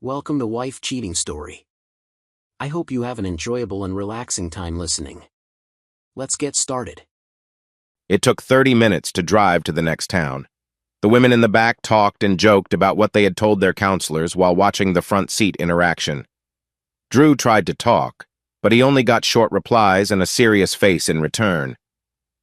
Welcome to Wife Cheating Story. I hope you have an enjoyable and relaxing time listening. Let's get started. It took 30 minutes to drive to the next town. The women in the back talked and joked about what they had told their counselors while watching the front seat interaction. Drew tried to talk, but he only got short replies and a serious face in return.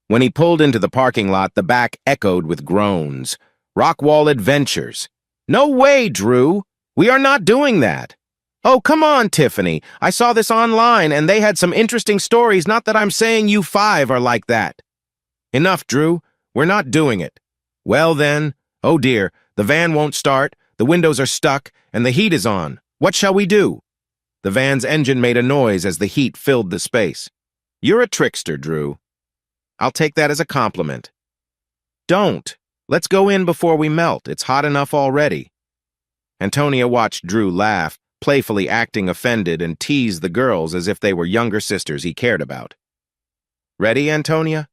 When he pulled into the parking lot, the back echoed with groans. Rockwall Adventures. No way, Drew! We are not doing that. Oh, come on, Tiffany. I saw this online and they had some interesting stories, not that I'm saying you five are like that. Enough, Drew. We're not doing it. Well then, oh dear, the van won't start, the windows are stuck, and the heat is on. What shall we do? The van's engine made a noise as the heat filled the space. You're a trickster, Drew. I'll take that as a compliment. Don't. Let's go in before we melt. It's hot enough already. Antonia watched Drew laugh, playfully acting offended, and tease the girls as if they were younger sisters he cared about. Ready, Antonia?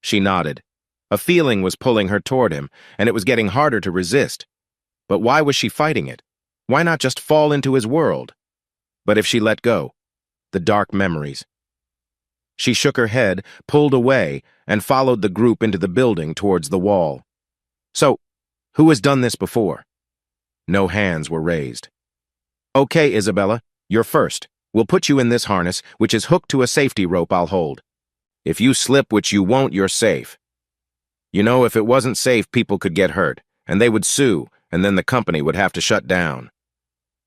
She nodded. A feeling was pulling her toward him, and it was getting harder to resist. But why was she fighting it? Why not just fall into his world? But if she let go, the dark memories. She shook her head, pulled away, and followed the group into the building towards the wall. So, who has done this before? No hands were raised. Okay, Isabella, you're first. We'll put you in this harness, which is hooked to a safety rope I'll hold. If you slip, which you won't, you're safe. You know, if it wasn't safe, people could get hurt, and they would sue, and then the company would have to shut down.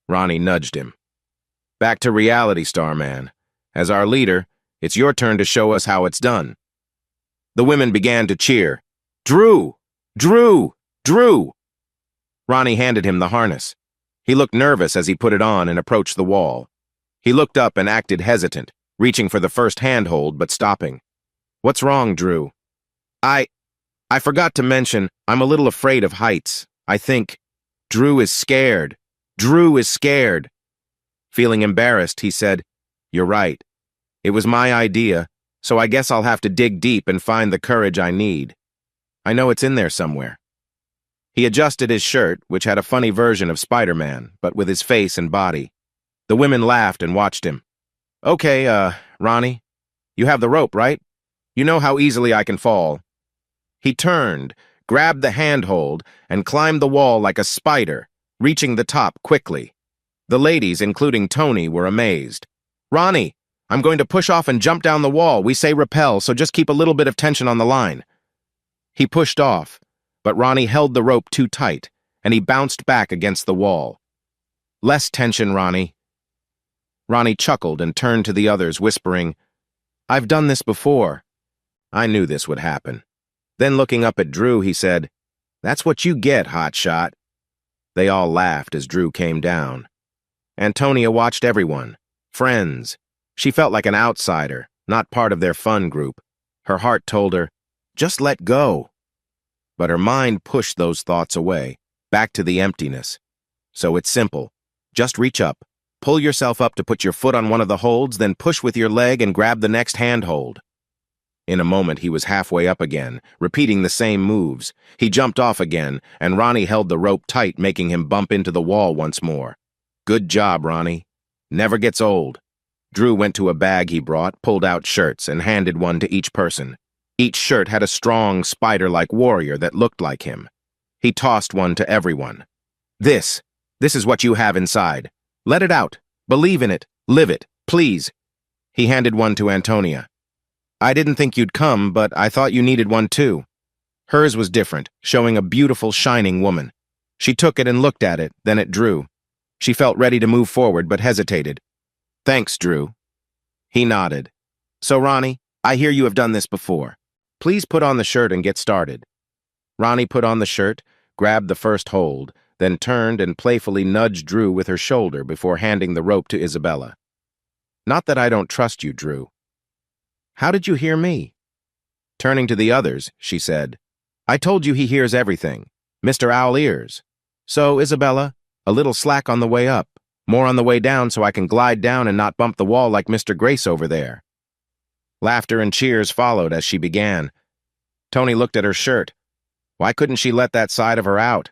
Ronnie nudged him. Back to reality, Starman. As our leader, it's your turn to show us how it's done. The women began to cheer. Drew! Drew! Drew! Ronnie handed him the harness. He looked nervous as he put it on and approached the wall. He looked up and acted hesitant, reaching for the first handhold but stopping. What's wrong, Drew? I forgot to mention, I'm a little afraid of heights. I think Drew is scared. Drew is scared. Feeling embarrassed, he said, You're right. It was my idea, so I guess I'll have to dig deep and find the courage I need. I know it's in there somewhere. He adjusted his shirt, which had a funny version of Spider-Man, but with his face and body. The women laughed and watched him. Okay, Ronnie, you have the rope, right? You know how easily I can fall. He turned, grabbed the handhold, and climbed the wall like a spider, reaching the top quickly. The ladies, including Tony, were amazed. Ronnie, I'm going to push off and jump down the wall. We say rappel, so just keep a little bit of tension on the line. He pushed off, but Ronnie held the rope too tight, and he bounced back against the wall. Less tension, Ronnie. Ronnie chuckled and turned to the others, whispering, I've done this before. I knew this would happen. Then looking up at Drew, he said, That's what you get, hotshot. They all laughed as Drew came down. Antonia watched everyone. Friends. She felt like an outsider, not part of their fun group. Her heart told her, Just let go. But her mind pushed those thoughts away, back to the emptiness. So it's simple. Just reach up, pull yourself up to put your foot on one of the holds, then push with your leg and grab the next handhold. In a moment, he was halfway up again, repeating the same moves. He jumped off again, and Ronnie held the rope tight, making him bump into the wall once more. Good job, Ronnie. Never gets old. Drew went to a bag he brought, pulled out shirts, and handed one to each person. Each shirt had a strong, spider-like warrior that looked like him. He tossed one to everyone. This is what you have inside. Let it out. Believe in it. Live it. Please. He handed one to Antonia. I didn't think you'd come, but I thought you needed one too. Hers was different, showing a beautiful, shining woman. She took it and looked at it, then at Drew. She felt ready to move forward, but hesitated. Thanks, Drew. He nodded. So, Ronnie, I hear you have done this before. Please put on the shirt and get started. Ronnie put on the shirt, grabbed the first hold, then turned and playfully nudged Drew with her shoulder before handing the rope to Isabella. Not that I don't trust you, Drew. How did you hear me? Turning to the others, she said, I told you he hears everything. Mr. Owl Ears. So, Isabella, a little slack on the way up, more on the way down so I can glide down and not bump the wall like Mr. Grace over there. Laughter and cheers followed as she began. Tony looked at her shirt. Why couldn't she let that side of her out?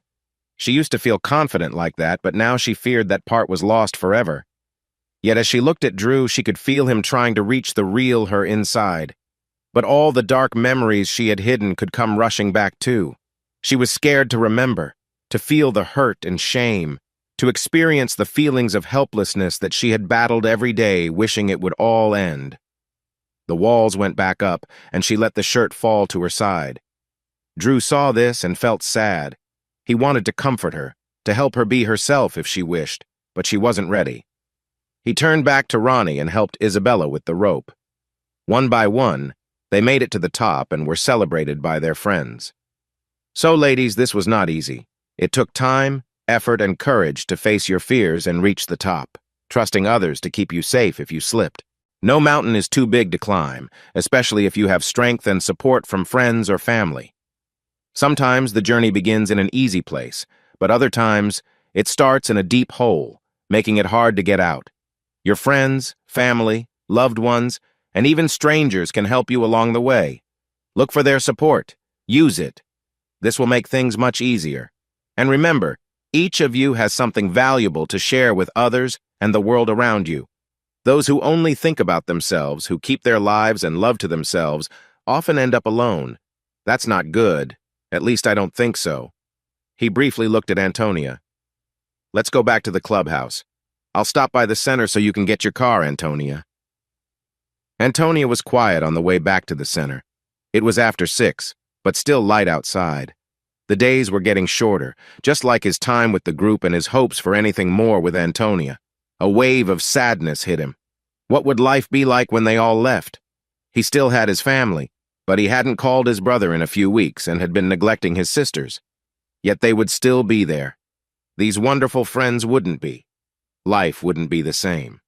She used to feel confident like that, but now she feared that part was lost forever. Yet as she looked at Drew, she could feel him trying to reach the real her inside. But all the dark memories she had hidden could come rushing back too. She was scared to remember, to feel the hurt and shame, to experience the feelings of helplessness that she had battled every day, wishing it would all end. The walls went back up, and she let the shirt fall to her side. Drew saw this and felt sad. He wanted to comfort her, to help her be herself if she wished, but she wasn't ready. He turned back to Ronnie and helped Isabella with the rope. One by one, they made it to the top and were celebrated by their friends. So, ladies, this was not easy. It took time, effort, and courage to face your fears and reach the top, trusting others to keep you safe if you slipped. No mountain is too big to climb, especially if you have strength and support from friends or family. Sometimes the journey begins in an easy place, but other times it starts in a deep hole, making it hard to get out. Your friends, family, loved ones, and even strangers can help you along the way. Look for their support. Use it. This will make things much easier. And remember, each of you has something valuable to share with others and the world around you. Those who only think about themselves, who keep their lives and love to themselves, often end up alone. That's not good. At least I don't think so. He briefly looked at Antonia. Let's go back to the clubhouse. I'll stop by the center so you can get your car, Antonia. Antonia was quiet on the way back to the center. It was after 6, but still light outside. The days were getting shorter, just like his time with the group and his hopes for anything more with Antonia. A wave of sadness hit him. What would life be like when they all left? He still had his family, but he hadn't called his brother in a few weeks and had been neglecting his sisters. Yet they would still be there. These wonderful friends wouldn't be. Life wouldn't be the same.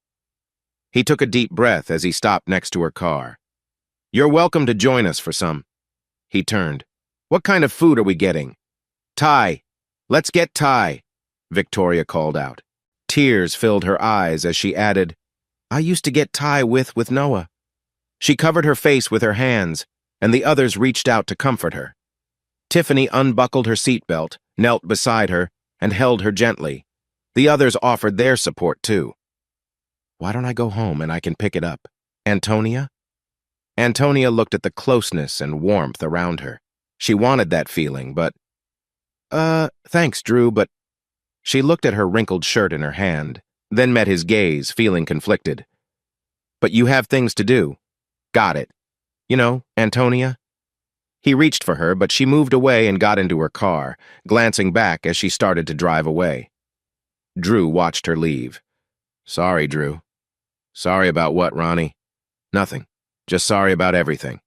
He took a deep breath as he stopped next to her car. You're welcome to join us for some. He turned. What kind of food are we getting? Thai. Let's get Thai, Victoria called out. Tears filled her eyes as she added, I used to get Thai with Noah. She covered her face with her hands, and the others reached out to comfort her. Tiffany unbuckled her seatbelt, knelt beside her, and held her gently. The others offered their support too. Why don't I go home and I can pick it up? Antonia? Antonia looked at the closeness and warmth around her. She wanted that feeling, but... thanks, Drew, but... She looked at her wrinkled shirt in her hand, then met his gaze, feeling conflicted. But you have things to do. Got it. You know, Antonia? He reached for her, but she moved away and got into her car, glancing back as she started to drive away. Drew watched her leave. Sorry, Drew. Sorry about what, Ronnie? Nothing. Just sorry about everything.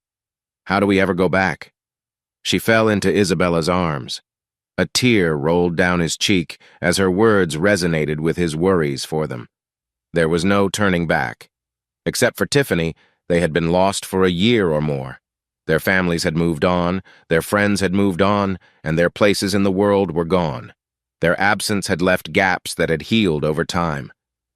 How do we ever go back? She fell into Isabella's arms. A tear rolled down his cheek as her words resonated with his worries for them. There was no turning back. Except for Tiffany, they had been lost for a year or more. Their families had moved on, their friends had moved on, and their places in the world were gone. Their absence had left gaps that had healed over time.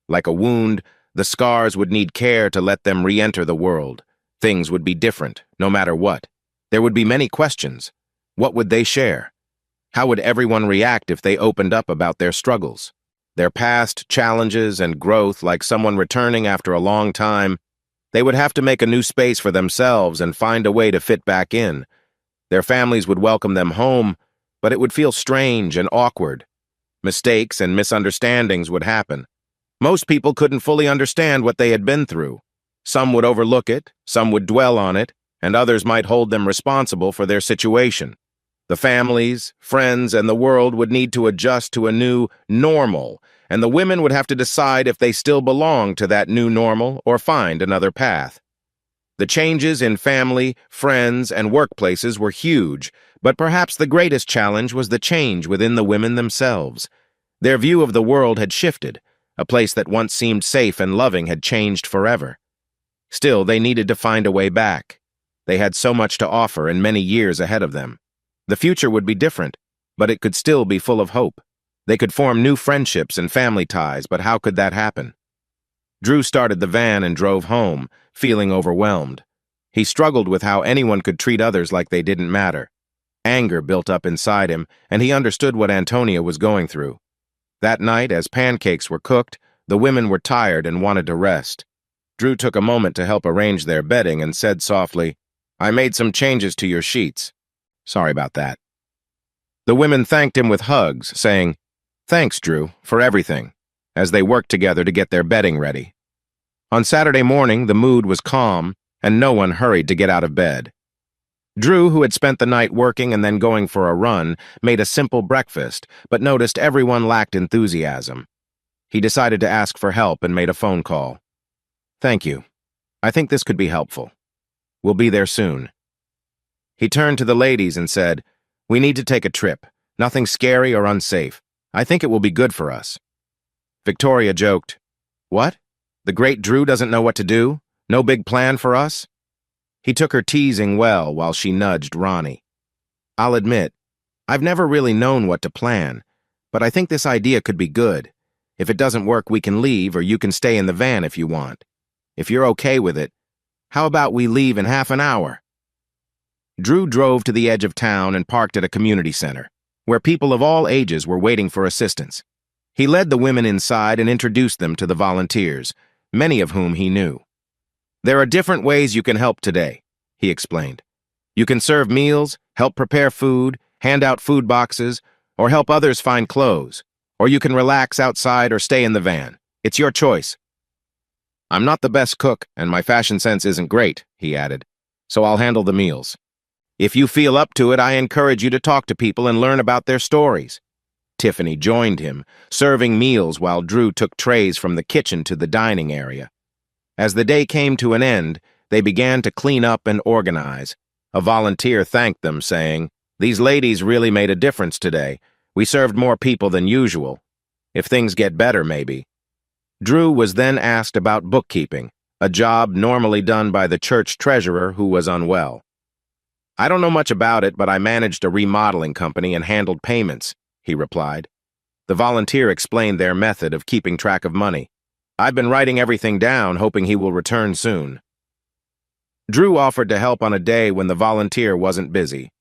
Like a wound, the scars would need care to let them re-enter the world. Things would be different, no matter what. There would be many questions. What would they share? How would everyone react if they opened up about their struggles? Their past, challenges, and growth, like someone returning after a long time, they would have to make a new space for themselves and find a way to fit back in. Their families would welcome them home, but it would feel strange and awkward. Mistakes and misunderstandings would happen. Most people couldn't fully understand what they had been through. Some would overlook it, some would dwell on it, and others might hold them responsible for their situation. The families, friends, and the world would need to adjust to a new normal, and the women would have to decide if they still belong to that new normal or find another path. The changes in family, friends, and workplaces were huge, but perhaps the greatest challenge was the change within the women themselves. Their view of the world had shifted. A place that once seemed safe and loving had changed forever. Still, they needed to find a way back. They had so much to offer and many years ahead of them. The future would be different, but it could still be full of hope. They could form new friendships and family ties, but how could that happen? Drew started the van and drove home, feeling overwhelmed. He struggled with how anyone could treat others like they didn't matter. Anger built up inside him, and he understood what Antonia was going through. That night, as pancakes were cooked, the women were tired and wanted to rest. Drew took a moment to help arrange their bedding and said softly, "I made some changes to your sheets. Sorry about that." The women thanked him with hugs, saying, "Thanks, Drew, for everything," as they worked together to get their bedding ready. On Saturday morning, the mood was calm, and no one hurried to get out of bed. Drew, who had spent the night working and then going for a run, made a simple breakfast, but noticed everyone lacked enthusiasm. He decided to ask for help and made a phone call. "Thank you. I think this could be helpful. We'll be there soon." He turned to the ladies and said, "We need to take a trip. Nothing scary or unsafe. I think it will be good for us." Victoria joked, "What? The great Drew doesn't know what to do? No big plan for us?" He took her teasing well while she nudged Ronnie. "I'll admit, I've never really known what to plan, but I think this idea could be good. If it doesn't work, we can leave, or you can stay in the van if you want. If you're okay with it, how about we leave in half an hour?" Drew drove to the edge of town and parked at a community center, where people of all ages were waiting for assistance. He led the women inside and introduced them to the volunteers, many of whom he knew. "There are different ways you can help today," he explained. "You can serve meals, help prepare food, hand out food boxes, or help others find clothes. Or you can relax outside or stay in the van. It's your choice." "I'm not the best cook, and my fashion sense isn't great," he added, "so I'll handle the meals. If you feel up to it, I encourage you to talk to people and learn about their stories." Tiffany joined him, serving meals while Drew took trays from the kitchen to the dining area. As the day came to an end, they began to clean up and organize. A volunteer thanked them, saying, "These ladies really made a difference today. We served more people than usual. If things get better, maybe." Drew was then asked about bookkeeping, a job normally done by the church treasurer who was unwell. "I don't know much about it, but I managed a remodeling company and handled payments," he replied. The volunteer explained their method of keeping track of money. "I've been writing everything down, hoping he will return soon." Drew offered to help on a day when the volunteer wasn't busy.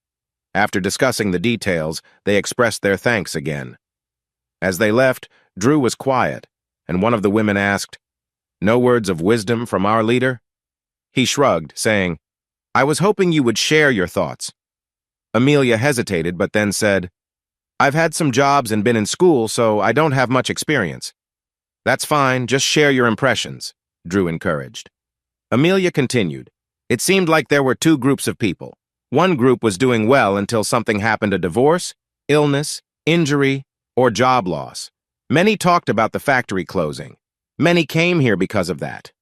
After discussing the details, they expressed their thanks again. As they left, Drew was quiet, and one of the women asked, "No words of wisdom from our leader?" He shrugged, saying, "I was hoping you would share your thoughts." Amelia hesitated, but then said, "I've had some jobs and been in school, so I don't have much experience." "That's fine, just share your impressions," Drew encouraged. Amelia continued, "It seemed like there were two groups of people. One group was doing well until something happened: a divorce, illness, injury, or job loss. Many talked about the factory closing. Many came here because of that.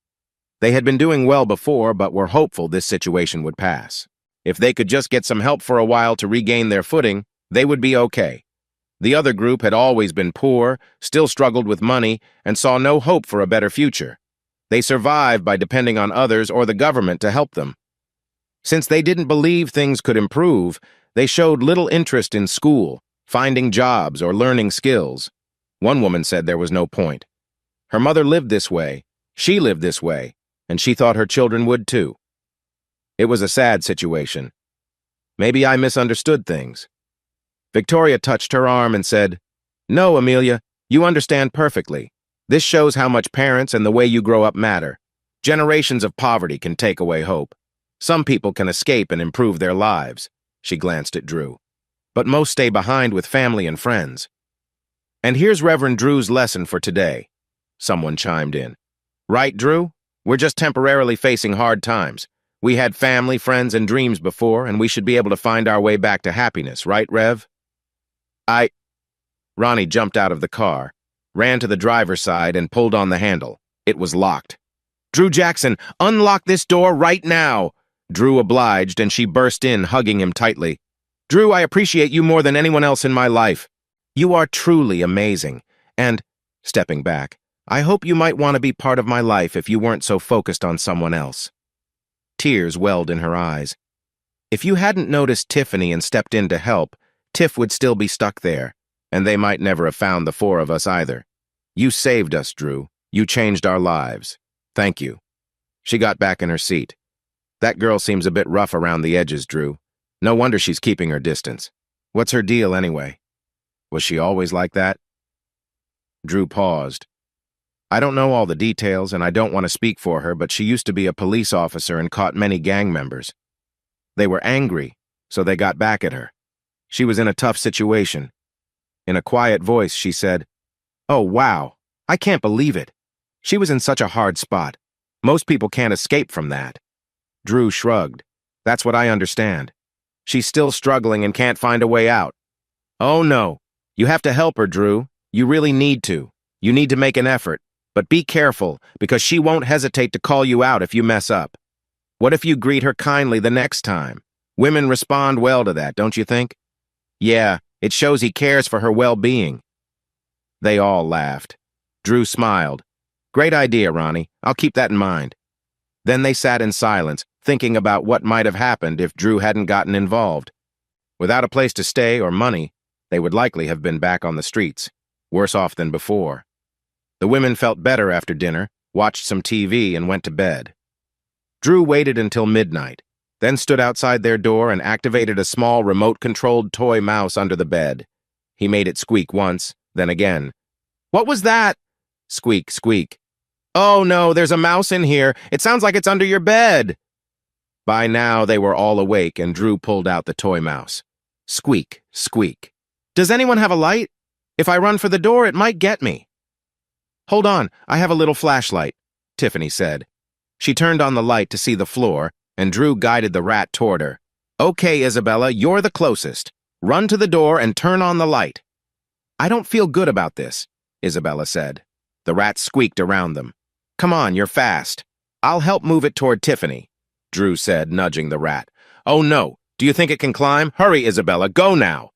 They had been doing well before, but were hopeful this situation would pass. If they could just get some help for a while to regain their footing, they would be okay. The other group had always been poor, still struggled with money, and saw no hope for a better future. They survived by depending on others or the government to help them. Since they didn't believe things could improve, they showed little interest in school, finding jobs, or learning skills. One woman said there was no point. Her mother lived this way, she lived this way, and she thought her children would too. It was a sad situation. Maybe I misunderstood things." Victoria touched her arm and said, "No, Amelia, you understand perfectly. This shows how much parents and the way you grow up matter. Generations of poverty can take away hope. Some people can escape and improve their lives." She glanced at Drew. "But most stay behind with family and friends." "And here's Reverend Drew's lesson for today," someone chimed in. "Right, Drew? We're just temporarily facing hard times. We had family, friends, and dreams before, and we should be able to find our way back to happiness, right, Rev?" Ronnie jumped out of the car, ran to the driver's side, and pulled on the handle. It was locked. "Drew Jackson, unlock this door right now!" Drew obliged, and she burst in, hugging him tightly. "Drew, I appreciate you more than anyone else in my life. You are truly amazing. And," stepping back, "I hope you might want to be part of my life if you weren't so focused on someone else." Tears welled in her eyes. If you hadn't noticed Tiffany and stepped in to help, Tiff would still be stuck there, and they might never have found the four of us either. You saved us, Drew. You changed our lives. Thank you. She got back in her seat. "That girl seems a bit rough around the edges, Drew. No wonder she's keeping her distance. What's her deal, anyway? Was she always like that? Drew paused. I don't know all the details, and I don't want to speak for her, but she used to be a police officer and caught many gang members. They were angry, so they got back at her. She was in a tough situation. In a quiet voice, she said, "Oh, wow. I can't believe it. She was in such a hard spot. Most people can't escape from that." Drew shrugged. That's what I understand. She's still struggling and can't find a way out. Oh, no. You have to help her, Drew. You really need to. You need to make an effort. But be careful, because she won't hesitate to call you out if you mess up. What if you greet her kindly the next time? Women respond well to that, don't you think? Yeah, it shows he cares for her well-being. They all laughed. Drew smiled. Great idea, Ronnie. I'll keep that in mind. Then they sat in silence, thinking about what might have happened if Drew hadn't gotten involved. Without a place to stay or money, they would likely have been back on the streets, worse off than before. The women felt better after dinner, watched some TV, and went to bed. Drew waited until midnight, then stood outside their door and activated a small remote-controlled toy mouse under the bed. He made it squeak once, then again. What was that? Squeak, squeak. Oh no, there's a mouse in here. It sounds like it's under your bed. By now, they were all awake, and Drew pulled out the toy mouse. Squeak, squeak. Does anyone have a light? If I run for the door, it might get me. Hold on, I have a little flashlight, Tiffany said. She turned on the light to see the floor, and Drew guided the rat toward her. Okay, Isabella, you're the closest. Run to the door and turn on the light. I don't feel good about this, Isabella said. The rat squeaked around them. Come on, you're fast. I'll help move it toward Tiffany, Drew said, nudging the rat. Oh no, do you think it can climb? Hurry, Isabella, go now.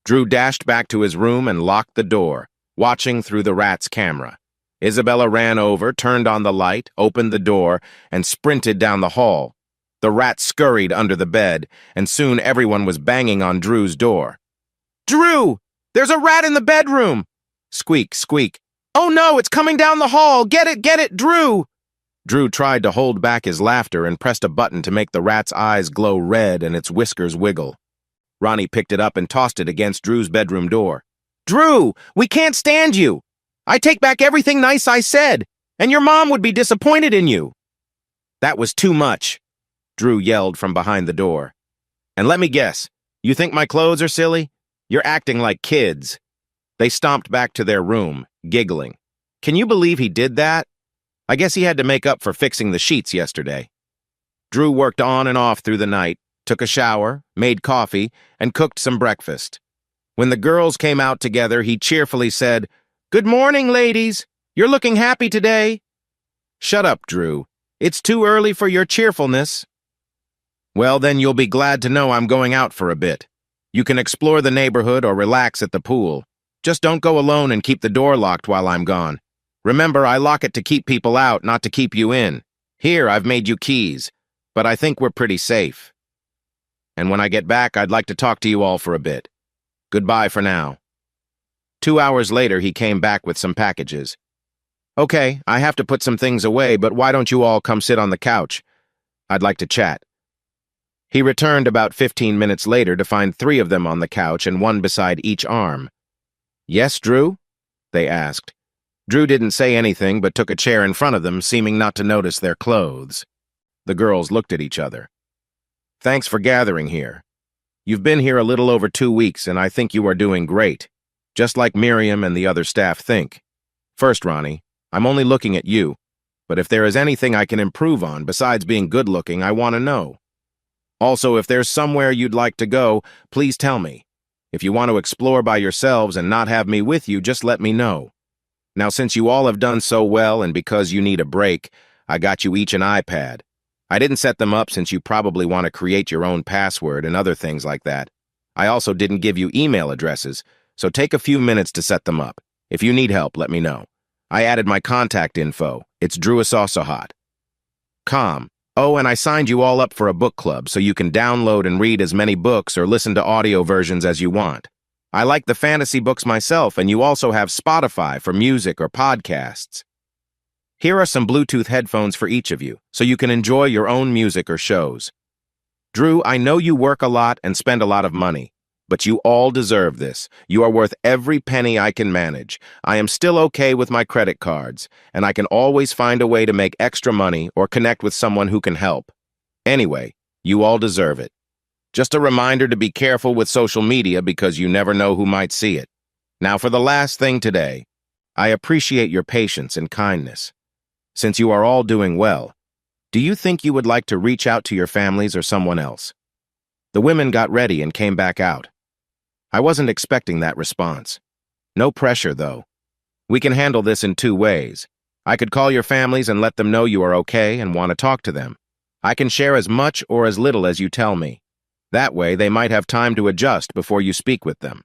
Drew dashed back to his room and locked the door, watching through the rat's camera. Isabella ran over, turned on the light, opened the door, and sprinted down the hall. The rat scurried under the bed, and soon everyone was banging on Drew's door. Drew! There's a rat in the bedroom! Squeak, squeak. Oh no, it's coming down the hall! Get it, Drew! Drew tried to hold back his laughter and pressed a button to make the rat's eyes glow red and its whiskers wiggle. Ronnie picked it up and tossed it against Drew's bedroom door. Drew, we can't stand you! I take back everything nice I said, and your mom would be disappointed in you. That was too much, Drew yelled from behind the door. And let me guess, you think my clothes are silly? You're acting like kids. They stomped back to their room, giggling. Can you believe he did that? I guess he had to make up for fixing the sheets yesterday. Drew worked on and off through the night, took a shower, made coffee, and cooked some breakfast. When the girls came out together, he cheerfully said, Good morning, ladies. You're looking happy today. Shut up, Drew. It's too early for your cheerfulness. Well, then you'll be glad to know I'm going out for a bit. You can explore the neighborhood or relax at the pool. Just don't go alone and keep the door locked while I'm gone. Remember, I lock it to keep people out, not to keep you in. Here, I've made you keys, but I think we're pretty safe. And when I get back, I'd like to talk to you all for a bit. Goodbye for now. 2 hours later, he came back with some packages. Okay, I have to put some things away, but why don't you all come sit on the couch? I'd like to chat. He returned about 15 minutes later to find 3 of them on the couch and one beside each arm. Yes, Drew? They asked. Drew didn't say anything but took a chair in front of them, seeming not to notice their clothes. The girls looked at each other. Thanks for gathering here. You've been here a little over 2 weeks, and I think you are doing great, just like Miriam and the other staff think. First, Ronnie, I'm only looking at you, but if there is anything I can improve on besides being good-looking, I want to know. Also, if there's somewhere you'd like to go, please tell me. If you want to explore by yourselves and not have me with you, just let me know. Now, since you all have done so well and because you need a break, I got you each an iPad. I didn't set them up since you probably want to create your own password and other things like that. I also didn't give you email addresses, so take a few minutes to set them up. If you need help, let me know. I added my contact info. It's Drewisausahat. Com. Oh, and I signed you all up for a book club so you can download and read as many books or listen to audio versions as you want. I like the fantasy books myself, and you also have Spotify for music or podcasts. Here are some Bluetooth headphones for each of you, so you can enjoy your own music or shows. Drew, I know you work a lot and spend a lot of money, but you all deserve this. You are worth every penny I can manage. I am still okay with my credit cards, and I can always find a way to make extra money or connect with someone who can help. Anyway, you all deserve it. Just a reminder to be careful with social media because you never know who might see it. Now for the last thing today. I appreciate your patience and kindness. Since you are all doing well, do you think you would like to reach out to your families or someone else? The women got ready and came back out. I wasn't expecting that response. No pressure, though. We can handle this in two ways. I could call your families and let them know you are okay and want to talk to them. I can share as much or as little as you tell me. That way, they might have time to adjust before you speak with them.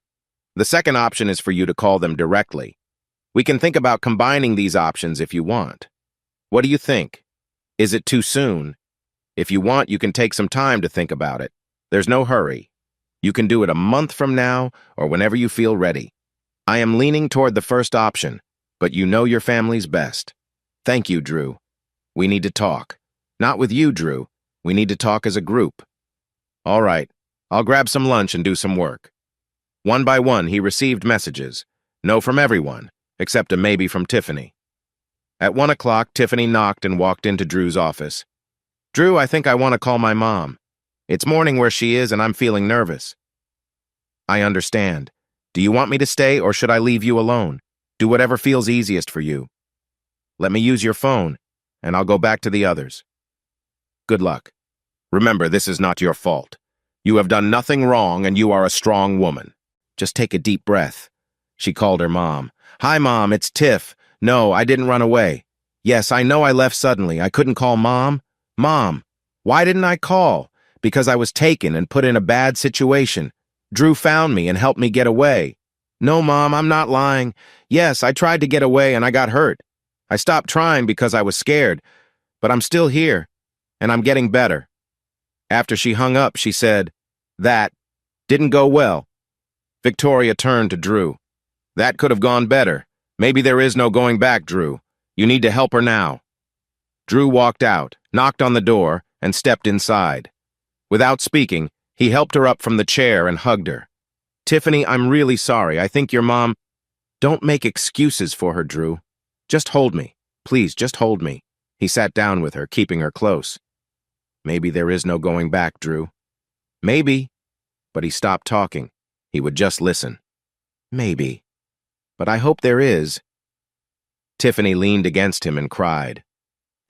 The second option is for you to call them directly. We can think about combining these options if you want. What do you think? Is it too soon? If you want, you can take some time to think about it. There's no hurry. You can do it a month from now or whenever you feel ready. I am leaning toward the first option, but you know your family's best. Thank you, Drew. We need to talk. Not with you, Drew. We need to talk as a group. All right, I'll grab some lunch and do some work. One by one, he received messages. No from everyone, except a maybe from Tiffany. At 1 o'clock, Tiffany knocked and walked into Drew's office. Drew, I think I want to call my mom. It's morning where she is and I'm feeling nervous. I understand. Do you want me to stay or should I leave you alone? Do whatever feels easiest for you. Let me use your phone, and I'll go back to the others. Good luck. Remember, this is not your fault. You have done nothing wrong and you are a strong woman. Just take a deep breath. She called her mom. Hi, Mom, it's Tiff. No, I didn't run away. Yes, I know I left suddenly. I couldn't call Mom. Mom, why didn't I call? Because I was taken and put in a bad situation. Drew found me and helped me get away. No, Mom, I'm not lying. Yes, I tried to get away and I got hurt. I stopped trying because I was scared, but I'm still here, and I'm getting better. After she hung up, she said, That didn't go well. Victoria turned to Drew. That could have gone better. Maybe there is no going back, Drew. You need to help her now. Drew walked out, knocked on the door, and stepped inside. Without speaking, he helped her up from the chair and hugged her. Tiffany, I'm really sorry. I think your mom... Don't make excuses for her, Drew. Just hold me. Please, just hold me. He sat down with her, keeping her close. Maybe there is no going back, Drew. Maybe. But he stopped talking. He would just listen. Maybe. But I hope there is. Tiffany leaned against him and cried.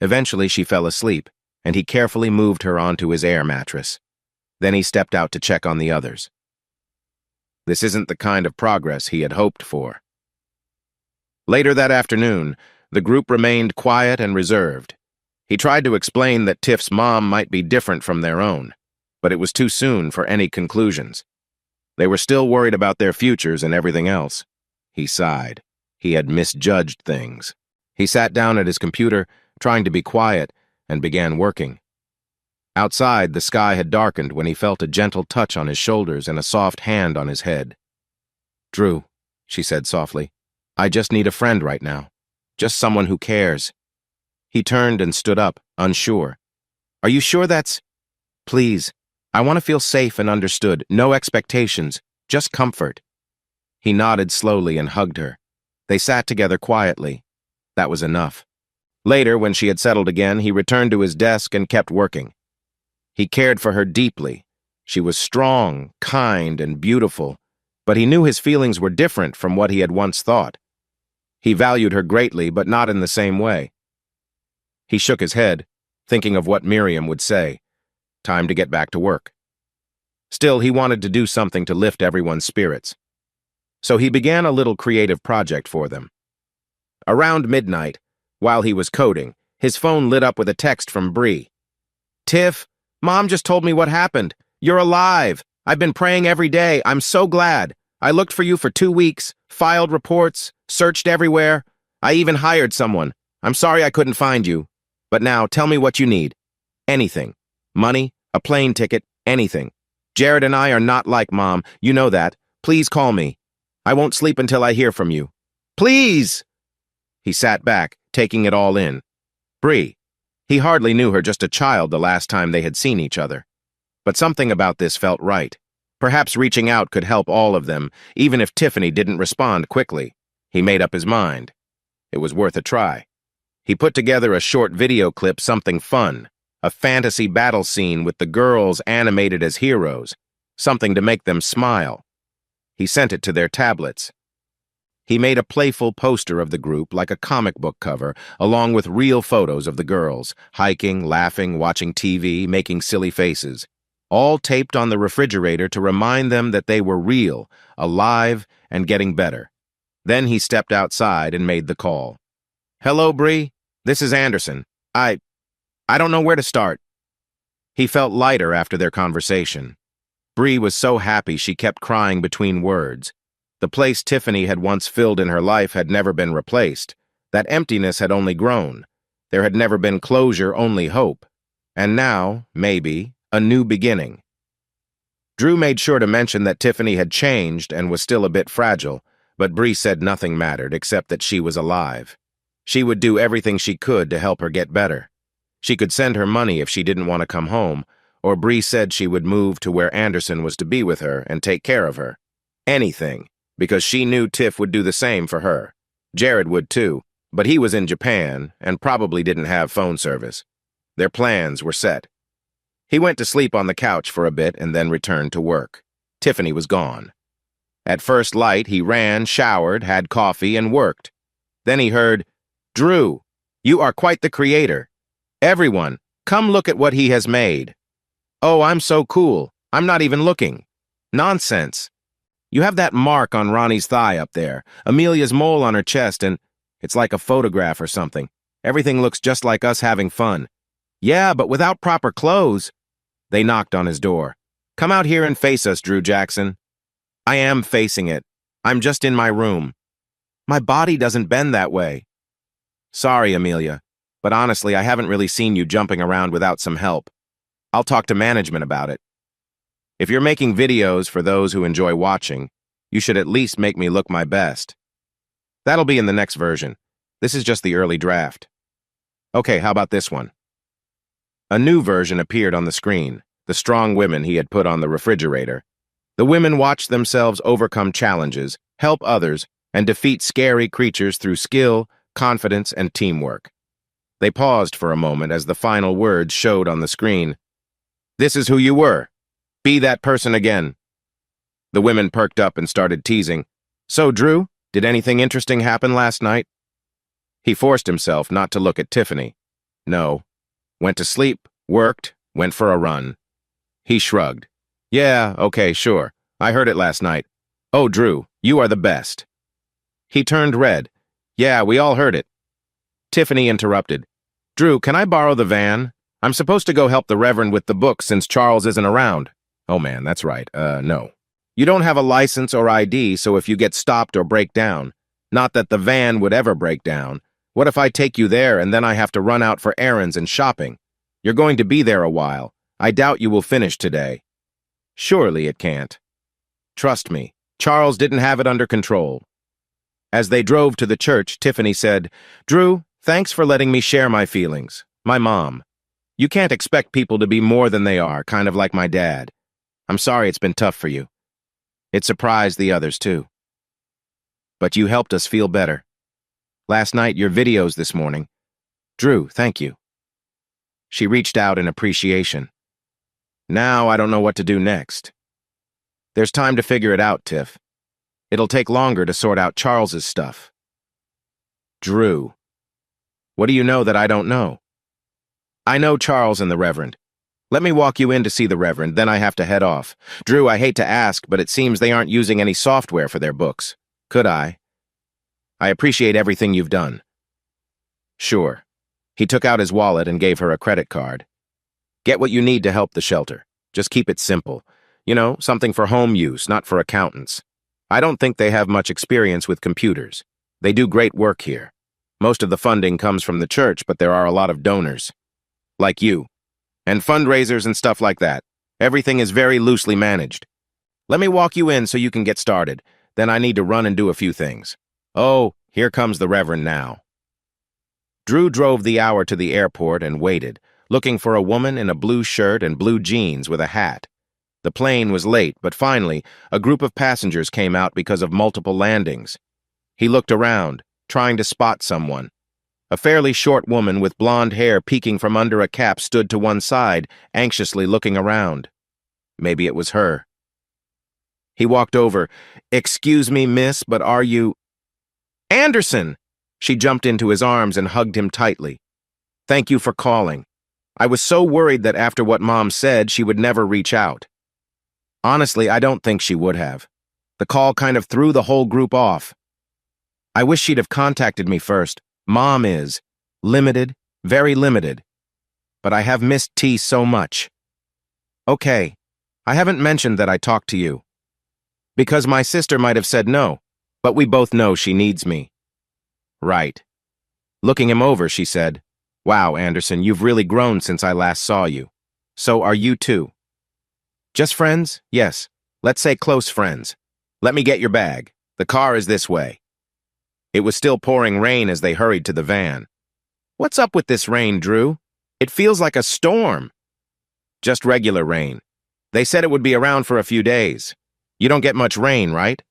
Eventually she fell asleep, and he carefully moved her onto his air mattress. Then he stepped out to check on the others. This isn't the kind of progress he had hoped for. Later that afternoon, the group remained quiet and reserved. He tried to explain that Tiff's mom might be different from their own, but it was too soon for any conclusions. They were still worried about their futures and everything else. He sighed. He had misjudged things. He sat down at his computer, trying to be quiet, and began working. Outside, the sky had darkened when he felt a gentle touch on his shoulders and a soft hand on his head. Drew, she said softly, I just need a friend right now. Just someone who cares. He turned and stood up, unsure. Are you sure that's... Please, I want to feel safe and understood. No expectations, just comfort. He nodded slowly and hugged her. They sat together quietly. That was enough. Later, when she had settled again, he returned to his desk and kept working. He cared for her deeply. She was strong, kind, and beautiful, but he knew his feelings were different from what he had once thought. He valued her greatly, but not in the same way. He shook his head, thinking of what Miriam would say. Time to get back to work. Still, he wanted to do something to lift everyone's spirits. So he began a little creative project for them. Around midnight, while he was coding, his phone lit up with a text from Bree. Tiff, Mom just told me what happened. You're alive. I've been praying every day. I'm so glad. I looked for you for 2 weeks, filed reports, searched everywhere. I even hired someone. I'm sorry I couldn't find you. But now, tell me what you need. Anything. Money, a plane ticket, anything. Jared and I are not like Mom. You know that. Please call me. I won't sleep until I hear from you. Please! He sat back, taking it all in. Bree. He hardly knew her, just a child the last time they had seen each other. But something about this felt right. Perhaps reaching out could help all of them, even if Tiffany didn't respond quickly. He made up his mind. It was worth a try. He put together a short video clip, something fun, a fantasy battle scene with the girls animated as heroes, something to make them smile. He sent it to their tablets. He made a playful poster of the group like a comic book cover, along with real photos of the girls, hiking, laughing, watching TV, making silly faces, all taped on the refrigerator to remind them that they were real, alive, and getting better. Then he stepped outside and made the call. "Hello, Bree. This is Anderson. I don't know where to start." He felt lighter after their conversation. Bree was so happy she kept crying between words. The place Tiffany had once filled in her life had never been replaced. That emptiness had only grown. There had never been closure, only hope. And now, maybe, a new beginning. Drew made sure to mention that Tiffany had changed and was still a bit fragile, but Bree said nothing mattered except that she was alive. She would do everything she could to help her get better. She could send her money if she didn't want to come home, or Bree said she would move to where Anderson was to be with her and take care of her. Anything, because she knew Tiff would do the same for her. Jared would too, but he was in Japan and probably didn't have phone service. Their plans were set. He went to sleep on the couch for a bit and then returned to work. Tiffany was gone. At first light, he ran, showered, had coffee, and worked. Then he heard, "Drew, you are quite the creator. Everyone, come look at what he has made." "Oh, I'm so cool. I'm not even looking." "Nonsense. You have that mark on Ronnie's thigh up there, Amelia's mole on her chest, and it's like a photograph or something. Everything looks just like us having fun." "Yeah, but without proper clothes." They knocked on his door. "Come out here and face us, Drew Jackson." "I am facing it. I'm just in my room." "My body doesn't bend that way." "Sorry, Amelia, but honestly, I haven't really seen you jumping around without some help. I'll talk to management about it. If you're making videos for those who enjoy watching, you should at least make me look my best. That'll be in the next version. This is just the early draft. Okay, how about this one?" A new version appeared on the screen, the strong women he had put on the refrigerator. The women watched themselves overcome challenges, help others, and defeat scary creatures through skill, confidence, and teamwork. They paused for a moment as the final words showed on the screen. "This is who you were. Be that person again." The women perked up and started teasing. "So, Drew, did anything interesting happen last night?" He forced himself not to look at Tiffany. No. Went to sleep, worked, went for a run. He shrugged. "Yeah, okay, sure. I heard it last night. Oh, Drew, you are the best." He turned red. "Yeah, we all heard it." Tiffany interrupted. "Drew, can I borrow the van? I'm supposed to go help the Reverend with the books since Charles isn't around." "Oh man, that's right. No. You don't have a license or ID, so if you get stopped or break down, not that the van would ever break down, what if I take you there and then I have to run out for errands and shopping? You're going to be there a while. I doubt you will finish today." "Surely it can't. Trust me, Charles didn't have it under control." As they drove to the church, Tiffany said, "Drew, thanks for letting me share my feelings. My mom. You can't expect people to be more than they are, kind of like my dad. I'm sorry it's been tough for you. It surprised the others, too. But you helped us feel better. Last night, your videos this morning. Drew, thank you." She reached out in appreciation. "Now I don't know what to do next." "There's time to figure it out, Tiff. It'll take longer to sort out Charles's stuff." "Drew, what do you know that I don't know?" "I know Charles and the Reverend. Let me walk you in to see the Reverend, then I have to head off. Drew, I hate to ask, but it seems they aren't using any software for their books. Could I? I appreciate everything you've done." "Sure." He took out his wallet and gave her a credit card. "Get what you need to help the shelter. Just keep it simple. You know, something for home use, not for accountants. I don't think they have much experience with computers. They do great work here. Most of the funding comes from the church, but there are a lot of donors. Like you. And fundraisers and stuff like that. Everything is very loosely managed. Let me walk you in so you can get started. Then I need to run and do a few things. Oh, here comes the Reverend now." Drew drove the hour to the airport and waited, looking for a woman in a blue shirt and blue jeans with a hat. The plane was late, but finally, a group of passengers came out because of multiple landings. He looked around, trying to spot someone. A fairly short woman with blonde hair peeking from under a cap stood to one side, anxiously looking around. Maybe it was her. He walked over. "Excuse me, miss, but are you—" "Anderson!" She jumped into his arms and hugged him tightly. "Thank you for calling. I was so worried that after what Mom said, she would never reach out." Honestly, I don't think she would have. The call kind of threw the whole group off. I wish she'd have contacted me first. Mom is limited, very limited. But I have missed T so much. Okay, I haven't mentioned that I talked to you. Because my sister might have said no, but we both know she needs me. Right. Looking him over, she said, "Wow, Anderson, you've really grown since I last saw you. So are you too?" "Just friends? Yes. Let's say close friends. Let me get your bag. The car is this way." It was still pouring rain as they hurried to the van. "What's up with this rain, Drew? It feels like a storm." "Just regular rain. They said it would be around for a few days. You don't get much rain, right?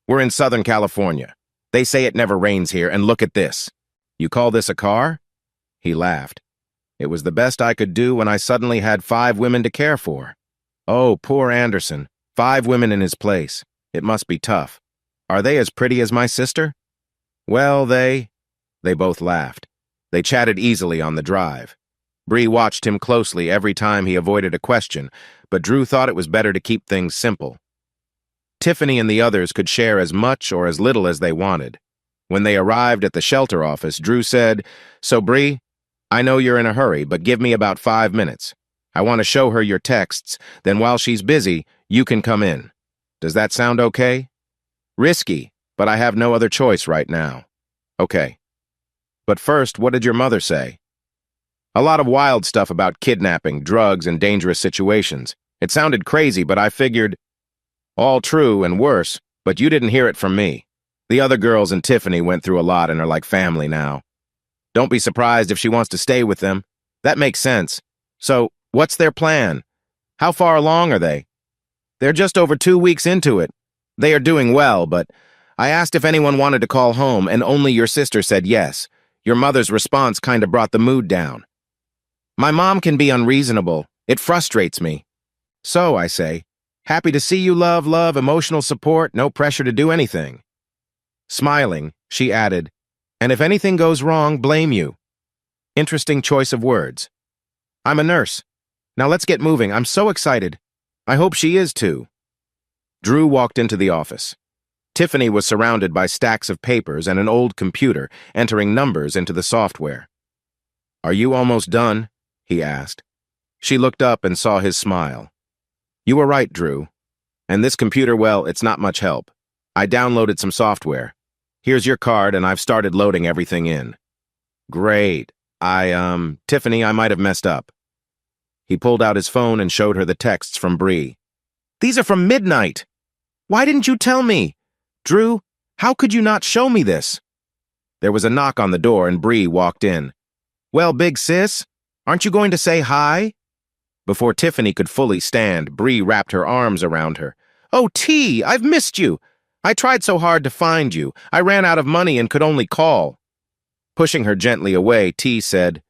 We're in Southern California. They say it never rains here, and look at this. You call this a car?" He laughed. "It was the best I could do when I suddenly had 5 women to care for." Oh, poor Anderson. 5 women in his place. It must be tough. "Are they as pretty as my sister?" "Well, they both laughed. They chatted easily on the drive. Bree watched him closely every time he avoided a question, but Drew thought it was better to keep things simple. Tiffany and the others could share as much or as little as they wanted. When they arrived at the shelter office, Drew said, "So, Bree, I know you're in a hurry, but give me about 5 minutes. I want to show her your texts, then while she's busy, you can come in. Does that sound okay? Risky, but I have no other choice right now." "Okay. But first, what did your mother say?" "A lot of wild stuff about kidnapping, drugs, and dangerous situations. It sounded crazy, but I figured, all true and worse, but you didn't hear it from me. The other girls and Tiffany went through a lot and are like family now. Don't be surprised if she wants to stay with them. That makes sense. So, what's their plan? How far along are they?" "They're just over 2 weeks into it. They are doing well, but I asked if anyone wanted to call home, and only your sister said yes. Your mother's response kind of brought the mood down. My mom can be unreasonable. It frustrates me. So, I say, happy to see you, love, emotional support, no pressure to do anything." Smiling, she added, "And if anything goes wrong, blame you." Interesting choice of words. "I'm a nurse. Now let's get moving. I'm so excited. I hope she is too." Drew walked into the office. Tiffany was surrounded by stacks of papers and an old computer, entering numbers into the software. "Are you almost done?" he asked. She looked up and saw his smile. "You were right, Drew. And this computer, well, it's not much help. I downloaded some software. Here's your card, and I've started loading everything in." "Great. Tiffany, I might have messed up." He pulled out his phone and showed her the texts from Bree. "These are from midnight. Why didn't you tell me? Drew, how could you not show me this?" There was a knock on the door and Bree walked in. "Well, big sis, aren't you going to say hi?" Before Tiffany could fully stand, Bree wrapped her arms around her. "Oh, T, I've missed you. I tried so hard to find you. I ran out of money and could only call." Pushing her gently away, T said,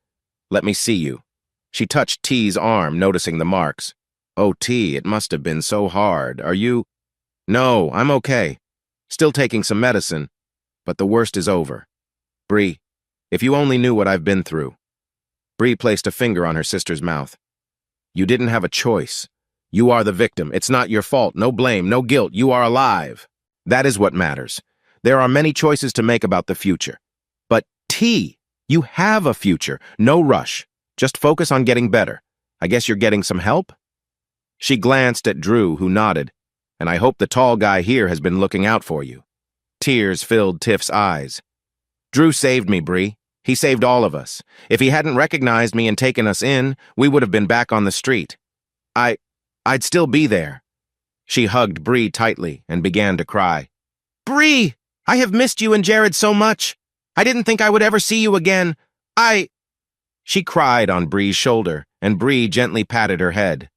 "Let me see you." She touched T's arm, noticing the marks. "Oh, T, it must have been so hard. Are you—" "No, I'm okay. Still taking some medicine, but the worst is over. Bree, if you only knew what I've been through." Bree placed a finger on her sister's mouth. "You didn't have a choice. You are the victim. It's not your fault. No blame, no guilt. You are alive. That is what matters. There are many choices to make about the future. But T, you have a future. No rush. Just focus on getting better. I guess you're getting some help?" She glanced at Drew, who nodded. "And I hope the tall guy here has been looking out for you." Tears filled Tiff's eyes. "Drew saved me, Bree. He saved all of us. If he hadn't recognized me and taken us in, we would have been back on the street. I'd still be there." She hugged Bree tightly and began to cry. "Bree, I have missed you and Jared so much. I didn't think I would ever see you again. She cried on Bree's shoulder, and Bree gently patted her head.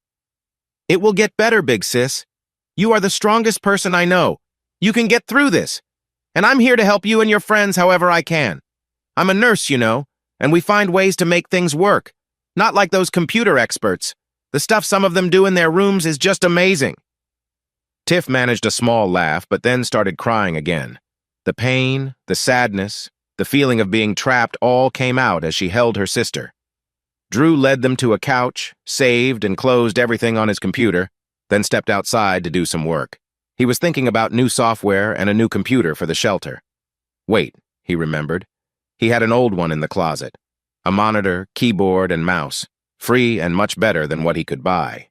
"It will get better, big sis. You are the strongest person I know. You can get through this. And I'm here to help you and your friends however I can. I'm a nurse, you know, and we find ways to make things work. Not like those computer experts. The stuff some of them do in their rooms is just amazing." Tiff managed a small laugh, but then started crying again. The pain, the sadness, the feeling of being trapped all came out as she held her sister. Drew led them to a couch, saved and closed everything on his computer, then stepped outside to do some work. He was thinking about new software and a new computer for the shelter. Wait, he remembered. He had an old one in the closet. A monitor, keyboard, and mouse. Free and much better than what he could buy.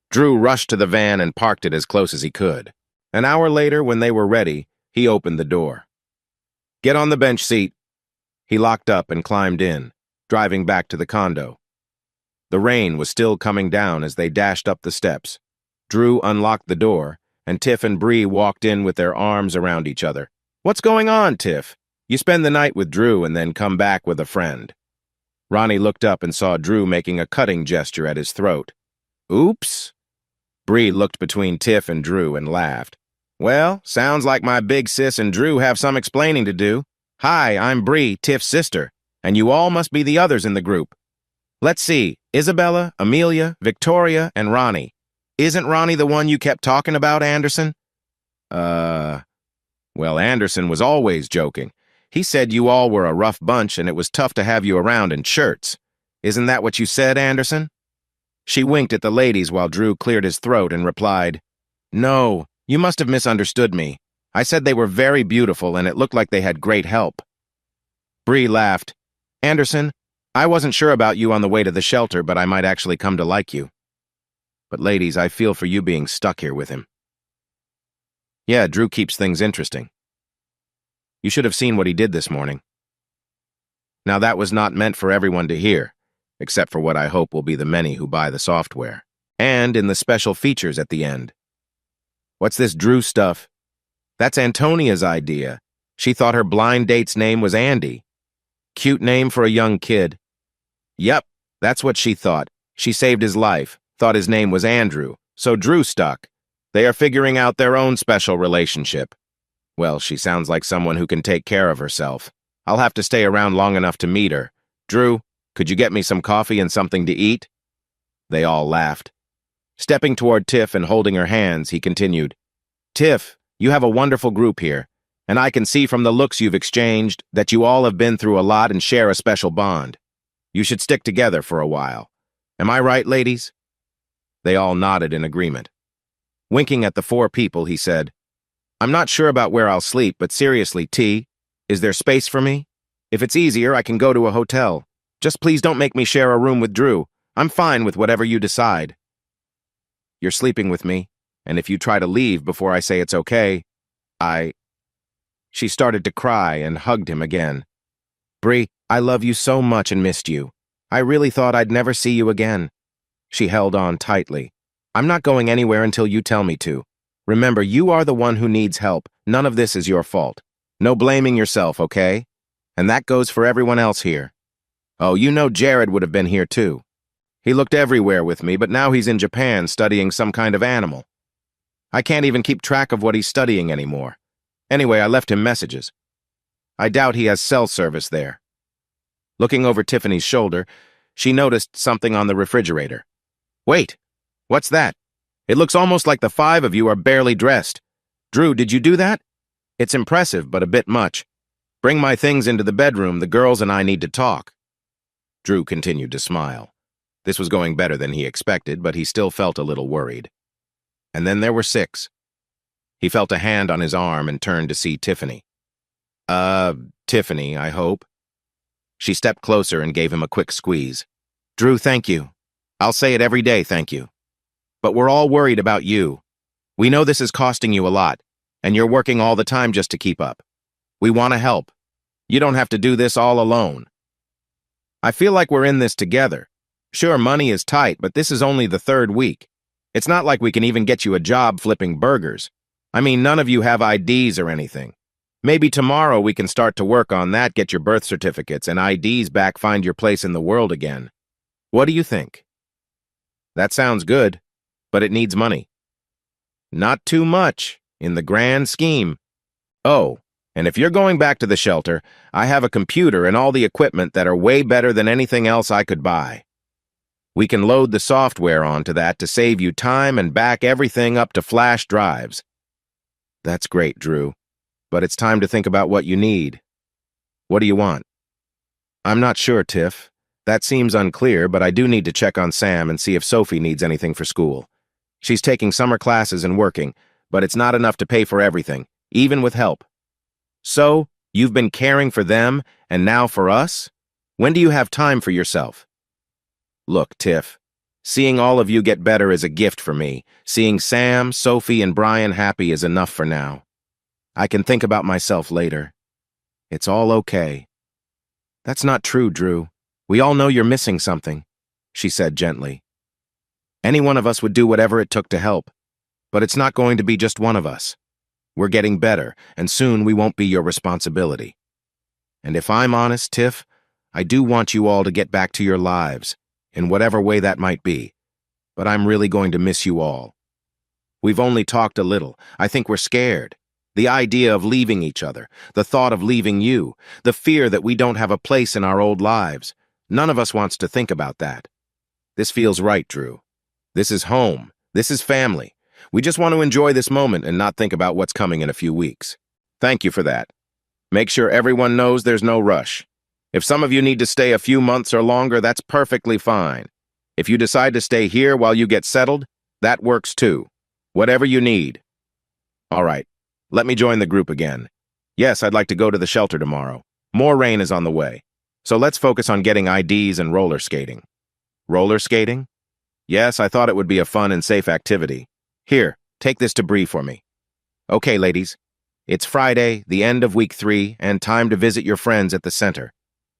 Drew rushed to the van and parked it as close as he could. An hour later, when they were ready, he opened the door. "Get on the bench seat." He locked up and climbed in, driving back to the condo. The rain was still coming down as they dashed up the steps. Drew unlocked the door, and Tiff and Bree walked in with their arms around each other. "What's going on, Tiff? You spend the night with Drew and then come back with a friend." Ronnie looked up and saw Drew making a cutting gesture at his throat. "Oops." Bree looked between Tiff and Drew and laughed. "Well, sounds like my big sis and Drew have some explaining to do. Hi, I'm Bree, Tiff's sister, and you all must be the others in the group. Let's see, Isabella, Amelia, Victoria, and Ronnie. Isn't Ronnie the one you kept talking about, Anderson?" Well, Anderson was always joking. He said you all were a rough bunch and it was tough to have you around in shirts. Isn't that what you said, Anderson?" She winked at the ladies while Drew cleared his throat and replied, "No, you must have misunderstood me. I said they were very beautiful and it looked like they had great help." Bree laughed. "Anderson, I wasn't sure about you on the way to the shelter, but I might actually come to like you. But ladies, I feel for you being stuck here with him." "Yeah, Drew keeps things interesting. You should have seen what he did this morning." Now that was not meant for everyone to hear, except for what I hope will be the many who buy the software. And in the special features at the end. "What's this Drew stuff?" "That's Antonia's idea. She thought her blind date's name was Andy. Cute name for a young kid." "Yep, that's what she thought. She saved his life, thought his name was Andrew, so Drew stuck. They are figuring out their own special relationship. Well, she sounds like someone who can take care of herself. I'll have to stay around long enough to meet her. Drew, could you get me some coffee and something to eat?" They all laughed. Stepping toward Tiff and holding her hands, he continued, "Tiff, you have a wonderful group here, and I can see from the looks you've exchanged that you all have been through a lot and share a special bond. You should stick together for a while. Am I right, ladies?" They all nodded in agreement. Winking at the four people, he said, "I'm not sure about where I'll sleep, but seriously, T, is there space for me? If it's easier, I can go to a hotel. Just please don't make me share a room with Drew. I'm fine with whatever you decide." "You're sleeping with me, and if you try to leave before I say it's okay, She started to cry and hugged him again. "Bree, I love you so much and missed you. I really thought I'd never see you again." She held on tightly. "I'm not going anywhere until you tell me to. Remember, you are the one who needs help. None of this is your fault. No blaming yourself, okay? And that goes for everyone else here. Oh, you know Jared would have been here too. He looked everywhere with me, but now he's in Japan studying some kind of animal. I can't even keep track of what he's studying anymore. Anyway, I left him messages. I doubt he has cell service there." Looking over Tiffany's shoulder, she noticed something on the refrigerator. "Wait, what's that? It looks almost like the five of you are barely dressed. Drew, did you do that? It's impressive, but a bit much. Bring my things into the bedroom. The girls and I need to talk." Drew continued to smile. This was going better than he expected, but he still felt a little worried. And then there were 6. He felt a hand on his arm and turned to see Tiffany. Tiffany, I hope." She stepped closer and gave him a quick squeeze. "Drew, thank you. I'll say it every day, thank you. But we're all worried about you. We know this is costing you a lot, and you're working all the time just to keep up. We want to help. You don't have to do this all alone. I feel like we're in this together. Sure, money is tight, but this is only the 3rd week. It's not like we can even get you a job flipping burgers. I mean, none of you have IDs or anything. Maybe tomorrow we can start to work on that, get your birth certificates and IDs back, find your place in the world again. What do you think? That sounds good, but it needs money. Not too much, in the grand scheme. Oh, and if you're going back to the shelter, I have a computer and all the equipment that are way better than anything else I could buy. We can load the software onto that to save you time and back everything up to flash drives. That's great, Drew, but it's time to think about what you need. What do you want? I'm not sure, Tiff. That seems unclear, but I do need to check on Sam and see if Sophie needs anything for school. She's taking summer classes and working, but it's not enough to pay for everything, even with help. So, you've been caring for them, and now for us? When do you have time for yourself? Look, Tiff, seeing all of you get better is a gift for me. Seeing Sam, Sophie, and Brian happy is enough for now. I can think about myself later. It's all okay. That's not true, Drew. We all know you're missing something, she said gently. Any one of us would do whatever it took to help, but it's not going to be just one of us. We're getting better, and soon we won't be your responsibility. And if I'm honest, Tiff, I do want you all to get back to your lives, in whatever way that might be, but I'm really going to miss you all. We've only talked a little. I think we're scared. The idea of leaving each other, the thought of leaving you, the fear that we don't have a place in our old lives. None of us wants to think about that. This feels right, Drew. This is home. This is family. We just want to enjoy this moment and not think about what's coming in a few weeks. Thank you for that. Make sure everyone knows there's no rush. If some of you need to stay a few months or longer, that's perfectly fine. If you decide to stay here while you get settled, that works too. Whatever you need. All right, let me join the group again. Yes, I'd like to go to the shelter tomorrow. More rain is on the way. So let's focus on getting IDs and roller skating. Roller skating? Yes, I thought it would be a fun and safe activity. Here, take this to Bree for me. Okay, ladies. It's Friday, the end of week 3, and time to visit your friends at the center.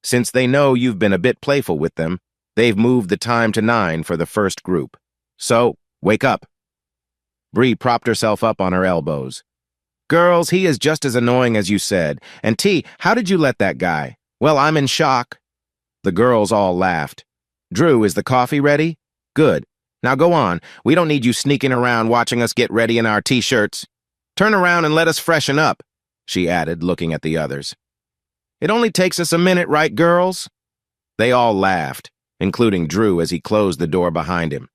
Since they know you've been a bit playful with them, they've moved the time to 9 for the first group. So, wake up. Bree propped herself up on her elbows. Girls, he is just as annoying as you said. And T, how did you let that guy? Well, I'm in shock. The girls all laughed. Drew, is the coffee ready? Good. Now go on. We don't need you sneaking around watching us get ready in our t-shirts. Turn around and let us freshen up, she added, looking at the others. It only takes us a minute, right, girls? They all laughed, including Drew as he closed the door behind him.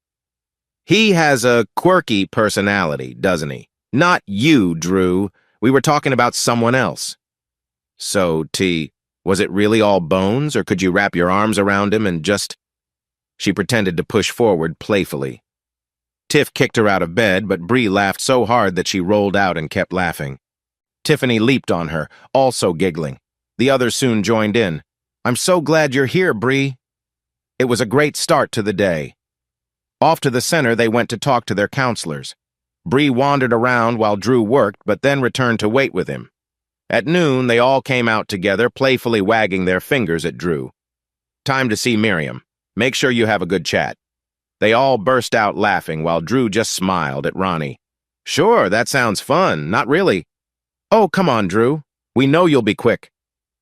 He has a quirky personality, doesn't he? Not you, Drew. We were talking about someone else. So, T, was it really all bones, or could you wrap your arms around him and just... She pretended to push forward playfully. Tiff kicked her out of bed, but Bree laughed so hard that she rolled out and kept laughing. Tiffany leaped on her, also giggling. The others soon joined in. I'm so glad you're here, Bree. It was a great start to the day. Off to the center, they went to talk to their counselors. Bree wandered around while Drew worked, but then returned to wait with him. At noon, they all came out together, playfully wagging their fingers at Drew. Time to see Miriam. Make sure you have a good chat. They all burst out laughing while Drew just smiled at Ronnie. Sure, that sounds fun. Not really. Oh, come on, Drew. We know you'll be quick.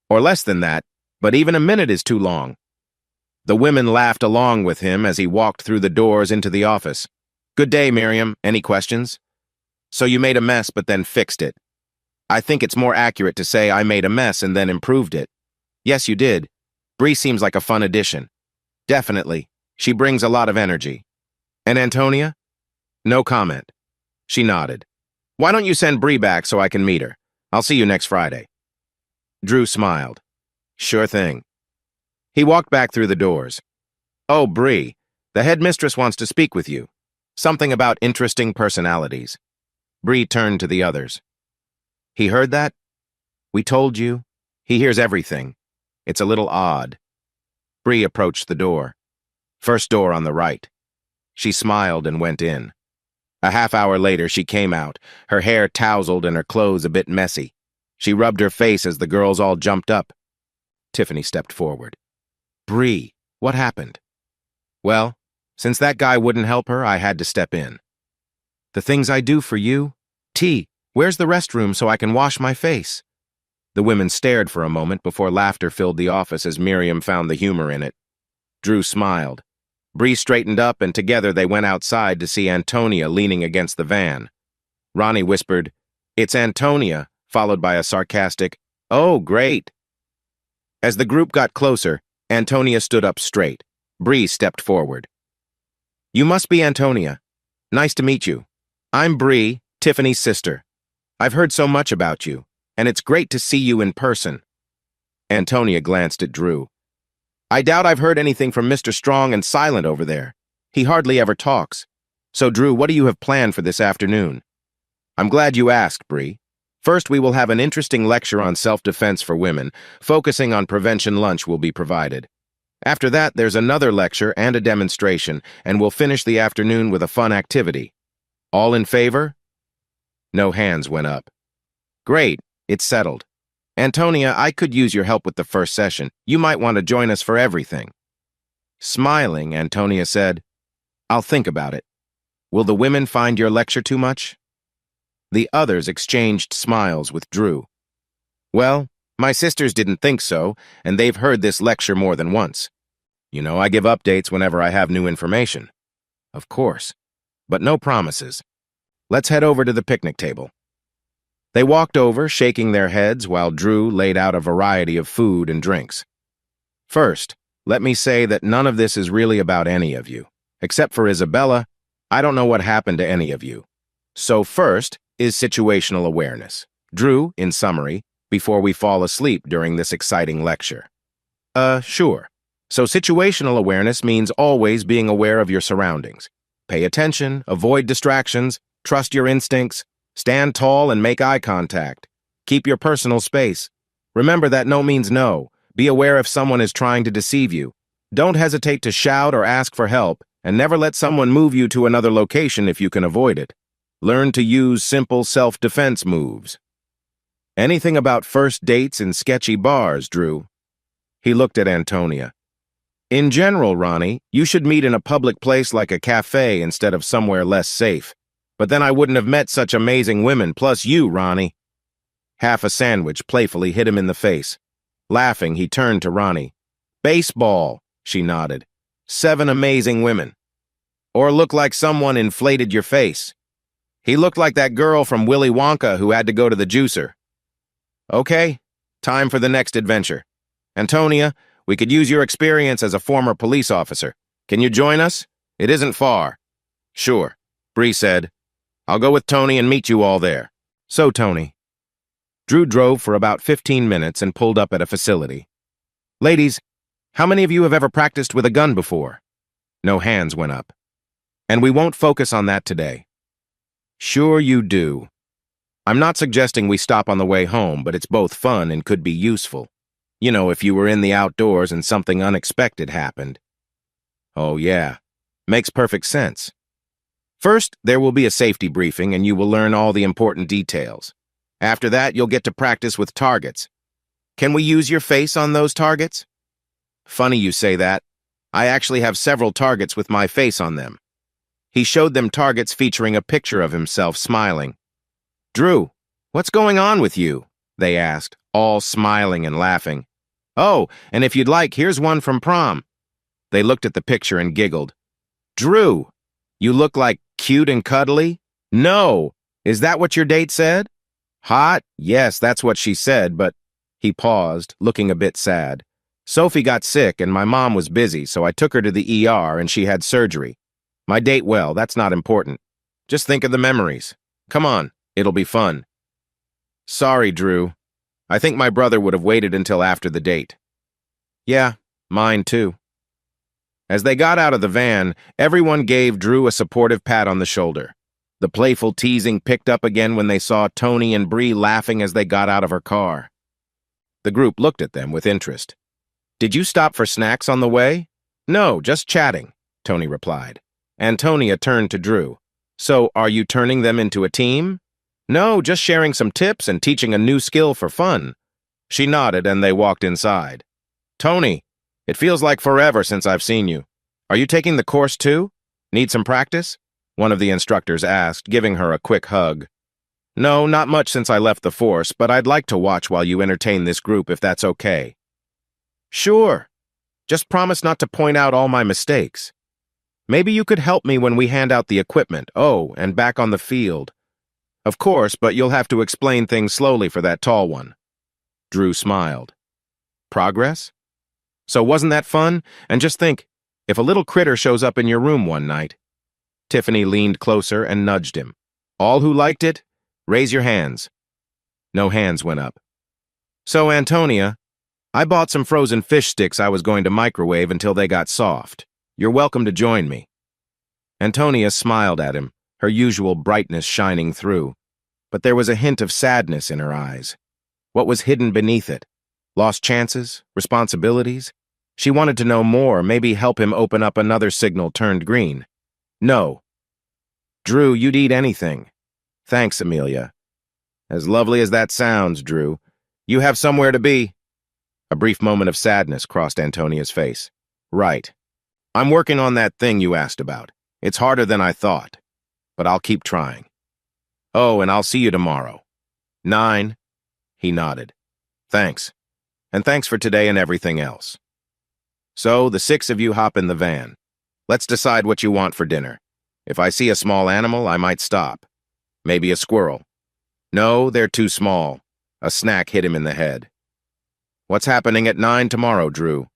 Or less than that, but even a minute is too long. The women laughed along with him as he walked through the doors into the office. Good day, Miriam. Any questions? So you made a mess but then fixed it. I think it's more accurate to say I made a mess and then improved it. Yes, you did. Bree seems like a fun addition. Definitely. She brings a lot of energy. And Antonia? No comment. She nodded. Why don't you send Bree back so I can meet her? I'll see you next Friday. Drew smiled. Sure thing. He walked back through the doors. Oh, Bree, the headmistress wants to speak with you. Something about interesting personalities. Bree turned to the others. He heard that? We told you. He hears everything. It's a little odd. Bree approached the door. First door on the right. She smiled and went in. A half hour later, she came out, her hair tousled and her clothes a bit messy. She rubbed her face as the girls all jumped up. Tiffany stepped forward. Bree, what happened? Well, since that guy wouldn't help her, I had to step in. The things I do for you? T, where's the restroom so I can wash my face? The women stared for a moment before laughter filled the office as Miriam found the humor in it. Drew smiled. Bree straightened up, and together they went outside to see Antonia leaning against the van. Ronnie whispered, "It's Antonia," followed by a sarcastic, "Oh, great." As the group got closer, Antonia stood up straight. Bree stepped forward. "You must be Antonia. Nice to meet you. I'm Bree, Tiffany's sister. I've heard so much about you, and it's great to see you in person." Antonia glanced at Drew. "I doubt I've heard anything from Mr. Strong and Silent over there. He hardly ever talks. So, Drew, what do you have planned for this afternoon?" "I'm glad you asked, Bree. First, we will have an interesting lecture on self-defense for women. Focusing on prevention lunch will be provided. After that, there's another lecture and a demonstration, and we'll finish the afternoon with a fun activity. All in favor?" No hands went up. "Great, it's settled. Antonia, I could use your help with the first session. You might want to join us for everything." Smiling, Antonia said, "I'll think about it. Will the women find your lecture too much?" The others exchanged smiles with Drew. "Well, my sisters didn't think so, and they've heard this lecture more than once. You know, I give updates whenever I have new information." "Of course. But no promises. Let's head over to the picnic table." They walked over, shaking their heads, while Drew laid out a variety of food and drinks. "First, let me say that none of this is really about any of you. Except for Isabella, I don't know what happened to any of you. So first is situational awareness. Drew, in summary, before we fall asleep during this exciting lecture." Sure. So situational awareness means always being aware of your surroundings. Pay attention, avoid distractions, trust your instincts, stand tall and make eye contact. Keep your personal space. Remember that no means no. Be aware if someone is trying to deceive you. Don't hesitate to shout or ask for help, and never let someone move you to another location if you can avoid it. Learn to use simple self-defense moves. Anything about first dates in sketchy bars, Drew?" He looked at Antonia. "In general, Ronnie, you should meet in a public place like a cafe instead of somewhere less safe. But then I wouldn't have met such amazing women, plus you, Ronnie." Half a sandwich playfully hit him in the face. Laughing, he turned to Ronnie. "Baseball," she nodded. "7 amazing women. Or look like someone inflated your face. He looked like that girl from Willy Wonka who had to go to the juicer." "Okay, time for the next adventure. Antonia, we could use your experience as a former police officer. Can you join us? It isn't far." "Sure," Bree said. "I'll go with Tony and meet you all there." So, Tony. Drew drove for about 15 minutes and pulled up at a facility. "Ladies, how many of you have ever practiced with a gun before?" No hands went up. "And we won't focus on that today." "Sure you do. I'm not suggesting we stop on the way home, but it's both fun and could be useful. You know, if you were in the outdoors and something unexpected happened." "Oh, yeah. Makes perfect sense. First, there will be a safety briefing and you will learn all the important details. After that, you'll get to practice with targets. Can we use your face on those targets?" "Funny you say that. I actually have several targets with my face on them." He showed them targets featuring a picture of himself smiling. "Drew, what's going on with you?" they asked, all smiling and laughing. "Oh, and if you'd like, here's one from prom." They looked at the picture and giggled. "Drew, you look like cute and cuddly?" "No! Is that what your date said?" "Hot? Yes, that's what she said, but—" He paused, looking a bit sad. "Sophie got sick and my mom was busy, so I took her to the ER and she had surgery. My date, well, that's not important. Just think of the memories. Come on, it'll be fun." "Sorry, Drew. I think my brother would have waited until after the date." "Yeah, mine too." As they got out of the van, everyone gave Drew a supportive pat on the shoulder. The playful teasing picked up again when they saw Tony and Bree laughing as they got out of her car. The group looked at them with interest. "Did you stop for snacks on the way?" "No, just chatting," Tony replied. Antonia turned to Drew. "So, are you turning them into a team?" "No, just sharing some tips and teaching a new skill for fun." She nodded and they walked inside. "Tony, it feels like forever since I've seen you. Are you taking the course too? Need some practice?" one of the instructors asked, giving her a quick hug. No, not much since I left the force, but I'd like to watch while you entertain this group if that's okay. Sure. Just promise not to point out all my mistakes. Maybe you could help me when we hand out the equipment. Oh, and back on the field. Of course, but you'll have to explain things slowly for that tall one. Drew smiled. Progress? So wasn't that fun? And just think, if a little critter shows up in your room one night. Tiffany leaned closer and nudged him. All who liked it, raise your hands. No hands went up. So, Antonia, I bought some frozen fish sticks I was going to microwave until they got soft. You're welcome to join me. Antonia smiled at him, her usual brightness shining through. But there was a hint of sadness in her eyes. What was hidden beneath it? Lost chances? Responsibilities? She wanted to know more, maybe help him open up another signal turned green. No. Drew, you'd eat anything. Thanks, Amelia. As lovely as that sounds, Drew. You have somewhere to be. A brief moment of sadness crossed Antonia's face. Right. I'm working on that thing you asked about. It's harder than I thought. But I'll keep trying. Oh, and I'll see you tomorrow. 9. He nodded. Thanks. And thanks for today and everything else. So, the 6 of you hop in the van. Let's decide what you want for dinner. If I see a small animal, I might stop. Maybe a squirrel. No, they're too small. A snack hit him in the head. What's happening at 9 tomorrow, Drew?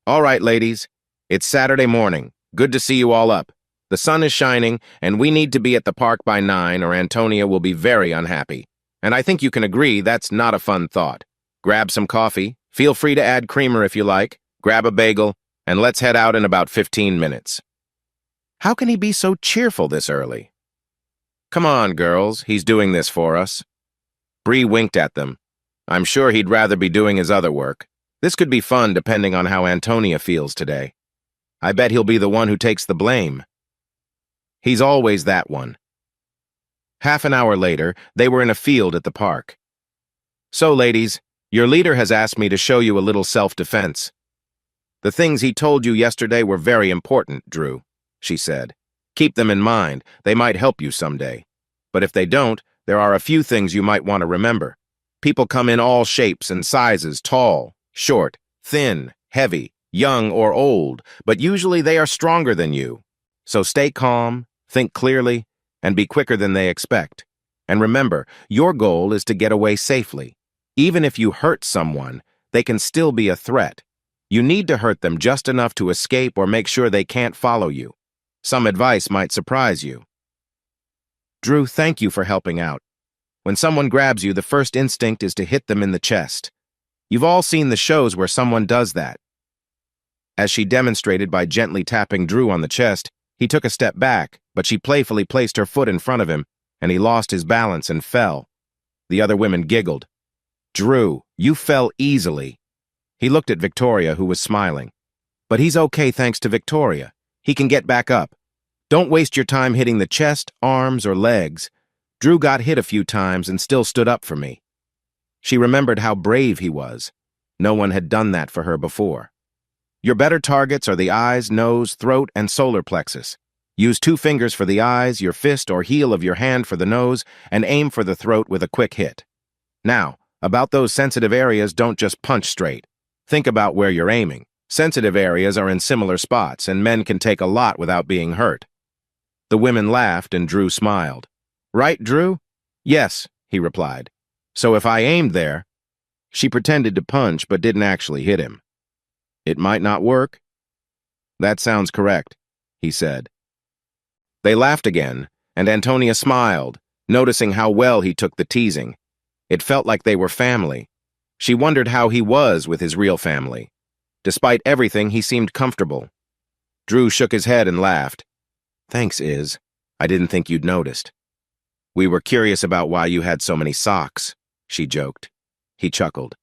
All right, ladies. It's Saturday morning. Good to see you all up. The sun is shining, and we need to be at the park by 9 or Antonia will be very unhappy. And I think you can agree that's not a fun thought. Grab some coffee. Feel free to add creamer if you like. Grab a bagel, and let's head out in about 15 minutes. How can he be so cheerful this early? Come on, girls. He's doing this for us. Bree winked at them. I'm sure he'd rather be doing his other work. This could be fun depending on how Antonia feels today. I bet he'll be the one who takes the blame. He's always that one. Half an hour later, they were in a field at the park. So, ladies, your leader has asked me to show you a little self-defense. The things he told you yesterday were very important, Drew, she said. Keep them in mind. They might help you someday. But if they don't, there are a few things you might want to remember. People come in all shapes and sizes, tall, short, thin, heavy, young or old, but usually they are stronger than you. So stay calm, think clearly, and be quicker than they expect. And remember, your goal is to get away safely. Even if you hurt someone, they can still be a threat. You need to hurt them just enough to escape or make sure they can't follow you. Some advice might surprise you. Drew, thank you for helping out. When someone grabs you, the first instinct is to hit them in the chest. You've all seen the shows where someone does that. As she demonstrated by gently tapping Drew on the chest, he took a step back, but she playfully placed her foot in front of him, and he lost his balance and fell. The other women giggled. Drew, you fell easily. He looked at Victoria, who was smiling. But he's okay thanks to Victoria. He can get back up. Don't waste your time hitting the chest, arms, or legs. Drew got hit a few times and still stood up for me. She remembered how brave he was. No one had done that for her before. Your better targets are the eyes, nose, throat, and solar plexus. Use 2 fingers for the eyes, your fist or heel of your hand for the nose, and aim for the throat with a quick hit. Now, about those sensitive areas, don't just punch straight. Think about where you're aiming. Sensitive areas are in similar spots, and men can take a lot without being hurt. The women laughed, and Drew smiled. Right, Drew? Yes, he replied. So if I aimed there... She pretended to punch, but didn't actually hit him. It might not work. That sounds correct, he said. They laughed again, and Antonia smiled, noticing how well he took the teasing. It felt like they were family. She wondered how he was with his real family. Despite everything, he seemed comfortable. Drew shook his head and laughed. Thanks, Iz. I didn't think you'd noticed. We were curious about why you had so many socks, she joked. He chuckled.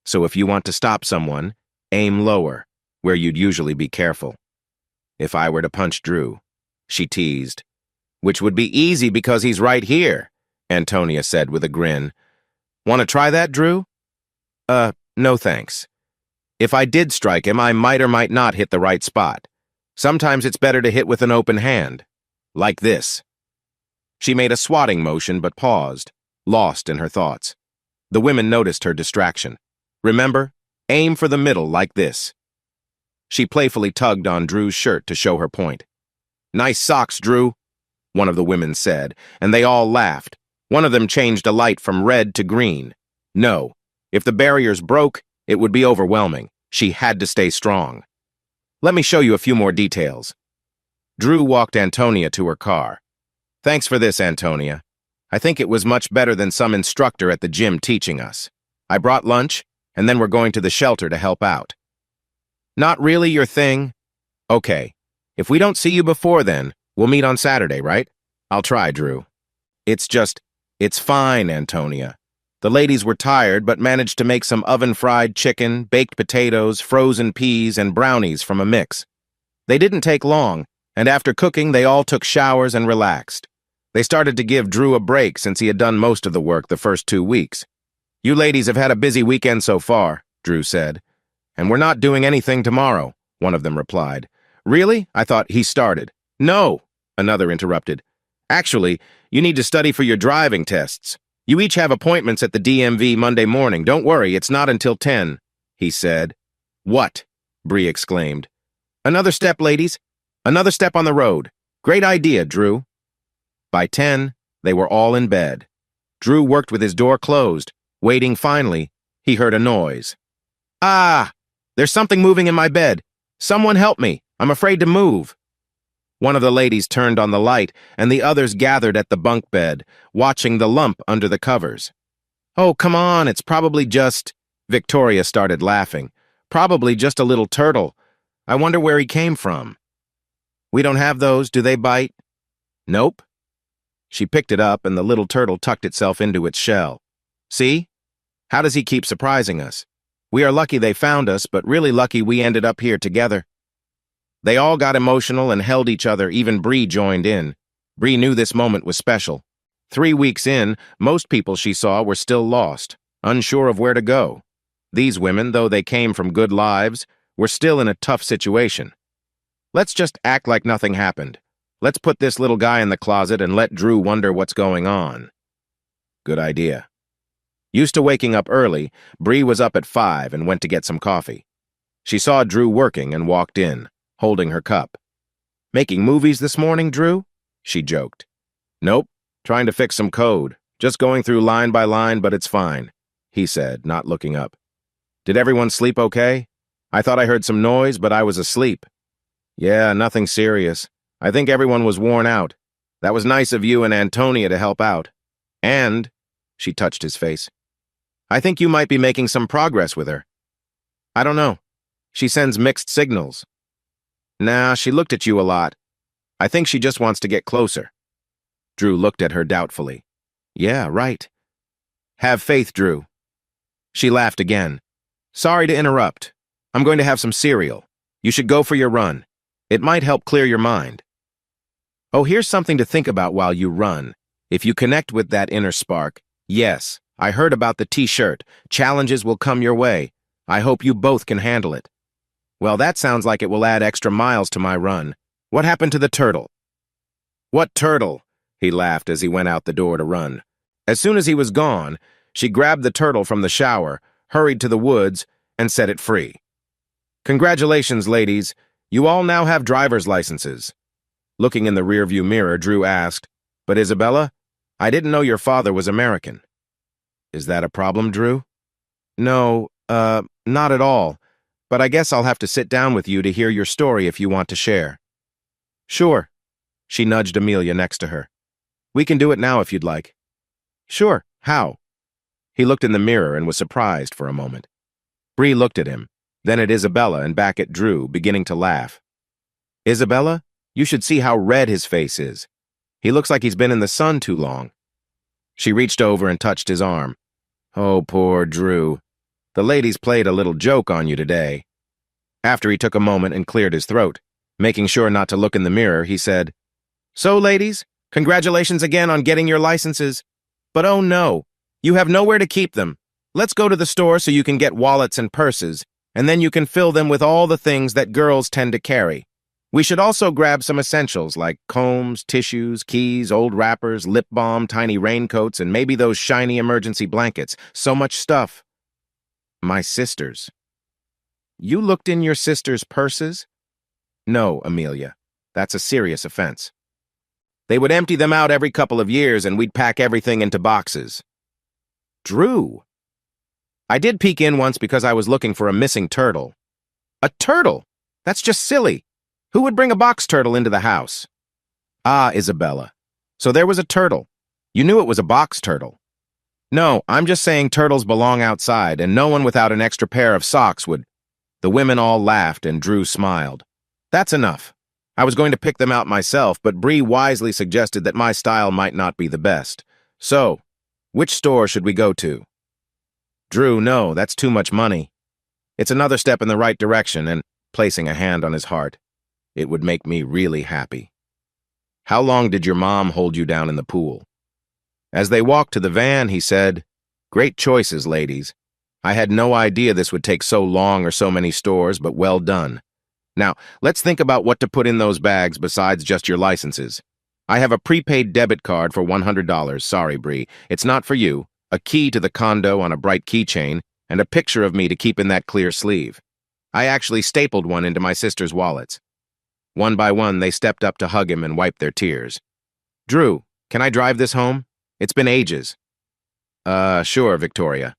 So if you want to stop someone, aim lower, where you'd usually be careful. If I were to punch Drew, she teased. Which would be easy because he's right here, Antonia said with a grin. Want to try that, Drew? No thanks. If I did strike him, I might or might not hit the right spot. Sometimes it's better to hit with an open hand. Like this. She made a swatting motion but paused, lost in her thoughts. The women noticed her distraction. Remember, aim for the middle like this. She playfully tugged on Drew's shirt to show her point. "Nice socks, Drew," one of the women said, and they all laughed. One of them changed a light from red to green. No, if the barriers broke, it would be overwhelming. She had to stay strong. "Let me show you a few more details." Drew walked Antonia to her car. "Thanks for this, Antonia. I think it was much better than some instructor at the gym teaching us. I brought lunch, and then we're going to the shelter to help out." "Not really your thing?" "Okay. If we don't see you before then, we'll meet on Saturday, right?" "I'll try, Drew." It's fine, Antonia. The ladies were tired but managed to make some oven-fried chicken, baked potatoes, frozen peas, and brownies from a mix. They didn't take long, and after cooking, they all took showers and relaxed. They started to give Drew a break since he had done most of the work the first 2 weeks. "You ladies have had a busy weekend so far," Drew said. "And we're not doing anything tomorrow," one of them replied. "Really? I thought he started." "No," another interrupted. "Actually, you need to study for your driving tests. You each have appointments at the DMV Monday morning. Don't worry, it's not until 10, he said. "What?" Bree exclaimed. "Another step, ladies. Another step on the road. Great idea, Drew." By 10, they were all in bed. Drew worked with his door closed. Waiting finally, he heard a noise. "Ah! There's something moving in my bed. Someone help me. I'm afraid to move." One of the ladies turned on the light, and the others gathered at the bunk bed, watching the lump under the covers. "Oh, come on, it's probably just—" Victoria started laughing. "Probably just a little turtle. I wonder where he came from." "We don't have those, do they bite?" "Nope." She picked it up, and the little turtle tucked itself into its shell. "See? How does he keep surprising us? We are lucky they found us, but really lucky we ended up here together." They all got emotional and held each other, even Bree joined in. Bree knew this moment was special. 3 weeks in, most people she saw were still lost, unsure of where to go. These women, though they came from good lives, were still in a tough situation. "Let's just act like nothing happened. Let's put this little guy in the closet and let Drew wonder what's going on." Good idea. Used to waking up early, Bree was up at 5 and went to get some coffee. She saw Drew working and walked in, holding her cup. "Making movies this morning, Drew?" she joked. "Nope, trying to fix some code. Just going through line by line, but it's fine," he said, not looking up. "Did everyone sleep okay? I thought I heard some noise, but I was asleep." "Yeah, nothing serious. I think everyone was worn out. That was nice of you and Antonia to help out. And," she touched his face, "I think you might be making some progress with her." "I don't know. She sends mixed signals." "Nah, she looked at you a lot. I think she just wants to get closer." Drew looked at her doubtfully. "Yeah, right." "Have faith, Drew." She laughed again. "Sorry to interrupt. I'm going to have some cereal. You should go for your run. It might help clear your mind." "Oh, here's something to think about while you run. If you connect with that inner spark, yes, I heard about the t-shirt. Challenges will come your way. I hope you both can handle it." "Well, that sounds like it will add extra miles to my run. What happened to the turtle?" "What turtle?" He laughed as he went out the door to run. As soon as he was gone, she grabbed the turtle from the shower, hurried to the woods, and set it free. "Congratulations, ladies. You all now have driver's licenses." Looking in the rearview mirror, Drew asked, "But Isabella, I didn't know your father was American." "Is that a problem, Drew?" "No, not at all. But I guess I'll have to sit down with you to hear your story if you want to share." "Sure." She nudged Amelia next to her. "We can do it now if you'd like." "Sure. How?" He looked in the mirror and was surprised for a moment. Bree looked at him, then at Isabella and back at Drew, beginning to laugh. "Isabella, you should see how red his face is. He looks like he's been in the sun too long." She reached over and touched his arm. "Oh, poor Drew. The ladies played a little joke on you today." After he took a moment and cleared his throat, making sure not to look in the mirror, he said, "So, ladies, congratulations again on getting your licenses. But oh no, you have nowhere to keep them. Let's go to the store so you can get wallets and purses, and then you can fill them with all the things that girls tend to carry. We should also grab some essentials like combs, tissues, keys, old wrappers, lip balm, tiny raincoats, and maybe those shiny emergency blankets. So much stuff. My sisters. You looked in your sisters' purses? No, Amelia. That's a serious offense. They would empty them out every couple of years and we'd pack everything into boxes. Drew. I did peek in once because I was looking for a missing turtle. A turtle? That's just silly. Who would bring a box turtle into the house? Ah, Isabella. So there was a turtle. You knew it was a box turtle. No, I'm just saying turtles belong outside, and no one without an extra pair of socks would. The women all laughed, and Drew smiled. That's enough. I was going to pick them out myself, but Bree wisely suggested that my style might not be the best. So, which store should we go to? Drew, no, that's too much money. It's another step in the right direction, and, placing a hand on his heart, it would make me really happy. How long did your mom hold you down in the pool? As they walked to the van, he said, Great choices, ladies. I had no idea this would take so long or so many stores, but well done. Now, let's think about what to put in those bags besides just your licenses. I have a prepaid debit card for $100, sorry, Bree. It's not for you, a key to the condo on a bright keychain, and a picture of me to keep in that clear sleeve. I actually stapled one into my sister's wallets. One by one, they stepped up to hug him and wipe their tears. Drew, can I drive this home? It's been ages. Sure, Victoria.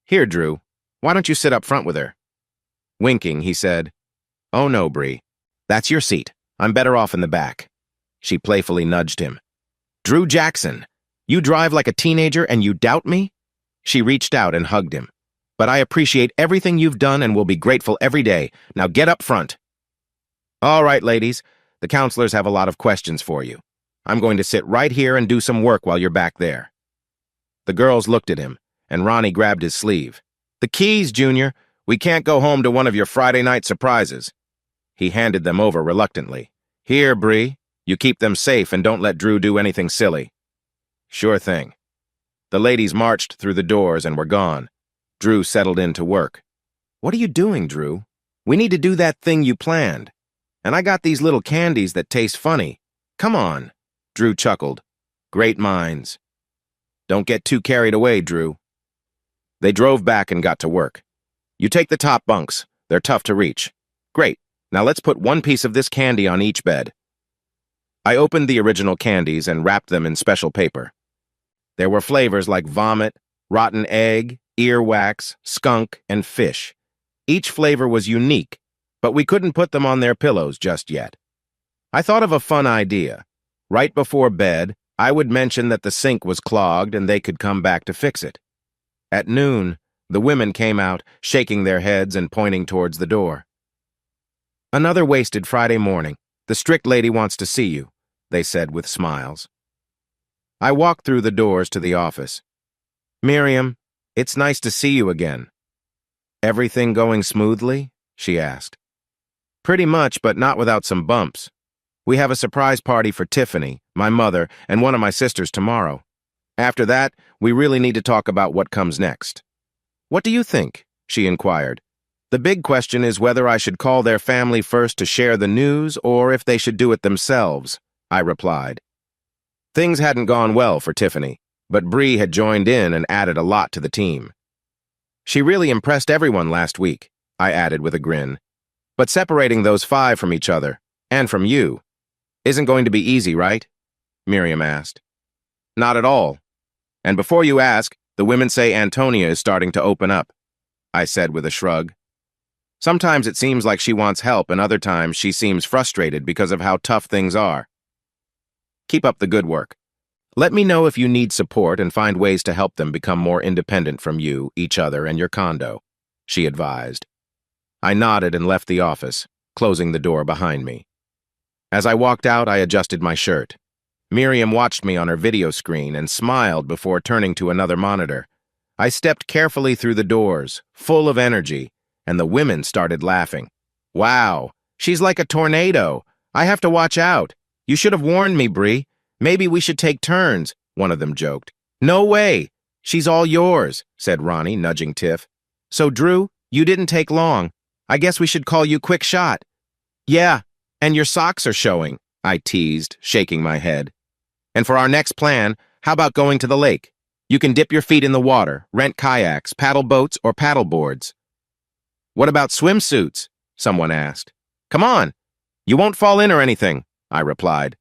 Here, Drew, why don't you sit up front with her? Winking, he said, Oh no, Bree. That's your seat. I'm better off in the back. She playfully nudged him. Drew Jackson, you drive like a teenager and you doubt me? She reached out and hugged him. But I appreciate everything you've done and will be grateful every day. Now get up front. All right, ladies, the counselors have a lot of questions for you. I'm going to sit right here and do some work while you're back there. The girls looked at him, and Ronnie grabbed his sleeve. The keys, Junior. We can't go home to one of your Friday night surprises. He handed them over reluctantly. Here, Bree. You keep them safe and don't let Drew do anything silly. Sure thing. The ladies marched through the doors and were gone. Drew settled in to work. What are you doing, Drew? We need to do that thing you planned. And I got these little candies that taste funny. Come on. Drew chuckled. Great minds. Don't get too carried away, Drew. They drove back and got to work. You take the top bunks. They're tough to reach. Great. Now let's put one piece of this candy on each bed. I opened the original candies and wrapped them in special paper. There were flavors like vomit, rotten egg, earwax, skunk, and fish. Each flavor was unique, but we couldn't put them on their pillows just yet. I thought of a fun idea. Right before bed, I would mention that the sink was clogged and they could come back to fix it. At noon, the women came out, shaking their heads and pointing towards the door. Another wasted Friday morning. The strict lady wants to see you, they said with smiles. I walked through the doors to the office. Miriam, it's nice to see you again. Everything going smoothly? She asked. Pretty much, but not without some bumps. We have a surprise party for Tiffany, my mother, and one of my sisters tomorrow. After that, we really need to talk about what comes next. What do you think? She inquired. The big question is whether I should call their family first to share the news or if they should do it themselves, I replied. Things hadn't gone well for Tiffany, but Bree had joined in and added a lot to the team. She really impressed everyone last week, I added with a grin. But separating those 5 from each other, and from you, isn't going to be easy, right? Miriam asked. Not at all. And before you ask, the women say Antonia is starting to open up, I said with a shrug. Sometimes it seems like she wants help and other times she seems frustrated because of how tough things are. Keep up the good work. Let me know if you need support and find ways to help them become more independent from you, each other, and your condo, she advised. I nodded and left the office, closing the door behind me. As I walked out, I adjusted my shirt. Miriam watched me on her video screen and smiled before turning to another monitor. I stepped carefully through the doors, full of energy, and the women started laughing. Wow, she's like a tornado. I have to watch out. You should have warned me, Bree. Maybe we should take turns, one of them joked. No way. She's all yours, said Ronnie, nudging Tiff. So, Drew, you didn't take long. I guess we should call you Quick Shot. Yeah, And your socks are showing, I teased, shaking my head. And for our next plan, how about going to the lake? You can dip your feet in the water, rent kayaks, paddle boats, or paddle boards. What about swimsuits? Someone asked. Come on. You won't fall in or anything, I replied.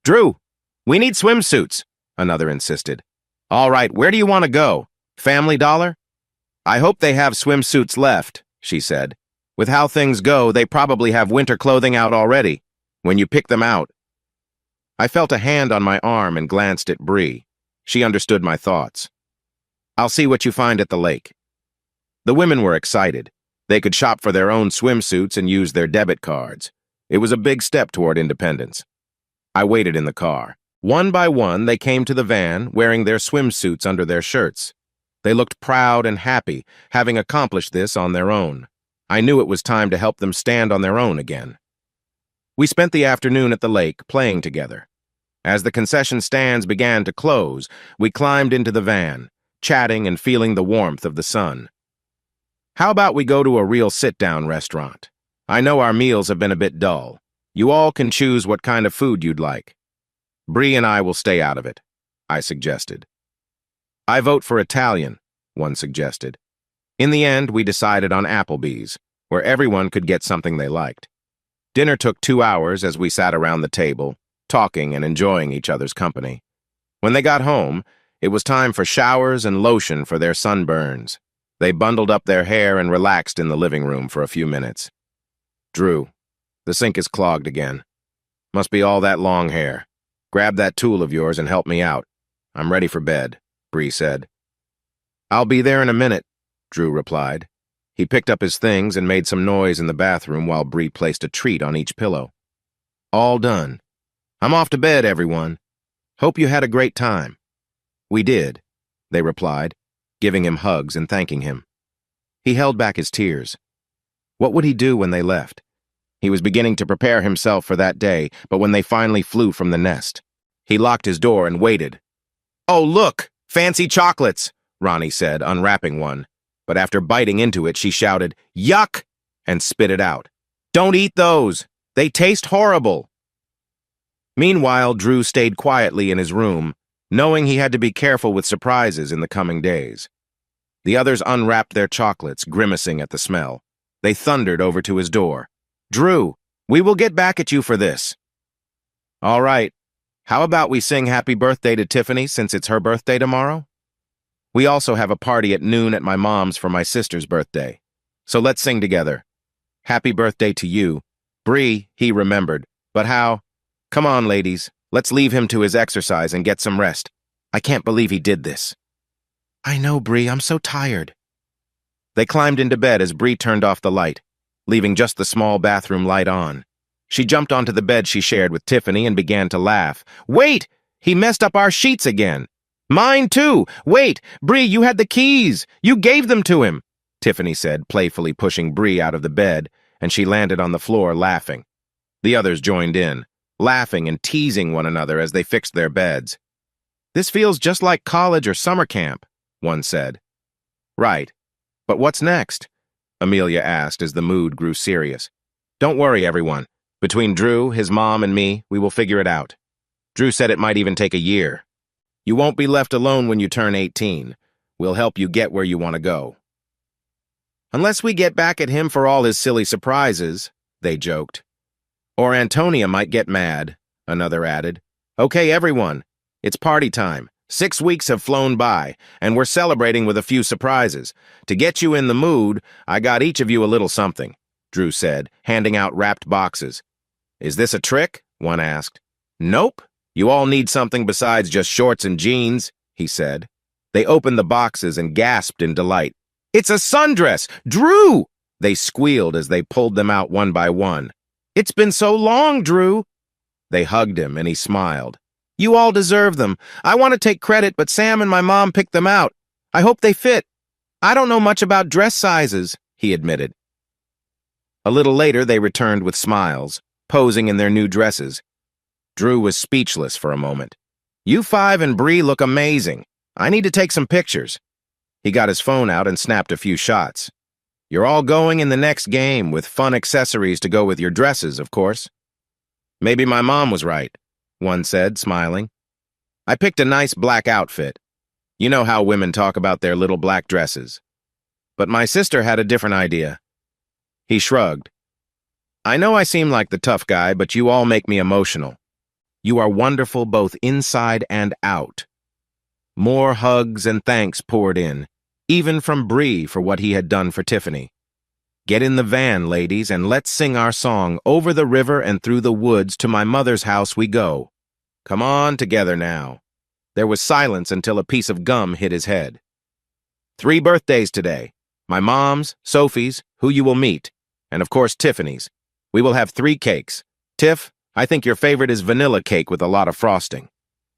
Drew, we need swimsuits, another insisted. All right, where do you want to go? Family Dollar? I hope they have swimsuits left, she said. With how things go, they probably have winter clothing out already. When you pick them out. I felt a hand on my arm and glanced at Bree. She understood my thoughts. I'll see what you find at the lake. The women were excited. They could shop for their own swimsuits and use their debit cards. It was a big step toward independence. I waited in the car. One by one, they came to the van, wearing their swimsuits under their shirts. They looked proud and happy, having accomplished this on their own. I knew it was time to help them stand on their own again. We spent the afternoon at the lake, playing together. As the concession stands began to close, we climbed into the van, chatting and feeling the warmth of the sun. How about we go to a real sit-down restaurant? I know our meals have been a bit dull. You all can choose what kind of food you'd like. Bree and I will stay out of it, I suggested. I vote for Italian, one suggested. In the end, we decided on Applebee's, where everyone could get something they liked. Dinner took 2 hours as we sat around the table, talking and enjoying each other's company. When they got home, it was time for showers and lotion for their sunburns. They bundled up their hair and relaxed in the living room for a few minutes. Drew, the sink is clogged again. Must be all that long hair. Grab that tool of yours and help me out. I'm ready for bed, Bree said. I'll be there in a minute, Drew replied. He picked up his things and made some noise in the bathroom while Bree placed a treat on each pillow. All done. I'm off to bed, everyone. Hope you had a great time. We did, they replied, giving him hugs and thanking him. He held back his tears. What would he do when they left? He was beginning to prepare himself for that day, but when they finally flew from the nest, he locked his door and waited. Oh, look! Fancy chocolates, Ronnie said, unwrapping one. But after biting into it, she shouted, Yuck! And spit it out. Don't eat those! They taste horrible! Meanwhile, Drew stayed quietly in his room, knowing he had to be careful with surprises in the coming days. The others unwrapped their chocolates, grimacing at the smell. They thundered over to his door. Drew, we will get back at you for this. All right. How about we sing happy birthday to Tiffany since it's her birthday tomorrow? We also have a party at noon at my mom's for my sister's birthday. So let's sing together. Happy birthday to you. Bree, he remembered. But how? Come on, ladies. Let's leave him to his exercise and get some rest. I can't believe he did this. I know, Bree. I'm so tired. They climbed into bed as Bree turned off the light, leaving just the small bathroom light on. She jumped onto the bed she shared with Tiffany and began to laugh. Wait! He messed up our sheets again. Mine too! Wait! Bree, you had the keys! You gave them to him! Tiffany said, playfully pushing Bree out of the bed, and she landed on the floor laughing. The others joined in, laughing and teasing one another as they fixed their beds. This feels just like college or summer camp, one said. Right. But what's next? Amelia asked as the mood grew serious. Don't worry, everyone. Between Drew, his mom, and me, we will figure it out. Drew said it might even take a year. You won't be left alone when you turn 18. We'll help you get where you want to go. Unless we get back at him for all his silly surprises, they joked. Or Antonia might get mad, another added. Okay, everyone. It's party time. 6 weeks have flown by, and we're celebrating with a few surprises. To get you in the mood, I got each of you a little something, Drew said, handing out wrapped boxes. Is this a trick? One asked. Nope. You all need something besides just shorts and jeans, he said. They opened the boxes and gasped in delight. It's a sundress! Drew! They squealed as they pulled them out one by one. It's been so long, Drew! They hugged him, and he smiled. You all deserve them. I want to take credit, but Sam and my mom picked them out. I hope they fit. I don't know much about dress sizes, he admitted. A little later, they returned with smiles, posing in their new dresses. Drew was speechless for a moment. You 5 and Bree look amazing. I need to take some pictures. He got his phone out and snapped a few shots. You're all going in the next game with fun accessories to go with your dresses, of course. Maybe my mom was right, one said, smiling. I picked a nice black outfit. You know how women talk about their little black dresses. But my sister had a different idea. He shrugged. I know I seem like the tough guy, but you all make me emotional. You are wonderful both inside and out. More hugs and thanks poured in, even from Bree for what he had done for Tiffany. Get in the van, ladies, and let's sing our song, Over the River and Through the Woods, to my mother's house we go. Come on, together now. There was silence until a piece of gum hit his head. 3 birthdays today. My mom's, Sophie's, who you will meet, and of course Tiffany's. We will have 3 cakes. Tiff, I think your favorite is vanilla cake with a lot of frosting.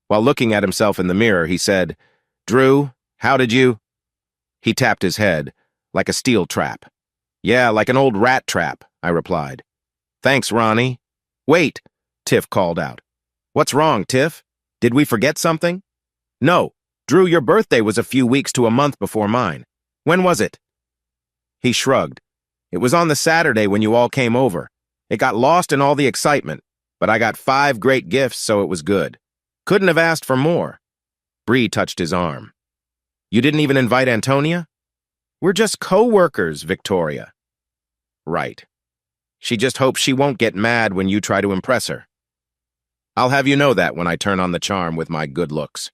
While looking at himself in the mirror, he said, Drew, how did you? He tapped his head, like a steel trap. Yeah, like an old rat trap, I replied. Thanks, Ronnie. Wait, Tiff called out. What's wrong, Tiff? Did we forget something? No, Drew, your birthday was a few weeks to a month before mine. When was it? He shrugged. It was on the Saturday when you all came over. It got lost in all the excitement, but I got 5 great gifts, so it was good. Couldn't have asked for more. Bree touched his arm. You didn't even invite Antonia? We're just co-workers, Victoria. Right. She just hopes she won't get mad when you try to impress her. I'll have you know that when I turn on the charm with my good looks.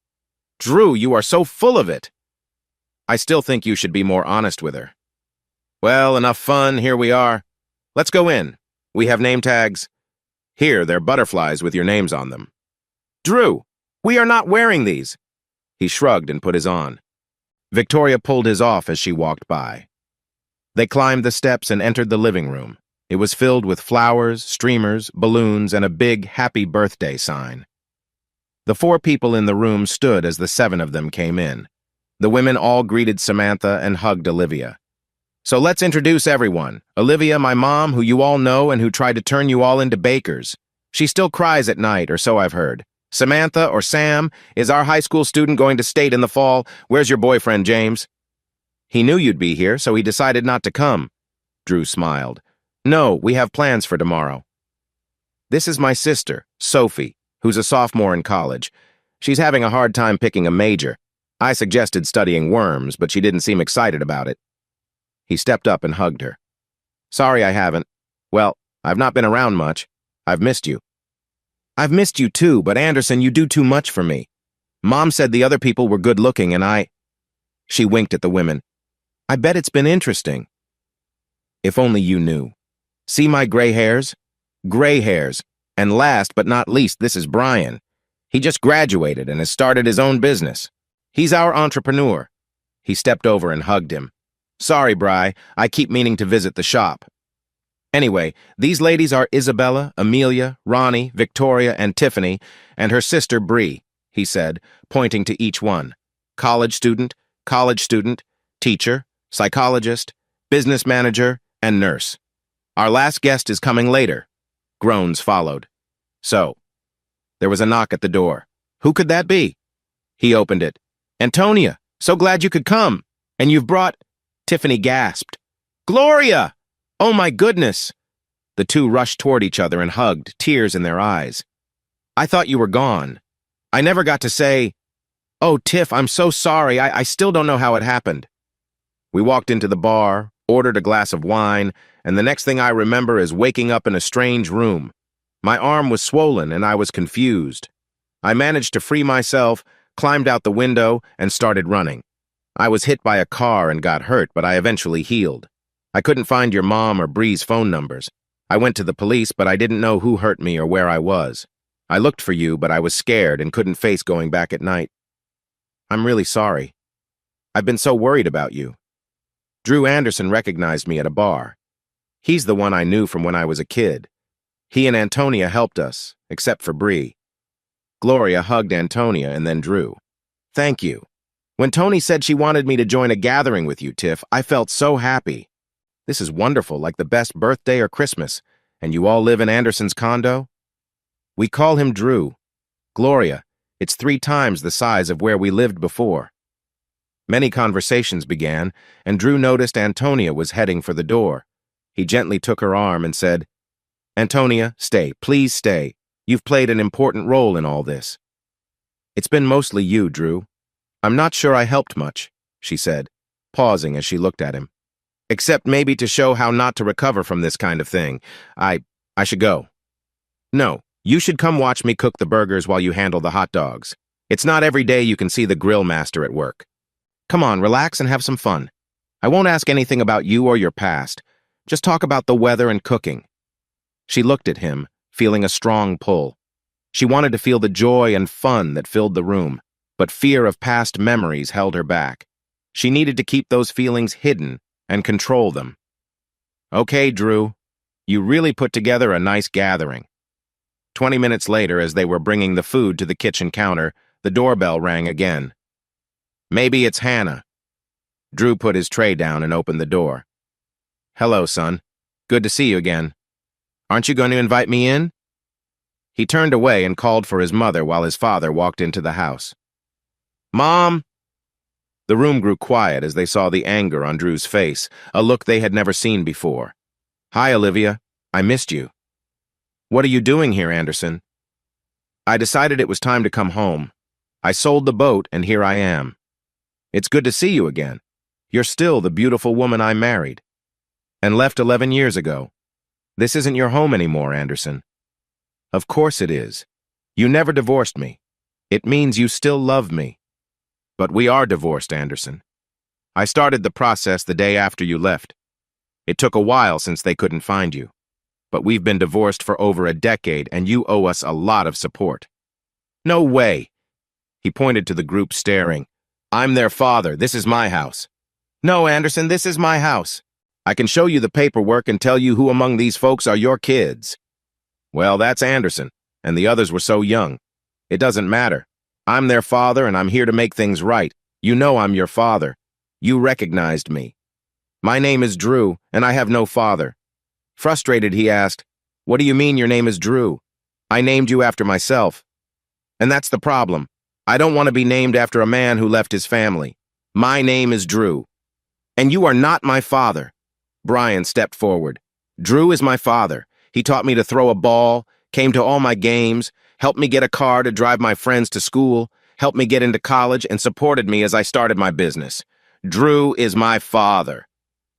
Drew, you are so full of it. I still think you should be more honest with her. Well, enough fun, here we are. Let's go in. We have name tags. Here, they're butterflies with your names on them. Drew, we are not wearing these. He shrugged and put his on. Victoria pulled his off as she walked by. They climbed the steps and entered the living room. It was filled with flowers, streamers, balloons, and a big happy birthday sign. The 4 people in the room stood as the 7 of them came in. The women all greeted Samantha and hugged Olivia. So let's introduce everyone. Olivia, my mom, who you all know and who tried to turn you all into bakers. She still cries at night, or so I've heard. Samantha, or Sam, is our high school student going to state in the fall. Where's your boyfriend, James? He knew you'd be here, so he decided not to come. Drew smiled. No, we have plans for tomorrow. This is my sister, Sophie, who's a sophomore in college. She's having a hard time picking a major. I suggested studying worms, but she didn't seem excited about it. He stepped up and hugged her. Sorry I haven't. Well, I've not been around much. I've missed you. I've missed you too, but Anderson, you do too much for me. Mom said the other people were good-looking and I... She winked at the women. I bet it's been interesting. If only you knew. See my gray hairs? Gray hairs. And last but not least, this is Brian. He just graduated and has started his own business. He's our entrepreneur. He stepped over and hugged him. Sorry, Bri, I keep meaning to visit the shop. Anyway, these ladies are Isabella, Amelia, Ronnie, Victoria, and Tiffany, and her sister Bree, he said, pointing to each one. College student, teacher, psychologist, business manager, and nurse. Our last guest is coming later. Groans followed. So, there was a knock at the door. Who could that be? He opened it. Antonia, so glad you could come. And you've brought... Tiffany gasped. Gloria! Oh my goodness! The 2 rushed toward each other and hugged, tears in their eyes. I thought you were gone. I never got to say, oh, Tiff, I'm so sorry. I still don't know how it happened. We walked into the bar, ordered a glass of wine, and the next thing I remember is waking up in a strange room. My arm was swollen and I was confused. I managed to free myself, climbed out the window, and started running. I was hit by a car and got hurt, but I eventually healed. I couldn't find your mom or Bree's phone numbers. I went to the police, but I didn't know who hurt me or where I was. I looked for you, but I was scared and couldn't face going back at night. I'm really sorry. I've been so worried about you. Drew Anderson recognized me at a bar. He's the one I knew from when I was a kid. He and Antonia helped us, except for Bree. Gloria hugged Antonia and then Drew. Thank you. When Tony said she wanted me to join a gathering with you, Tiff, I felt so happy. This is wonderful, like the best birthday or Christmas. And you all live in Anderson's condo? We call him Drew. Gloria, it's 3 times the size of where we lived before. Many conversations began, and Drew noticed Antonia was heading for the door. He gently took her arm and said, Antonia, stay, please stay. You've played an important role in all this. It's been mostly you, Drew. I'm not sure I helped much, she said, pausing as she looked at him. Except maybe to show how not to recover from this kind of thing. I should go. No, you should come watch me cook the burgers while you handle the hot dogs. It's not every day you can see the grill master at work. Come on, relax and have some fun. I won't ask anything about you or your past. Just talk about the weather and cooking. She looked at him, feeling a strong pull. She wanted to feel the joy and fun that filled the room, but fear of past memories held her back. She needed to keep those feelings hidden and control them. Okay, Drew, you really put together a nice gathering. 20 minutes later, as they were bringing the food to the kitchen counter, the doorbell rang again. Maybe it's Hannah. Drew put his tray down and opened the door. Hello, son. Good to see you again. Aren't you going to invite me in? He turned away and called for his mother while his father walked into the house. Mom! The room grew quiet as they saw the anger on Drew's face, a look they had never seen before. Hi, Olivia. I missed you. What are you doing here, Anderson? I decided it was time to come home. I sold the boat, and here I am. It's good to see you again. You're still the beautiful woman I married and left 11 years ago. This isn't your home anymore, Anderson. Of course it is. You never divorced me. It means you still love me. But we are divorced, Anderson. I started the process the day after you left. It took a while since they couldn't find you. But we've been divorced for over a decade, and you owe us a lot of support. No way. He pointed to the group staring. I'm their father. This is my house. No, Anderson, this is my house. I can show you the paperwork and tell you who among these folks are your kids. Well, that's Anderson, and the others were so young. It doesn't matter. I'm their father, and I'm here to make things right. You know I'm your father. You recognized me. My name is Drew, and I have no father. Frustrated, he asked, What do you mean your name is Drew? I named you after myself. And that's the problem. I don't want to be named after a man who left his family. My name is Drew. And you are not my father. Brian stepped forward. Drew is my father. He taught me to throw a ball, came to all my games, helped me get a car to drive my friends to school, helped me get into college, and supported me as I started my business. Drew is my father.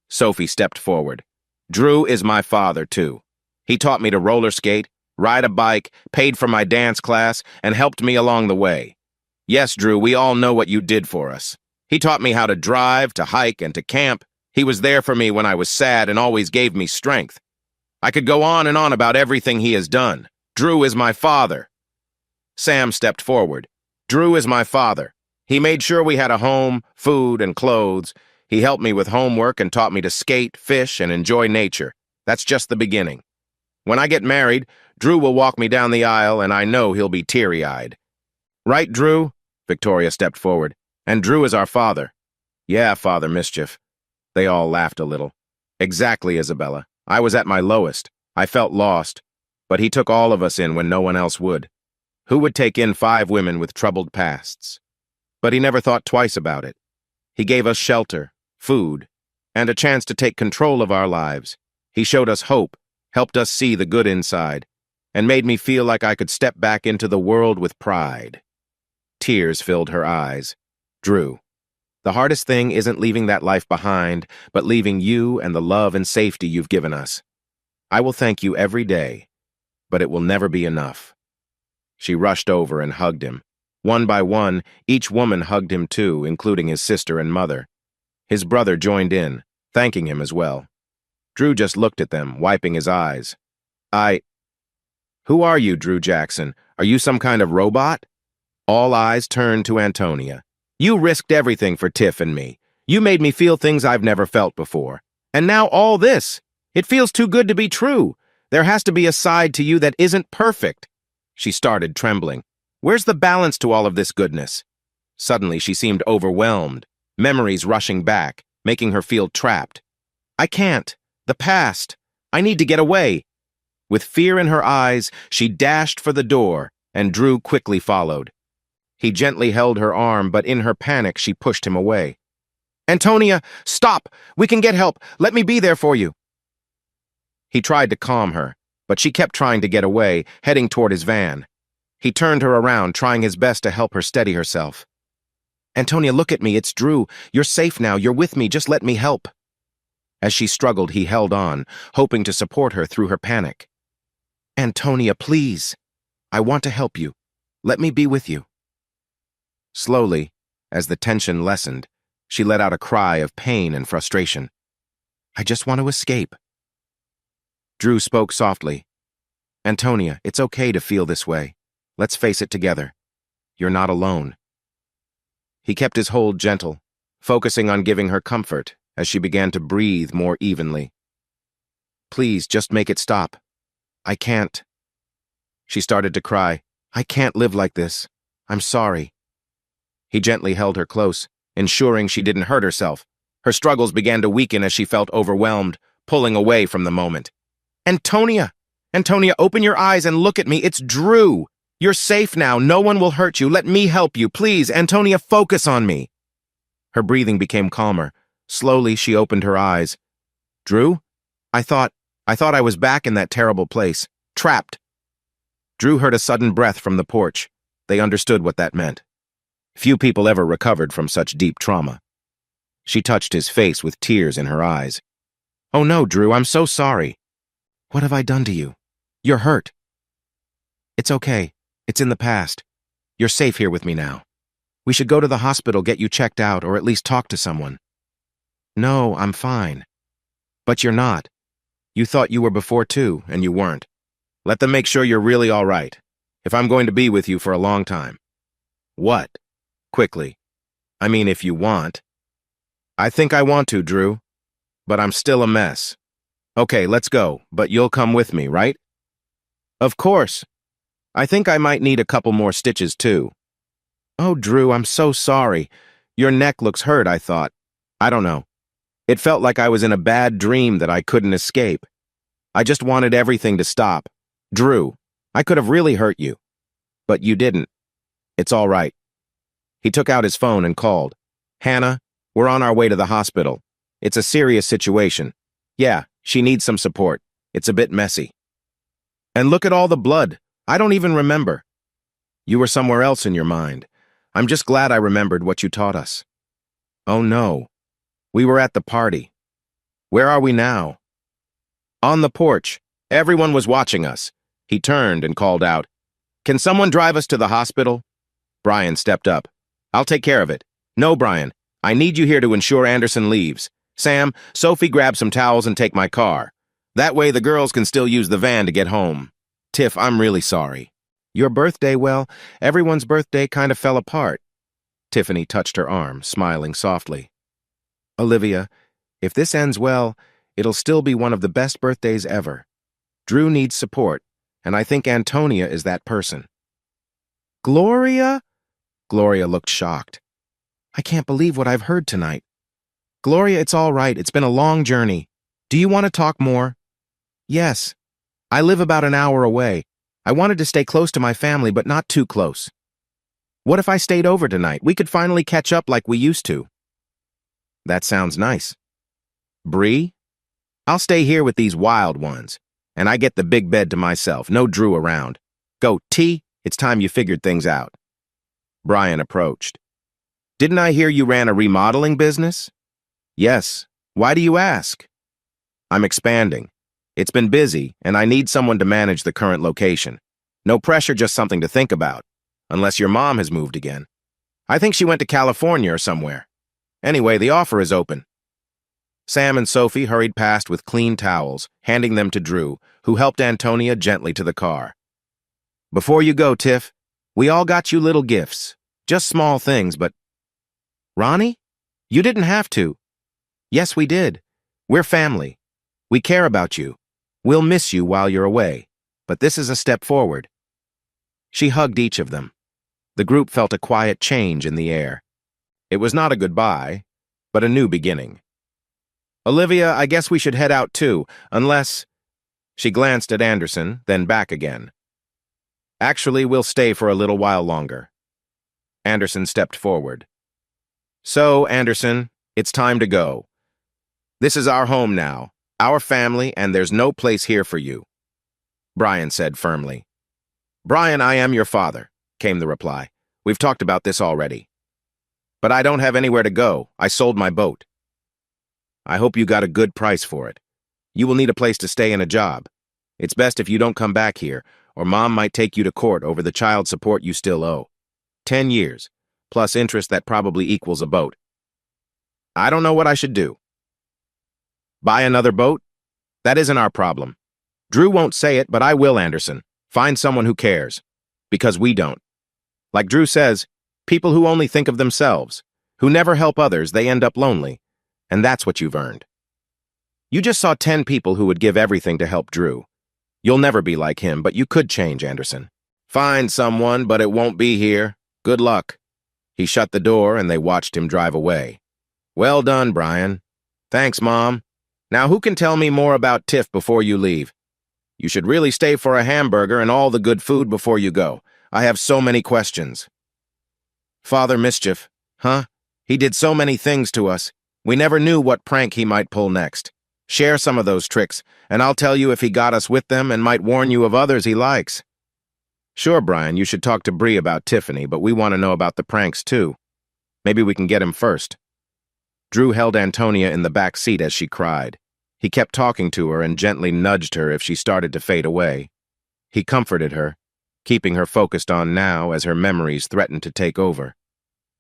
Sophie stepped forward. Drew is my father, too. He taught me to roller skate, ride a bike, paid for my dance class, and helped me along the way. Yes, Drew, we all know what you did for us. He taught me how to drive, to hike, and to camp. He was there for me when I was sad and always gave me strength. I could go on and on about everything he has done. Drew is my father. Sam stepped forward. Drew is my father. He made sure we had a home, food, and clothes. He helped me with homework and taught me to skate, fish, and enjoy nature. That's just the beginning. When I get married, Drew will walk me down the aisle, and I know he'll be teary-eyed. Right, Drew? Victoria stepped forward. And Drew is our father. Yeah, Father Mischief. They all laughed a little. Exactly, Isabella. I was at my lowest. I felt lost. But he took all of us in when no one else would. Who would take in 5 women with troubled pasts? But he never thought twice about it. He gave us shelter, food, and a chance to take control of our lives. He showed us hope, helped us see the good inside, and made me feel like I could step back into the world with pride. Tears filled her eyes. Drew, the hardest thing isn't leaving that life behind, but leaving you and the love and safety you've given us. I will thank you every day, but it will never be enough. She rushed over and hugged him. One by one, each woman hugged him too, including his sister and mother. His brother joined in, thanking him as well. Drew just looked at them, wiping his eyes. Who are you, Drew Jackson? Are you some kind of robot? All eyes turned to Antonia. You risked everything for Tiff and me. You made me feel things I've never felt before. And now all this. It feels too good to be true. There has to be a side to you that isn't perfect. She started trembling. Where's the balance to all of this goodness? Suddenly she seemed overwhelmed, memories rushing back, making her feel trapped. I can't. The past. I need to get away. With fear in her eyes, she dashed for the door, and Drew quickly followed. He gently held her arm, but in her panic, she pushed him away. Antonia, stop! We can get help. Let me be there for you. He tried to calm her, but she kept trying to get away, heading toward his van. He turned her around, trying his best to help her steady herself. "Antonia, look at me. It's Drew. You're safe now. You're with me. Just let me help." As she struggled, he held on, hoping to support her through her panic. "Antonia, please. I want to help you. Let me be with you." Slowly, as the tension lessened, she let out a cry of pain and frustration. "I just want to escape." Drew spoke softly. "Antonia, it's okay to feel this way. Let's face it together. You're not alone." He kept his hold gentle, focusing on giving her comfort as she began to breathe more evenly. "Please, just make it stop. I can't." She started to cry. "I can't live like this. I'm sorry." He gently held her close, ensuring she didn't hurt herself. Her struggles began to weaken as she felt overwhelmed, pulling away from the moment. "Antonia! Antonia, open your eyes and look at me. It's Drew. You're safe now. No one will hurt you. Let me help you. Please, Antonia, focus on me." Her breathing became calmer. Slowly, she opened her eyes. "Drew? I thought I was back in that terrible place. Trapped." Drew heard a sudden breath from the porch. They understood what that meant. Few people ever recovered from such deep trauma. She touched his face with tears in her eyes. "Oh no, Drew, I'm so sorry." "What have I done to you? You're hurt." "It's okay. It's in the past. You're safe here with me now. We should go to the hospital, get you checked out, or at least talk to someone." "No, I'm fine." "But you're not. You thought you were before too, and you weren't. Let them make sure you're really all right, if I'm going to be with you for a long time." "What?" Quickly. "I mean, if you want." "I think I want to, Drew. But I'm still a mess." "Okay, let's go, but you'll come with me, right?" "Of course. I think I might need a couple more stitches, too." "Oh, Drew, I'm so sorry. Your neck looks hurt, I thought. I don't know. It felt like I was in a bad dream that I couldn't escape. I just wanted everything to stop. Drew, I could have really hurt you. But you didn't. It's all right." He took out his phone and called. "Hannah, we're on our way to the hospital. It's a serious situation. Yeah, she needs some support. It's a bit messy. And look at all the blood. I don't even remember." "You were somewhere else in your mind. I'm just glad I remembered what you taught us." "Oh no. We were at the party. Where are we now?" "On the porch. Everyone was watching us." He turned and called out, "Can someone drive us to the hospital?" Brian stepped up. "I'll take care of it." "No, Brian. I need you here to ensure Anderson leaves. Sam, Sophie, grab some towels and take my car. That way the girls can still use the van to get home. Tiff, I'm really sorry." "Your birthday, well, everyone's birthday kind of fell apart." Tiffany touched her arm, smiling softly. "Olivia, if this ends well, it'll still be one of the best birthdays ever. Drew needs support, and I think Antonia is that person." "Gloria?" Gloria looked shocked. "I can't believe what I've heard tonight." "Gloria, it's all right. It's been a long journey. Do you want to talk more?" "Yes. I live about an hour away. I wanted to stay close to my family, but not too close. What if I stayed over tonight? We could finally catch up like we used to." "That sounds nice." "Bree? I'll stay here with these wild ones, and I get the big bed to myself. No Drew around. Go, T, it's time you figured things out." Brian approached. "Didn't I hear you ran a remodeling business?" "Yes. Why do you ask?" "I'm expanding. It's been busy, and I need someone to manage the current location. No pressure, just something to think about. Unless your mom has moved again. I think she went to California or somewhere. Anyway, the offer is open." Sam and Sophie hurried past with clean towels, handing them to Drew, who helped Antonia gently to the car. "Before you go, Tiff, we all got you little gifts. Just small things, but..." "Ronnie? You didn't have to." "Yes, we did. We're family. We care about you. We'll miss you while you're away, but this is a step forward." She hugged each of them. The group felt a quiet change in the air. It was not a goodbye, but a new beginning. "Olivia, I guess we should head out too, unless..." She glanced at Anderson, then back again. "Actually, we'll stay for a little while longer." Anderson stepped forward. "So, Anderson, it's time to go. This is our home now, our family, and there's no place here for you. Brian said firmly. Brian, I am your father, came the reply. We've talked about this already. But I don't have anywhere to go. I sold my boat. I hope you got a good price for it. You will need a place to stay and a job. It's best if you don't come back here, or Mom might take you to court over the child support you still owe. 10 years, plus interest that probably equals a boat. I don't know what I should do. Buy another boat? That isn't our problem. Drew won't say it, but I will, Anderson. Find someone who cares. Because we don't. Like Drew says, people who only think of themselves, who never help others, they end up lonely. And that's what you've earned. You just saw 10 people who would give everything to help Drew. You'll never be like him, but you could change, Anderson. Find someone, but it won't be here. Good luck. He shut the door and they watched him drive away. Well done, Brian. Thanks, Mom. Now who can tell me more about Tiff before you leave? You should really stay for a hamburger and all the good food before you go. I have so many questions. Father Mischief, huh? He did so many things to us. We never knew what prank he might pull next. Share some of those tricks, and I'll tell you if he got us with them and might warn you of others he likes. Sure, Brian, you should talk to Bree about Tiffany, but we want to know about the pranks, too. Maybe we can get him first. Drew held Antonia in the back seat as she cried. He kept talking to her and gently nudged her if she started to fade away. He comforted her, keeping her focused on now as her memories threatened to take over.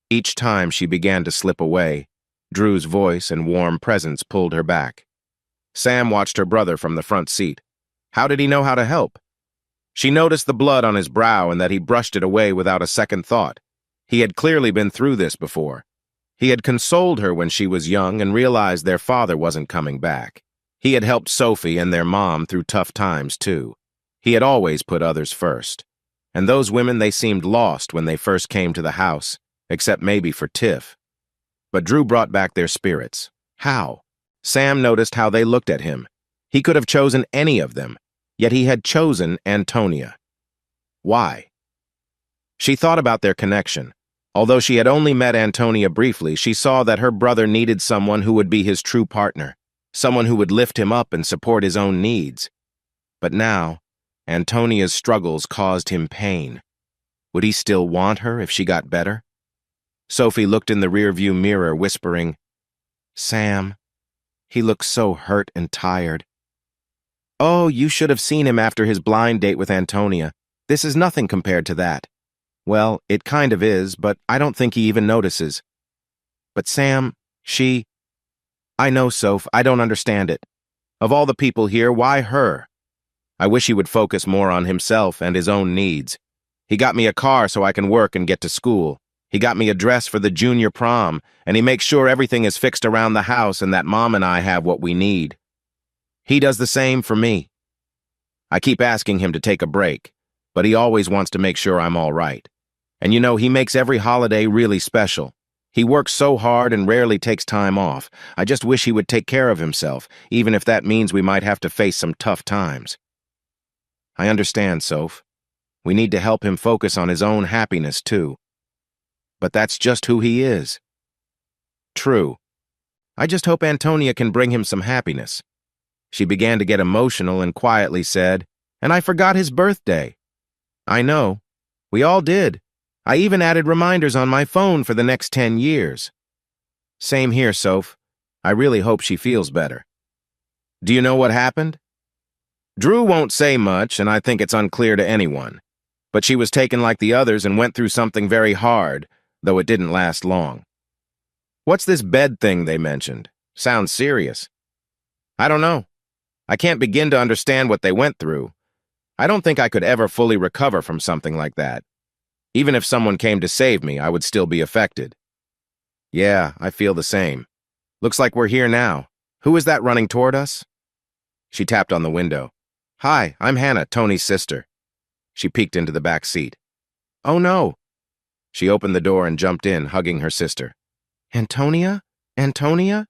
Each time she began to slip away, Drew's voice and warm presence pulled her back. Sam watched her brother from the front seat. How did he know how to help? She noticed the blood on his brow and that he brushed it away without a second thought. He had clearly been through this before. He had consoled her when she was young and realized their father wasn't coming back. He had helped Sophie and their mom through tough times, too. He had always put others first. And those women, they seemed lost when they first came to the house, except maybe for Tiff. But Drew brought back their spirits. How? Sam noticed how they looked at him. He could have chosen any of them, yet he had chosen Antonia. Why? She thought about their connection. Although she had only met Antonia briefly, she saw that her brother needed someone who would be his true partner, someone who would lift him up and support his own needs. But now, Antonia's struggles caused him pain. Would he still want her if she got better? Sophie looked in the rearview mirror, whispering, Sam. He looks so hurt and tired. Oh, you should have seen him after his blind date with Antonia. This is nothing compared to that. Well, it kind of is, but I don't think he even notices. But Sam, I know, Soph, I don't understand it. Of all the people here, why her? I wish he would focus more on himself and his own needs. He got me a car so I can work and get to school. He got me a dress for the junior prom, and he makes sure everything is fixed around the house and that Mom and I have what we need. He does the same for me. I keep asking him to take a break, but he always wants to make sure I'm all right. And you know, he makes every holiday really special. He works so hard and rarely takes time off. I just wish he would take care of himself, even if that means we might have to face some tough times. I understand, Soph. We need to help him focus on his own happiness, too. But that's just who he is. True. I just hope Antonia can bring him some happiness. She began to get emotional and quietly said, And I forgot his birthday. I know. We all did. I even added reminders on my phone for the next 10 years. Same here, Soph. I really hope she feels better. Do you know what happened? Drew won't say much, and I think it's unclear to anyone. But she was taken like the others and went through something very hard, though it didn't last long. What's this bed thing they mentioned? Sounds serious. I don't know. I can't begin to understand what they went through. I don't think I could ever fully recover from something like that. Even if someone came to save me, I would still be affected. Yeah, I feel the same. Looks like we're here now. Who is that running toward us? She tapped on the window. Hi, I'm Hannah, Tony's sister. She peeked into the back seat. Oh no. She opened the door and jumped in, hugging her sister. Antonia? Antonia?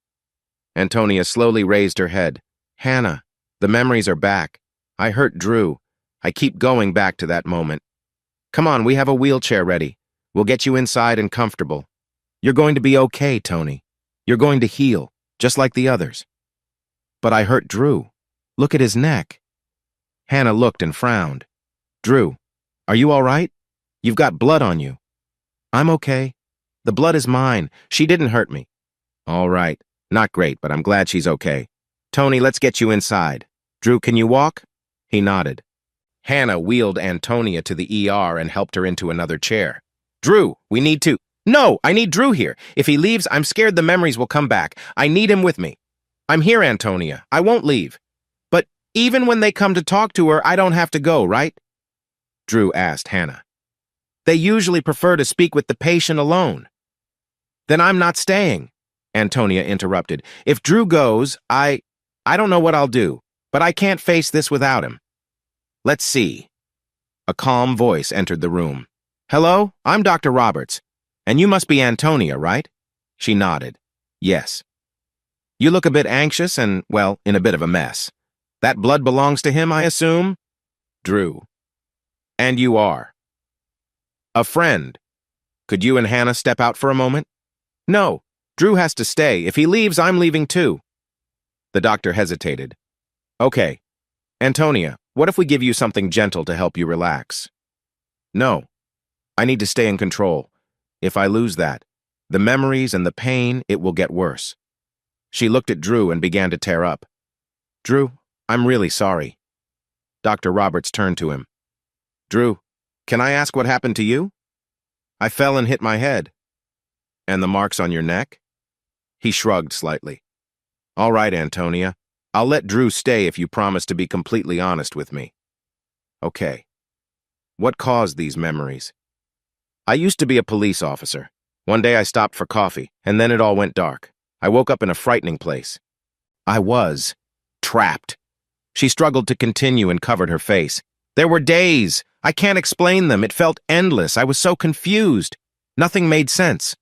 Antonia slowly raised her head. Hannah, the memories are back. I hurt Drew. I keep going back to that moment. Come on, we have a wheelchair ready. We'll get you inside and comfortable. You're going to be okay, Tony. You're going to heal, just like the others. But I hurt Drew. Look at his neck. Hannah looked and frowned. Drew, are you all right? You've got blood on you. I'm okay. The blood is mine. She didn't hurt me. All right. Not great, but I'm glad she's okay. Tony, let's get you inside. Drew, can you walk? He nodded. Hannah wheeled Antonia to the ER and helped her into another chair. Drew, we need to... No, I need Drew here. If he leaves, I'm scared the memories will come back. I need him with me. I'm here, Antonia. I won't leave. But even when they come to talk to her, I don't have to go, right? Drew asked Hannah. They usually prefer to speak with the patient alone. Then I'm not staying, Antonia interrupted. If Drew goes, I don't know what I'll do, but I can't face this without him. Let's see. A calm voice entered the room. Hello, I'm Dr. Roberts. And you must be Antonia, right? She nodded. Yes. You look a bit anxious and, well, in a bit of a mess. That blood belongs to him, I assume? Drew. And you are. A friend. Could you and Hannah step out for a moment? No, Drew has to stay. If he leaves, I'm leaving too. The doctor hesitated. Okay. Antonia, what if we give you something gentle to help you relax? No. I need to stay in control. If I lose that, the memories and the pain, it will get worse. She looked at Drew and began to tear up. Drew, I'm really sorry. Dr. Roberts turned to him. Drew, can I ask what happened to you? I fell and hit my head. And the marks on your neck? He shrugged slightly. All right, Antonia. I'll let Drew stay if you promise to be completely honest with me. Okay. What caused these memories? I used to be a police officer. One day I stopped for coffee, and then it all went dark. I woke up in a frightening place. I was trapped. She struggled to continue and covered her face. There were days. I can't explain them. It felt endless. I was so confused. Nothing made sense.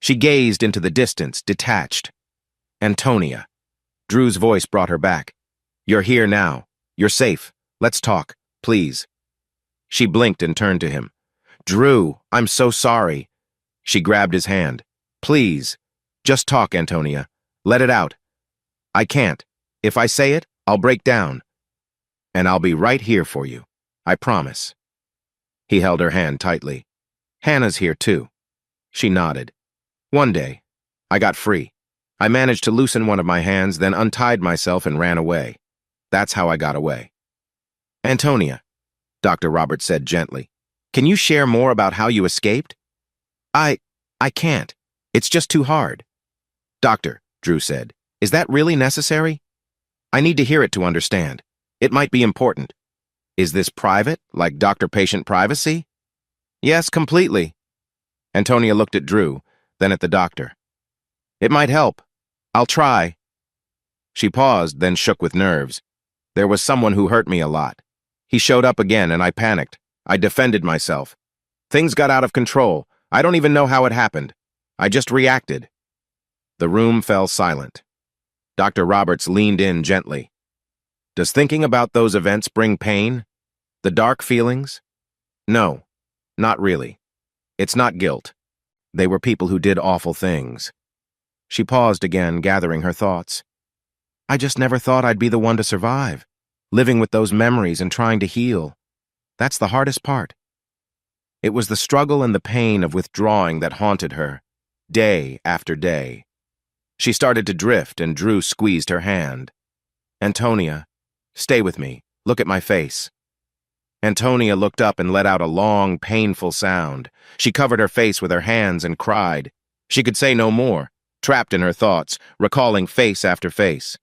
She gazed into the distance, detached. Antonia. Drew's voice brought her back. You're here now. You're safe. Let's talk, please. She blinked and turned to him. Drew, I'm so sorry. She grabbed his hand. Please. Just talk, Antonia. Let it out. I can't. If I say it, I'll break down. And I'll be right here for you. I promise. He held her hand tightly. Hannah's here too. She nodded. One day, I got free. I managed to loosen one of my hands, then untied myself and ran away. That's how I got away. Antonia, Dr. Roberts said gently, can you share more about how you escaped? I can't. It's just too hard. Doctor, Drew said, is that really necessary? I need to hear it to understand. It might be important. Is this private, like doctor-patient privacy? Yes, completely. Antonia looked at Drew, then at the doctor. It might help. I'll try. She paused, then shook with nerves. There was someone who hurt me a lot. He showed up again, and I panicked. I defended myself. Things got out of control. I don't even know how it happened. I just reacted. The room fell silent. Dr. Roberts leaned in gently. Does thinking about those events bring pain? The dark feelings? No, not really. It's not guilt. They were people who did awful things. She paused again, gathering her thoughts. I just never thought I'd be the one to survive, living with those memories and trying to heal. That's the hardest part. It was the struggle and the pain of withdrawing that haunted her, day after day. She started to drift, and Drew squeezed her hand. Antonia, stay with me. Look at my face. Antonia looked up and let out a long, painful sound. She covered her face with her hands and cried. She could say no more, trapped in her thoughts, recalling face after face.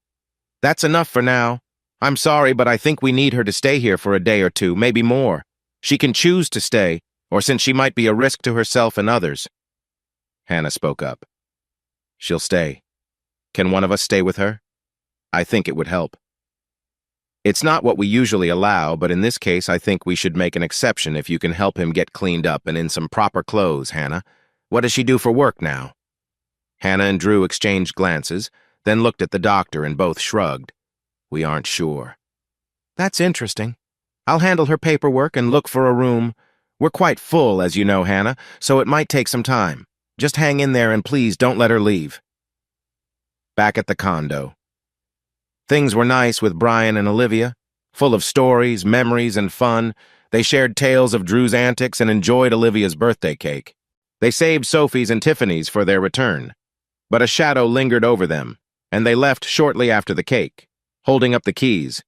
That's enough for now. I'm sorry, but I think we need her to stay here for a day or two, maybe more. She can choose to stay, or since she might be a risk to herself and others. Hannah spoke up. She'll stay. Can one of us stay with her? I think it would help. It's not what we usually allow, but in this case I think we should make an exception if you can help him get cleaned up and in some proper clothes, Hannah. What does she do for work now? Hannah and Drew exchanged glances, then looked at the doctor and both shrugged. We aren't sure. That's interesting. I'll handle her paperwork and look for a room. We're quite full, as you know, Hannah, so it might take some time. Just hang in there and please don't let her leave. Back at the condo. Things were nice with Brian and Olivia. Full of stories, memories, and fun, they shared tales of Drew's antics and enjoyed Olivia's birthday cake. They saved Sophie's and Tiffany's for their return. But a shadow lingered over them, and they left shortly after the cake, holding up the keys.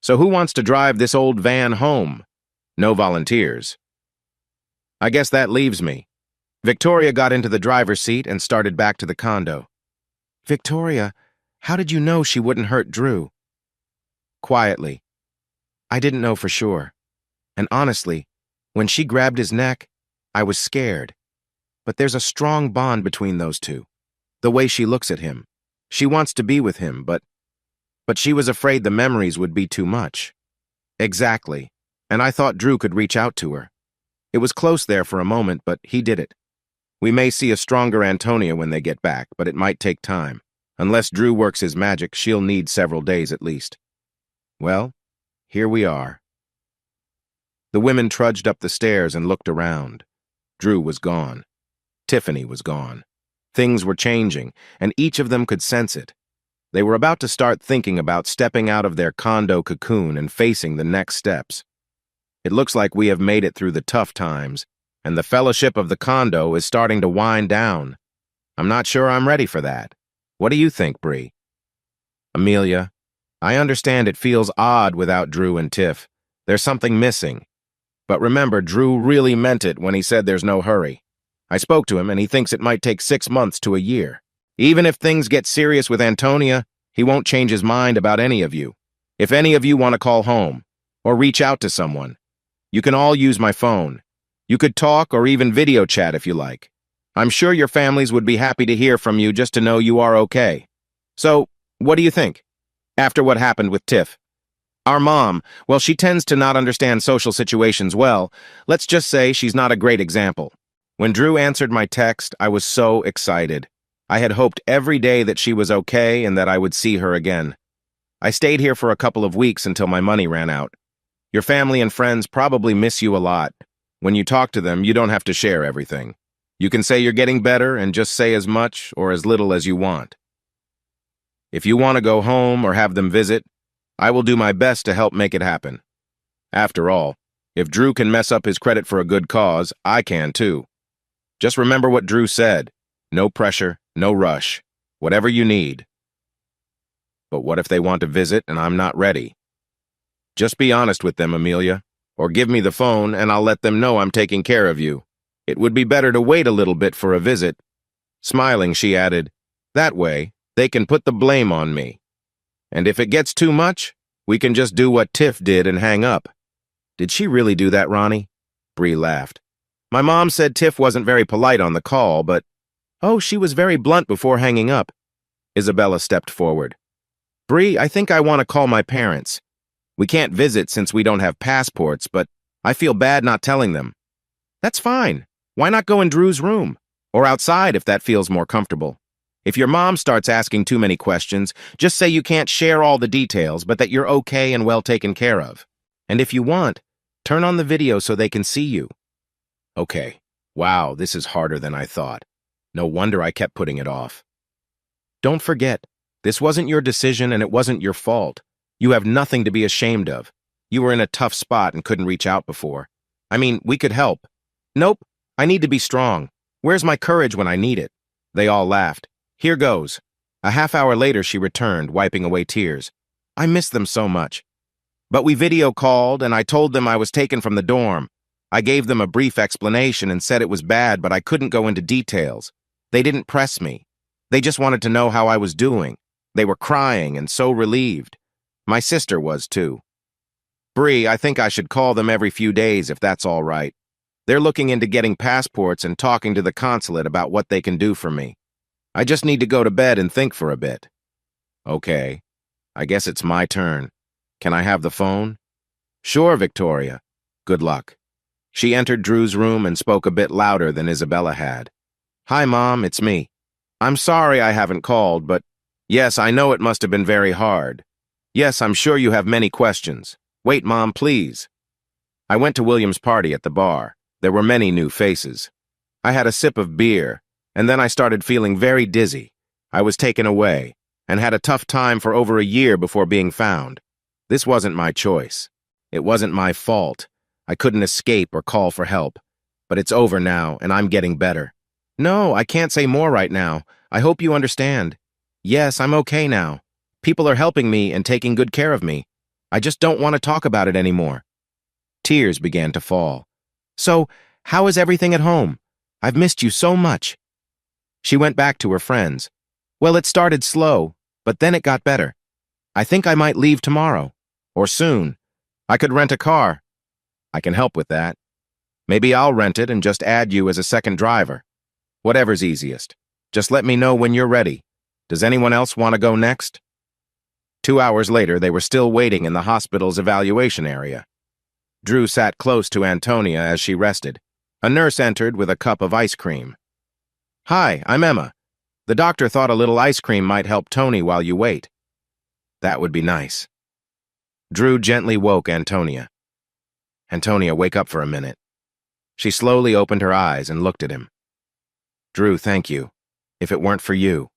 So who wants to drive this old van home? No volunteers. I guess that leaves me. Victoria got into the driver's seat and started back to the condo. Victoria, how did you know she wouldn't hurt Drew? Quietly. I didn't know for sure. And honestly, when she grabbed his neck, I was scared. But there's a strong bond between those two. The way she looks at him. She wants to be with him, but she was afraid the memories would be too much. Exactly. And I thought Drew could reach out to her. It was close there for a moment, but he did it. We may see a stronger Antonia when they get back, but it might take time. Unless Drew works his magic, she'll need several days at least. Well, here we are. The women trudged up the stairs and looked around. Drew was gone. Tiffany was gone. Things were changing, and each of them could sense it. They were about to start thinking about stepping out of their condo cocoon and facing the next steps. It looks like we have made it through the tough times, and the fellowship of the condo is starting to wind down. I'm not sure I'm ready for that. What do you think, Bree? Amelia, I understand it feels odd without Drew and Tiff. There's something missing. But remember, Drew really meant it when he said there's no hurry. I spoke to him, and he thinks it might take 6 months to a year. Even if things get serious with Antonia, he won't change his mind about any of you. If any of you want to call home, or reach out to someone, you can all use my phone. You could talk or even video chat if you like. I'm sure your families would be happy to hear from you just to know you are okay. So, what do you think? After what happened with Tiff? Our mom, well, she tends to not understand social situations well. Let's just say she's not a great example. When Drew answered my text, I was so excited. I had hoped every day that she was okay and that I would see her again. I stayed here for a couple of weeks until my money ran out. Your family and friends probably miss you a lot. When you talk to them, you don't have to share everything. You can say you're getting better and just say as much or as little as you want. If you want to go home or have them visit, I will do my best to help make it happen. After all, if Drew can mess up his credit for a good cause, I can too. Just remember what Drew said. No pressure, no rush. Whatever you need. But what if they want to visit and I'm not ready? Just be honest with them, Amelia. Or give me the phone and I'll let them know I'm taking care of you. It would be better to wait a little bit for a visit. Smiling, she added, that way, they can put the blame on me. And if it gets too much, we can just do what Tiff did and hang up. Did she really do that, Ronnie? Bree laughed. My mom said Tiff wasn't very polite on the call, but... Oh, she was very blunt before hanging up. Isabella stepped forward. Bree, I think I want to call my parents. We can't visit since we don't have passports, but I feel bad not telling them. That's fine. Why not go in Drew's room? Or outside if that feels more comfortable. If your mom starts asking too many questions, just say you can't share all the details, but that you're okay and well taken care of. And if you want, turn on the video so they can see you. Okay. Wow, this is harder than I thought. No wonder I kept putting it off. Don't forget, this wasn't your decision and it wasn't your fault. You have nothing to be ashamed of. You were in a tough spot and couldn't reach out before. I mean, we could help. Nope, I need to be strong. Where's my courage when I need it? They all laughed. Here goes. A half hour later, she returned, wiping away tears. I miss them so much. But we video called and I told them I was taken from the dorm. I gave them a brief explanation and said it was bad, but I couldn't go into details. They didn't press me. They just wanted to know how I was doing. They were crying and so relieved. My sister was too. Bree, I think I should call them every few days if that's all right. They're looking into getting passports and talking to the consulate about what they can do for me. I just need to go to bed and think for a bit. Okay. I guess it's my turn. Can I have the phone? Sure, Victoria. Good luck. She entered Drew's room and spoke a bit louder than Isabella had. Hi, Mom, it's me. I'm sorry I haven't called, but yes, I know it must have been very hard. Yes, I'm sure you have many questions. Wait, Mom, please. I went to William's party at the bar. There were many new faces. I had a sip of beer, and then I started feeling very dizzy. I was taken away, and had a tough time for over a year before being found. This wasn't my choice. It wasn't my fault. I couldn't escape or call for help. But it's over now, and I'm getting better. No, I can't say more right now. I hope you understand. Yes, I'm okay now. People are helping me and taking good care of me. I just don't want to talk about it anymore. Tears began to fall. So, how is everything at home? I've missed you so much. She went back to her friends. Well, it started slow, but then it got better. I think I might leave tomorrow. Or soon. I could rent a car. I can help with that. Maybe I'll rent it and just add you as a second driver. Whatever's easiest. Just let me know when you're ready. Does anyone else want to go next? 2 hours later, they were still waiting in the hospital's evaluation area. Drew sat close to Antonia as she rested. A nurse entered with a cup of ice cream. Hi, I'm Emma. The doctor thought a little ice cream might help Tony while you wait. That would be nice. Drew gently woke Antonia. Antonia, wake up for a minute. She slowly opened her eyes and looked at him. Drew, thank you. If it weren't for you.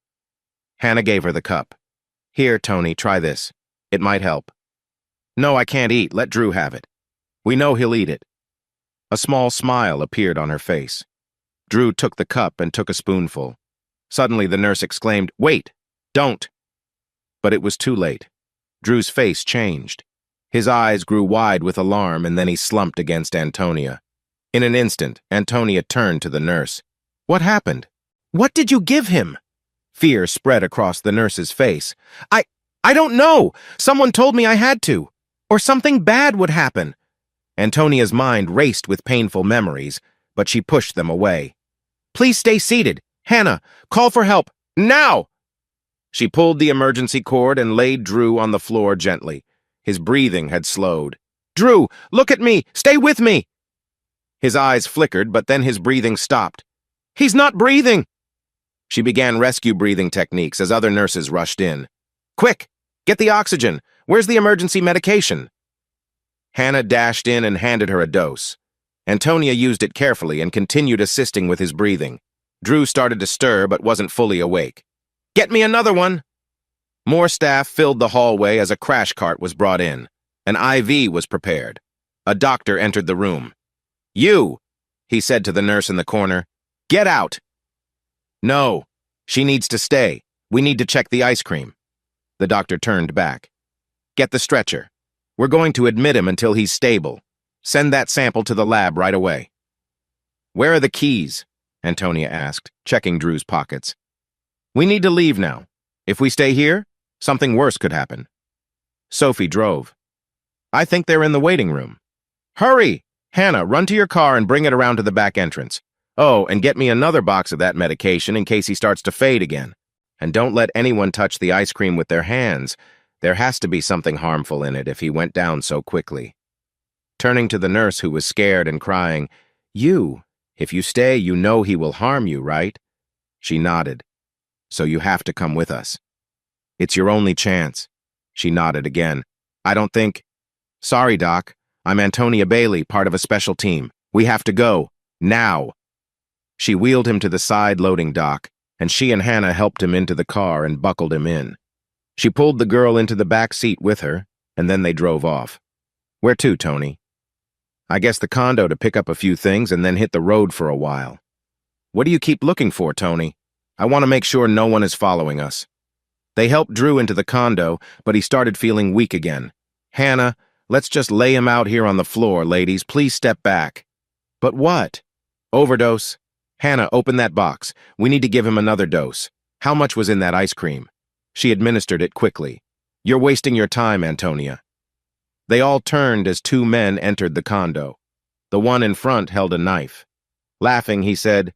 Hannah gave her the cup. Here, Tony, try this. It might help. No, I can't eat. Let Drew have it. We know he'll eat it. A small smile appeared on her face. Drew took the cup and took a spoonful. Suddenly, the nurse exclaimed, Wait! Don't! But it was too late. Drew's face changed. His eyes grew wide with alarm, and then he slumped against Antonia. In an instant, Antonia turned to the nurse. What happened? What did you give him? Fear spread across the nurse's face. I don't know. Someone told me I had to. Or something bad would happen. Antonia's mind raced with painful memories, but she pushed them away. Please stay seated. Hannah, call for help. Now! She pulled the emergency cord and laid Drew on the floor gently. His breathing had slowed. Drew, look at me! Stay with me! His eyes flickered, but then his breathing stopped. He's not breathing! She began rescue breathing techniques as other nurses rushed in. Quick! Get the oxygen! Where's the emergency medication? Hannah dashed in and handed her a dose. Antonia used it carefully and continued assisting with his breathing. Drew started to stir but wasn't fully awake. Get me another one! More staff filled the hallway as a crash cart was brought in. An IV was prepared. A doctor entered the room. You, he said to the nurse in the corner, get out! No, she needs to stay. We need to check the ice cream. The doctor turned back. Get the stretcher. We're going to admit him until he's stable. Send that sample to the lab right away. Where are the keys? Antonia asked, checking Drew's pockets. We need to leave now. If we stay here, something worse could happen. Sophie drove. I think they're in the waiting room. Hurry! Hannah, run to your car and bring it around to the back entrance. Oh, and get me another box of that medication in case he starts to fade again. And don't let anyone touch the ice cream with their hands. There has to be something harmful in it if he went down so quickly. Turning to the nurse who was scared and crying, if you stay, you know he will harm you, right? She nodded. So you have to come with us. It's your only chance. She nodded again. I don't think... Sorry, Doc. I'm Antonia Bailey, part of a special team. We have to go. Now. She wheeled him to the side loading dock, and she and Hannah helped him into the car and buckled him in. She pulled the girl into the back seat with her, and then they drove off. Where to, Tony? I guess the condo to pick up a few things and then hit the road for a while. What do you keep looking for, Tony? I want to make sure no one is following us. They helped Drew into the condo, but he started feeling weak again. Hannah, let's just lay him out here on the floor, ladies. Please step back. But what? Overdose. Hannah, open that box. We need to give him another dose. How much was in that ice cream? She administered it quickly. You're wasting your time, Antonia. They all turned as two men entered the condo. The one in front held a knife. Laughing, he said,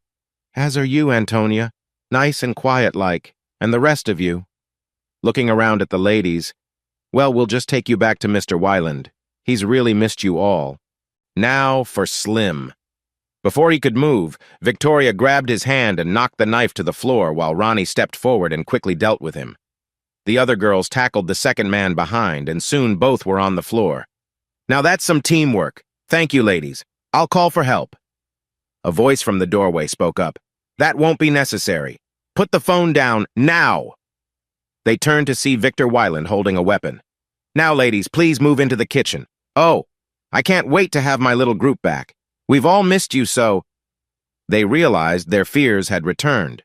As are you, Antonia. Nice and quiet-like. And the rest of you. Looking around at the ladies, well, we'll just take you back to Mr. Weiland. He's really missed you all. Now for Slim. Before he could move, Victoria grabbed his hand and knocked the knife to the floor while Ronnie stepped forward and quickly dealt with him. The other girls tackled the second man behind, and soon both were on the floor. Now that's some teamwork. Thank you, ladies. I'll call for help. A voice from the doorway spoke up. That won't be necessary. Put the phone down now. They turned to see Victor Weiland holding a weapon. Now, ladies, please move into the kitchen. Oh, I can't wait to have my little group back. We've all missed you so. They realized their fears had returned.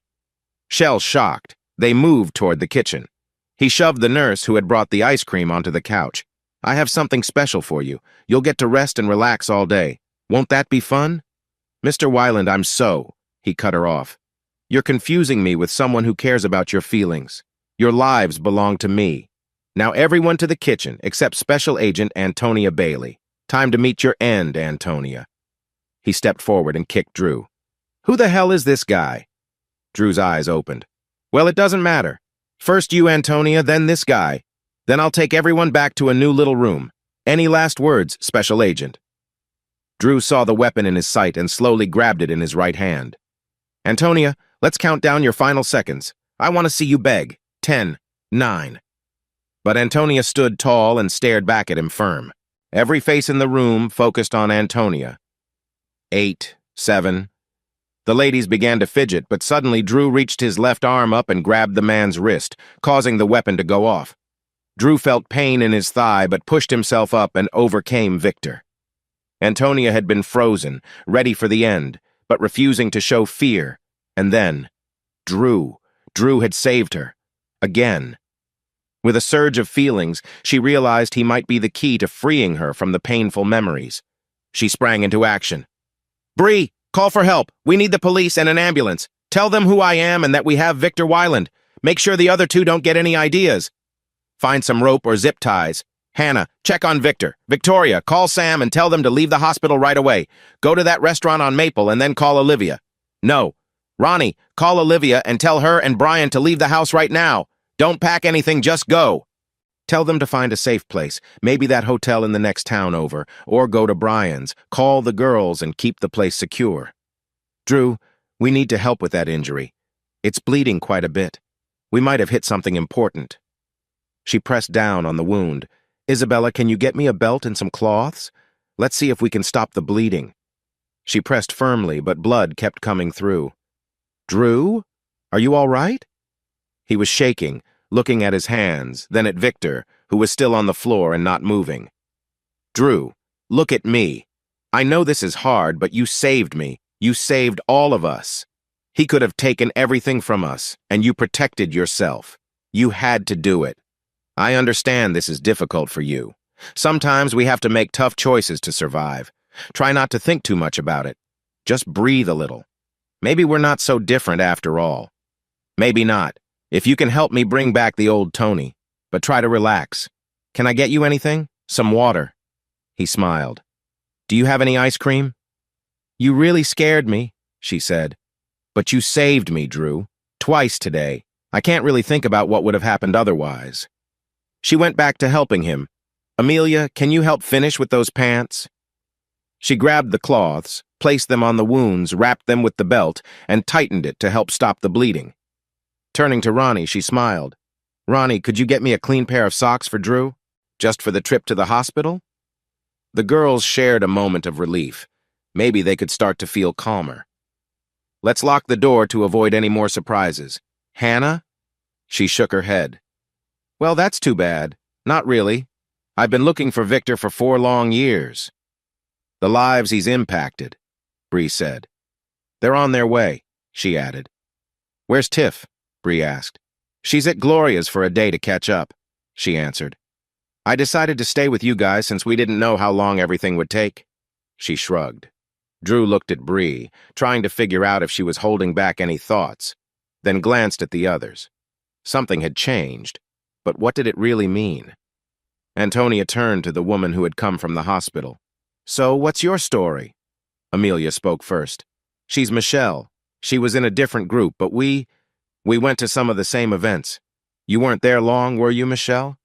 Shell shocked, they moved toward the kitchen. He shoved the nurse who had brought the ice cream onto the couch. I have something special for you. You'll get to rest and relax all day. Won't that be fun? Mr. Weiland, he cut her off. You're confusing me with someone who cares about your feelings. Your lives belong to me. Now everyone to the kitchen, except Special Agent Antonia Bailey. Time to meet your end, Antonia. He stepped forward and kicked Drew. Who the hell is this guy? Drew's eyes opened. Well, it doesn't matter. First you, Antonia, then this guy. Then I'll take everyone back to a new little room. Any last words, Special Agent? Drew saw the weapon in his sight and slowly grabbed it in his right hand. Antonia, let's count down your final seconds. I want to see you beg. 10, 9. But Antonia stood tall and stared back at him firm. Every face in the room focused on Antonia. 8, 7. The ladies began to fidget, but suddenly Drew reached his left arm up and grabbed the man's wrist, causing the weapon to go off. Drew felt pain in his thigh, but pushed himself up and overcame Victor. Antonia had been frozen, ready for the end, but refusing to show fear. And then, Drew. Drew had saved her. Again. With a surge of feelings, she realized he might be the key to freeing her from the painful memories. She sprang into action. Bree, call for help. We need the police and an ambulance. Tell them who I am and that we have Victor Weiland. Make sure the other two don't get any ideas. Find some rope or zip ties. Hannah, check on Victor. Victoria, call Sam and tell them to leave the hospital right away. Go to that restaurant on Maple and then call Olivia. No. Ronnie, call Olivia and tell her and Brian to leave the house right now. Don't pack anything, just go. Tell them to find a safe place, maybe that hotel in the next town over, or go to Brian's. Call the girls and keep the place secure. Drew, we need to help with that injury. It's bleeding quite a bit. We might have hit something important. She pressed down on the wound. Isabella, can you get me a belt and some cloths? Let's see if we can stop the bleeding. She pressed firmly, but blood kept coming through. Drew? Are you all right? He was shaking, looking at his hands, then at Victor, who was still on the floor and not moving. Drew, look at me. I know this is hard, but you saved me. You saved all of us. He could have taken everything from us, and you protected yourself. You had to do it. I understand this is difficult for you. Sometimes we have to make tough choices to survive. Try not to think too much about it. Just breathe a little. Maybe we're not so different after all. Maybe not. If you can help me bring back the old Tony, but try to relax. Can I get you anything? Some water. He smiled. Do you have any ice cream? You really scared me, she said. But you saved me, Drew. Twice today. I can't really think about what would have happened otherwise. She went back to helping him. Amelia, can you help finish with those pants? She grabbed the cloths, placed them on the wounds, wrapped them with the belt, and tightened it to help stop the bleeding. Turning to Ronnie, she smiled. Ronnie, could you get me a clean pair of socks for Drew? Just for the trip to the hospital? The girls shared a moment of relief. Maybe they could start to feel calmer. Let's lock the door to avoid any more surprises. Hannah? She shook her head. Well, that's too bad. Not really. I've been looking for Victor for 4 long years. The lives he's impacted, Bree said. They're on their way, she added. Where's Tiff? Bree asked. She's at Gloria's for a day to catch up, she answered. I decided to stay with you guys since we didn't know how long everything would take. She shrugged. Drew looked at Bree, trying to figure out if she was holding back any thoughts, then glanced at the others. Something had changed, but what did it really mean? Antonia turned to the woman who had come from the hospital. So, what's your story? Amelia spoke first. She's Michelle. She was in a different group, but we went to some of the same events. You weren't there long, were you, Michelle?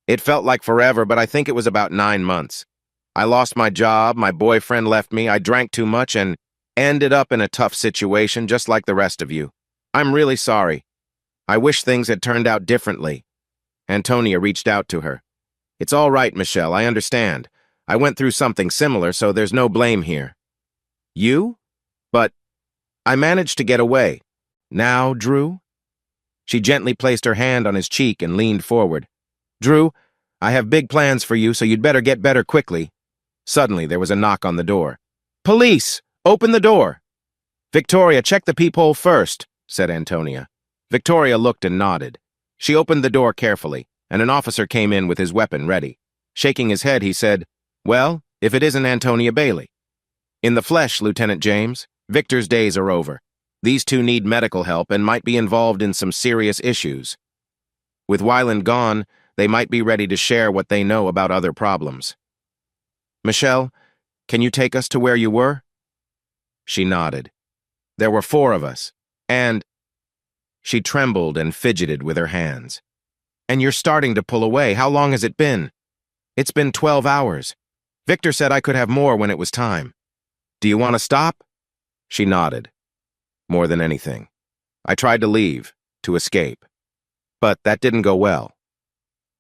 It felt like forever, but I think it was about 9 months. I lost my job, my boyfriend left me, I drank too much, and ended up in a tough situation just like the rest of you. I'm really sorry. I wish things had turned out differently. Antonia reached out to her. It's all right, Michelle, I understand. I went through something similar, so there's no blame here. You? But I managed to get away. Now, Drew? She gently placed her hand on his cheek and leaned forward. Drew, I have big plans for you, so you'd better get better quickly. Suddenly, there was a knock on the door. Police! Open the door! Victoria, check the peephole first, said Antonia. Victoria looked and nodded. She opened the door carefully, and an officer came in with his weapon ready. Shaking his head, he said, Well, if it isn't Antonia Bailey. In the flesh, Lieutenant James. Victor's days are over. These two need medical help and might be involved in some serious issues. With Wyland gone, they might be ready to share what they know about other problems. Michelle, can you take us to where you were? She nodded. There were 4 of us, and... She trembled and fidgeted with her hands. And you're starting to pull away. How long has it been? It's been 12 hours. Victor said I could have more when it was time. Do you want to stop? She nodded. More than anything. I tried to leave, to escape. But that didn't go well.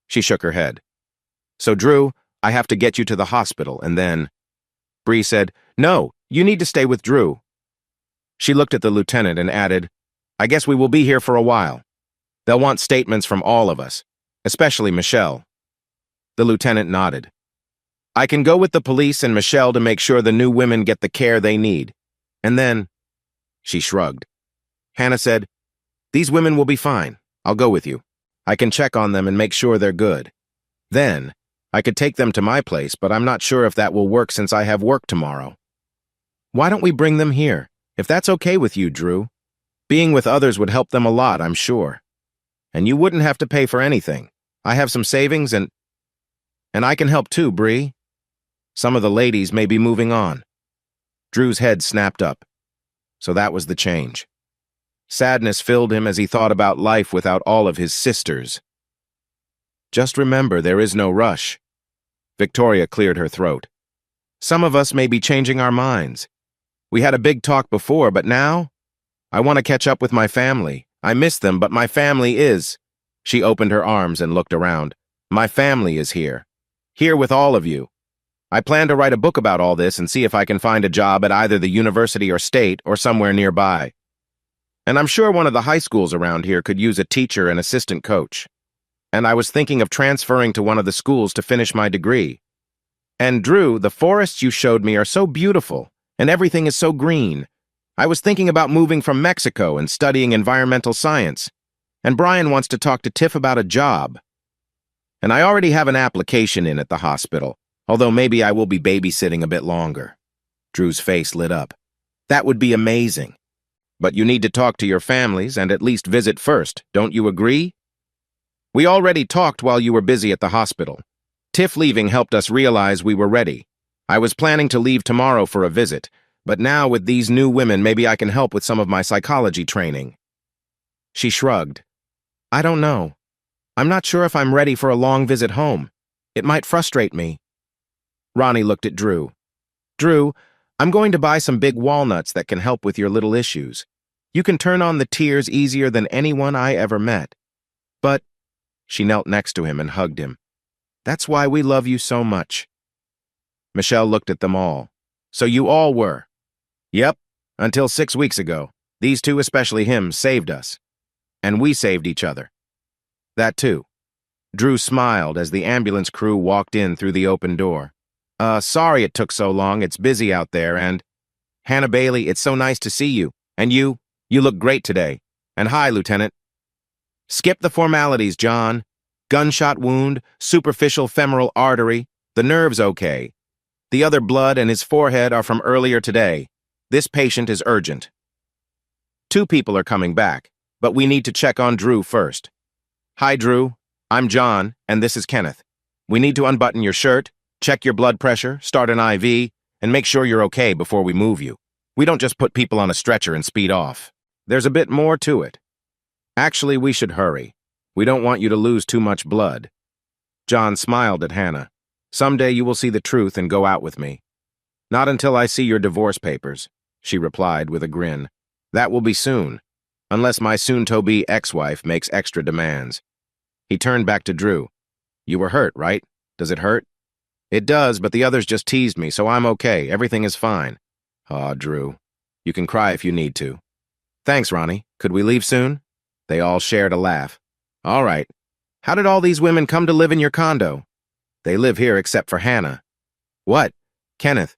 She shook her head. So, Drew, I have to get you to the hospital, and then... Bree said, No, you need to stay with Drew. She looked at the lieutenant and added, I guess we will be here for a while. They'll want statements from all of us, especially Michelle. The lieutenant nodded. I can go with the police and Michelle to make sure the new women get the care they need. And then... She shrugged. Hannah said, These women will be fine. I'll go with you. I can check on them and make sure they're good. Then, I could take them to my place, but I'm not sure if that will work since I have work tomorrow. Why don't we bring them here, if that's okay with you, Drew? Being with others would help them a lot, I'm sure. And you wouldn't have to pay for anything. I have some savings and I can help too, Bree. Some of the ladies may be moving on. Drew's head snapped up. So that was the change. Sadness filled him as he thought about life without all of his sisters. Just remember, there is no rush. Victoria cleared her throat. Some of us may be changing our minds. We had a big talk before, but now? I want to catch up with my family. I miss them, but my family is. She opened her arms and looked around. My family is here. Here with all of you. I plan to write a book about all this and see if I can find a job at either the university or state or somewhere nearby. And I'm sure one of the high schools around here could use a teacher and assistant coach. And I was thinking of transferring to one of the schools to finish my degree. And Drew, the forests you showed me are so beautiful, and everything is so green. I was thinking about moving from Mexico and studying environmental science. And Brian wants to talk to Tiff about a job. And I already have an application in at the hospital, although maybe I will be babysitting a bit longer. Drew's face lit up. That would be amazing. But you need to talk to your families and at least visit first, don't you agree? We already talked while you were busy at the hospital. Tiff leaving helped us realize we were ready. I was planning to leave tomorrow for a visit, but now with these new women, maybe I can help with some of my psychology training. She shrugged. I don't know. I'm not sure if I'm ready for a long visit home. It might frustrate me. Ronnie looked at Drew. Drew, I'm going to buy some big walnuts that can help with your little issues. You can turn on the tears easier than anyone I ever met. But, she knelt next to him and hugged him. That's why we love you so much. Michelle looked at them all. So you all were? Yep, until 6 weeks ago. These two, especially him, saved us. And we saved each other. That too. Drew smiled as the ambulance crew walked in through the open door. Sorry it took so long. It's busy out there, and... Hannah Bailey, it's so nice to see you. And you look great today. And hi, Lieutenant. Skip the formalities, John. Gunshot wound, superficial femoral artery. The nerve's okay. The other blood and his forehead are from earlier today. This patient is urgent. 2 people are coming back, but we need to check on Drew first. Hi, Drew. I'm John, and this is Kenneth. We need to unbutton your shirt, check your blood pressure, start an IV, and make sure you're okay before we move you. We don't just put people on a stretcher and speed off. There's a bit more to it. Actually, we should hurry. We don't want you to lose too much blood. John smiled at Hannah. Someday you will see the truth and go out with me. Not until I see your divorce papers, she replied with a grin. That will be soon, unless my soon-to-be ex-wife makes extra demands. He turned back to Drew. You were hurt, right? Does it hurt? It does, but the others just teased me, so I'm okay. Everything is fine. Aw, Drew. You can cry if you need to. Thanks, Ronnie. Could we leave soon? They all shared a laugh. All right. How did all these women come to live in your condo? They live here except for Hannah. What? Kenneth,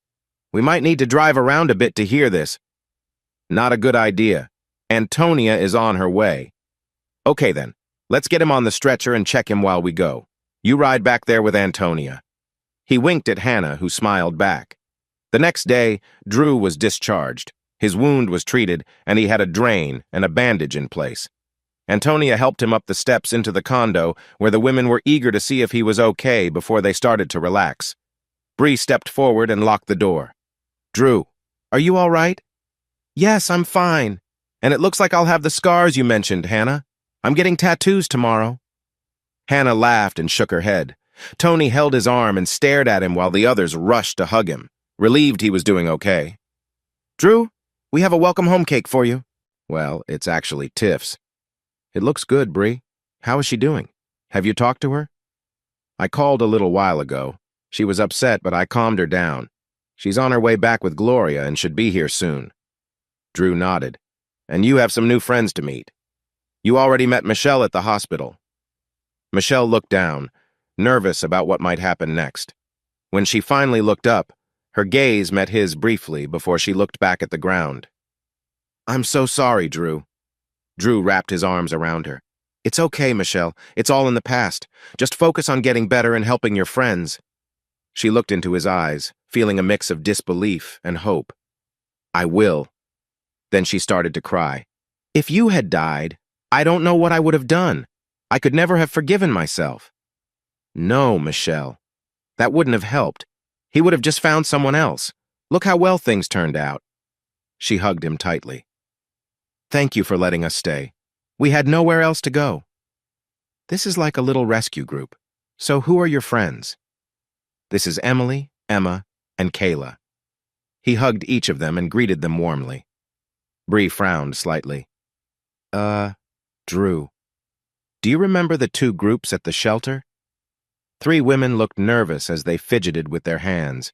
we might need to drive around a bit to hear this. Not a good idea. Antonia is on her way. Okay then, let's get him on the stretcher and check him while we go. You ride back there with Antonia. He winked at Hannah, who smiled back. The next day, Drew was discharged. His wound was treated, and he had a drain and a bandage in place. Antonia helped him up the steps into the condo, where the women were eager to see if he was okay before they started to relax. Bree stepped forward and locked the door. Drew, are you all right? Yes, I'm fine. And it looks like I'll have the scars you mentioned, Hannah. I'm getting tattoos tomorrow. Hannah laughed and shook her head. Tony held his arm and stared at him while the others rushed to hug him, relieved he was doing okay. Drew, we have a welcome home cake for you. Well, it's actually Tiff's. It looks good, Bree. How is she doing? Have you talked to her? I called a little while ago. She was upset, but I calmed her down. She's on her way back with Gloria and should be here soon. Drew nodded. And you have some new friends to meet. You already met Michelle at the hospital. Michelle looked down, nervous about what might happen next. When she finally looked up, her gaze met his briefly before she looked back at the ground. I'm so sorry, Drew. Drew wrapped his arms around her. It's okay, Michelle. It's all in the past. Just focus on getting better and helping your friends. She looked into his eyes, feeling a mix of disbelief and hope. I will. Then she started to cry. If you had died, I don't know what I would have done. I could never have forgiven myself. No, Michelle. That wouldn't have helped. He would have just found someone else. Look how well things turned out. She hugged him tightly. Thank you for letting us stay. We had nowhere else to go. This is like a little rescue group. So who are your friends? This is Emily, Emma, and Kayla. He hugged each of them and greeted them warmly. Bree frowned slightly. Drew. Do you remember the two groups at the shelter? 3 women looked nervous as they fidgeted with their hands.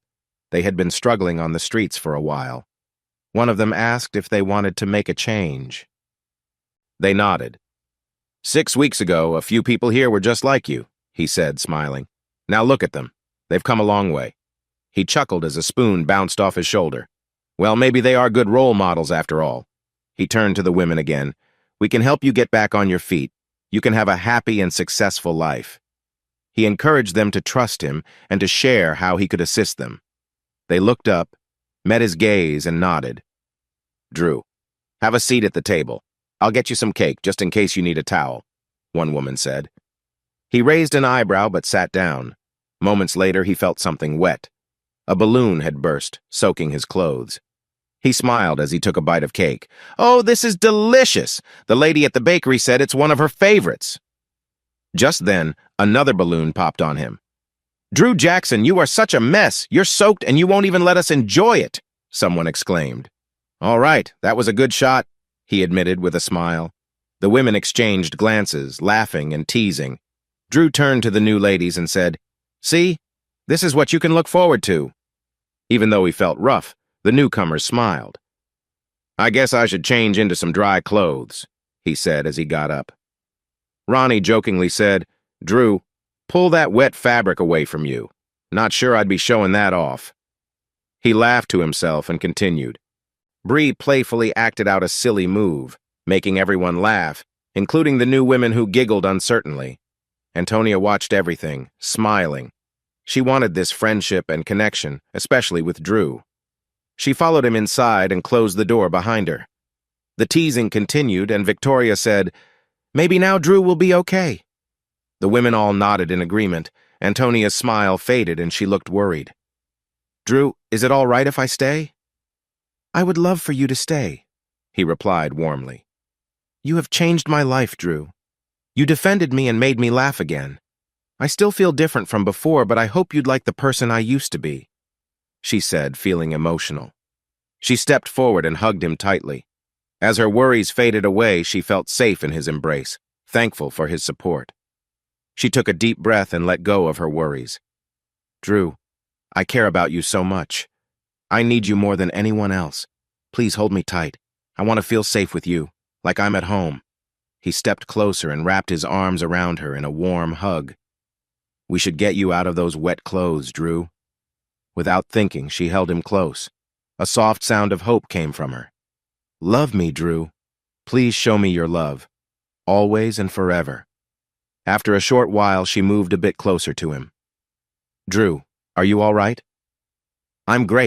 They had been struggling on the streets for a while. One of them asked if they wanted to make a change. They nodded. 6 weeks ago, a few people here were just like you, he said, smiling. Now look at them. They've come a long way. He chuckled as a spoon bounced off his shoulder. Well, maybe they are good role models after all. He turned to the women again. We can help you get back on your feet. You can have a happy and successful life. He encouraged them to trust him and to share how he could assist them. They looked up, met his gaze, and nodded. Drew, have a seat at the table. I'll get you some cake just in case you need a towel, one woman said. He raised an eyebrow but sat down. Moments later, he felt something wet. A balloon had burst, soaking his clothes. He smiled as he took a bite of cake. Oh, this is delicious! The lady at the bakery said it's one of her favorites. Just then, another balloon popped on him. Drew Jackson, you are such a mess. You're soaked and you won't even let us enjoy it, someone exclaimed. All right, that was a good shot, he admitted with a smile. The women exchanged glances, laughing and teasing. Drew turned to the new ladies and said, See, this is what you can look forward to. Even though he felt rough, the newcomers smiled. I guess I should change into some dry clothes, he said as he got up. Ronnie jokingly said, Drew, pull that wet fabric away from you. Not sure I'd be showing that off. He laughed to himself and continued. Bree playfully acted out a silly move, making everyone laugh, including the new women who giggled uncertainly. Antonia watched everything, smiling. She wanted this friendship and connection, especially with Drew. She followed him inside and closed the door behind her. The teasing continued, and Victoria said, Maybe now Drew will be okay. The women all nodded in agreement. Antonia's smile faded and she looked worried. Drew, is it all right if I stay? I would love for you to stay, he replied warmly. You have changed my life, Drew. You defended me and made me laugh again. I still feel different from before, but I hope you'd like the person I used to be, she said, feeling emotional. She stepped forward and hugged him tightly. As her worries faded away, she felt safe in his embrace, thankful for his support. She took a deep breath and let go of her worries. Drew, I care about you so much. I need you more than anyone else. Please hold me tight. I want to feel safe with you, like I'm at home. He stepped closer and wrapped his arms around her in a warm hug. "We should get you out of those wet clothes, Drew." Without thinking, she held him close. A soft sound of hope came from her. "Love me, Drew. Please show me your love. Always and forever." After a short while, she moved a bit closer to him. "Drew, are you all right?" "I'm great.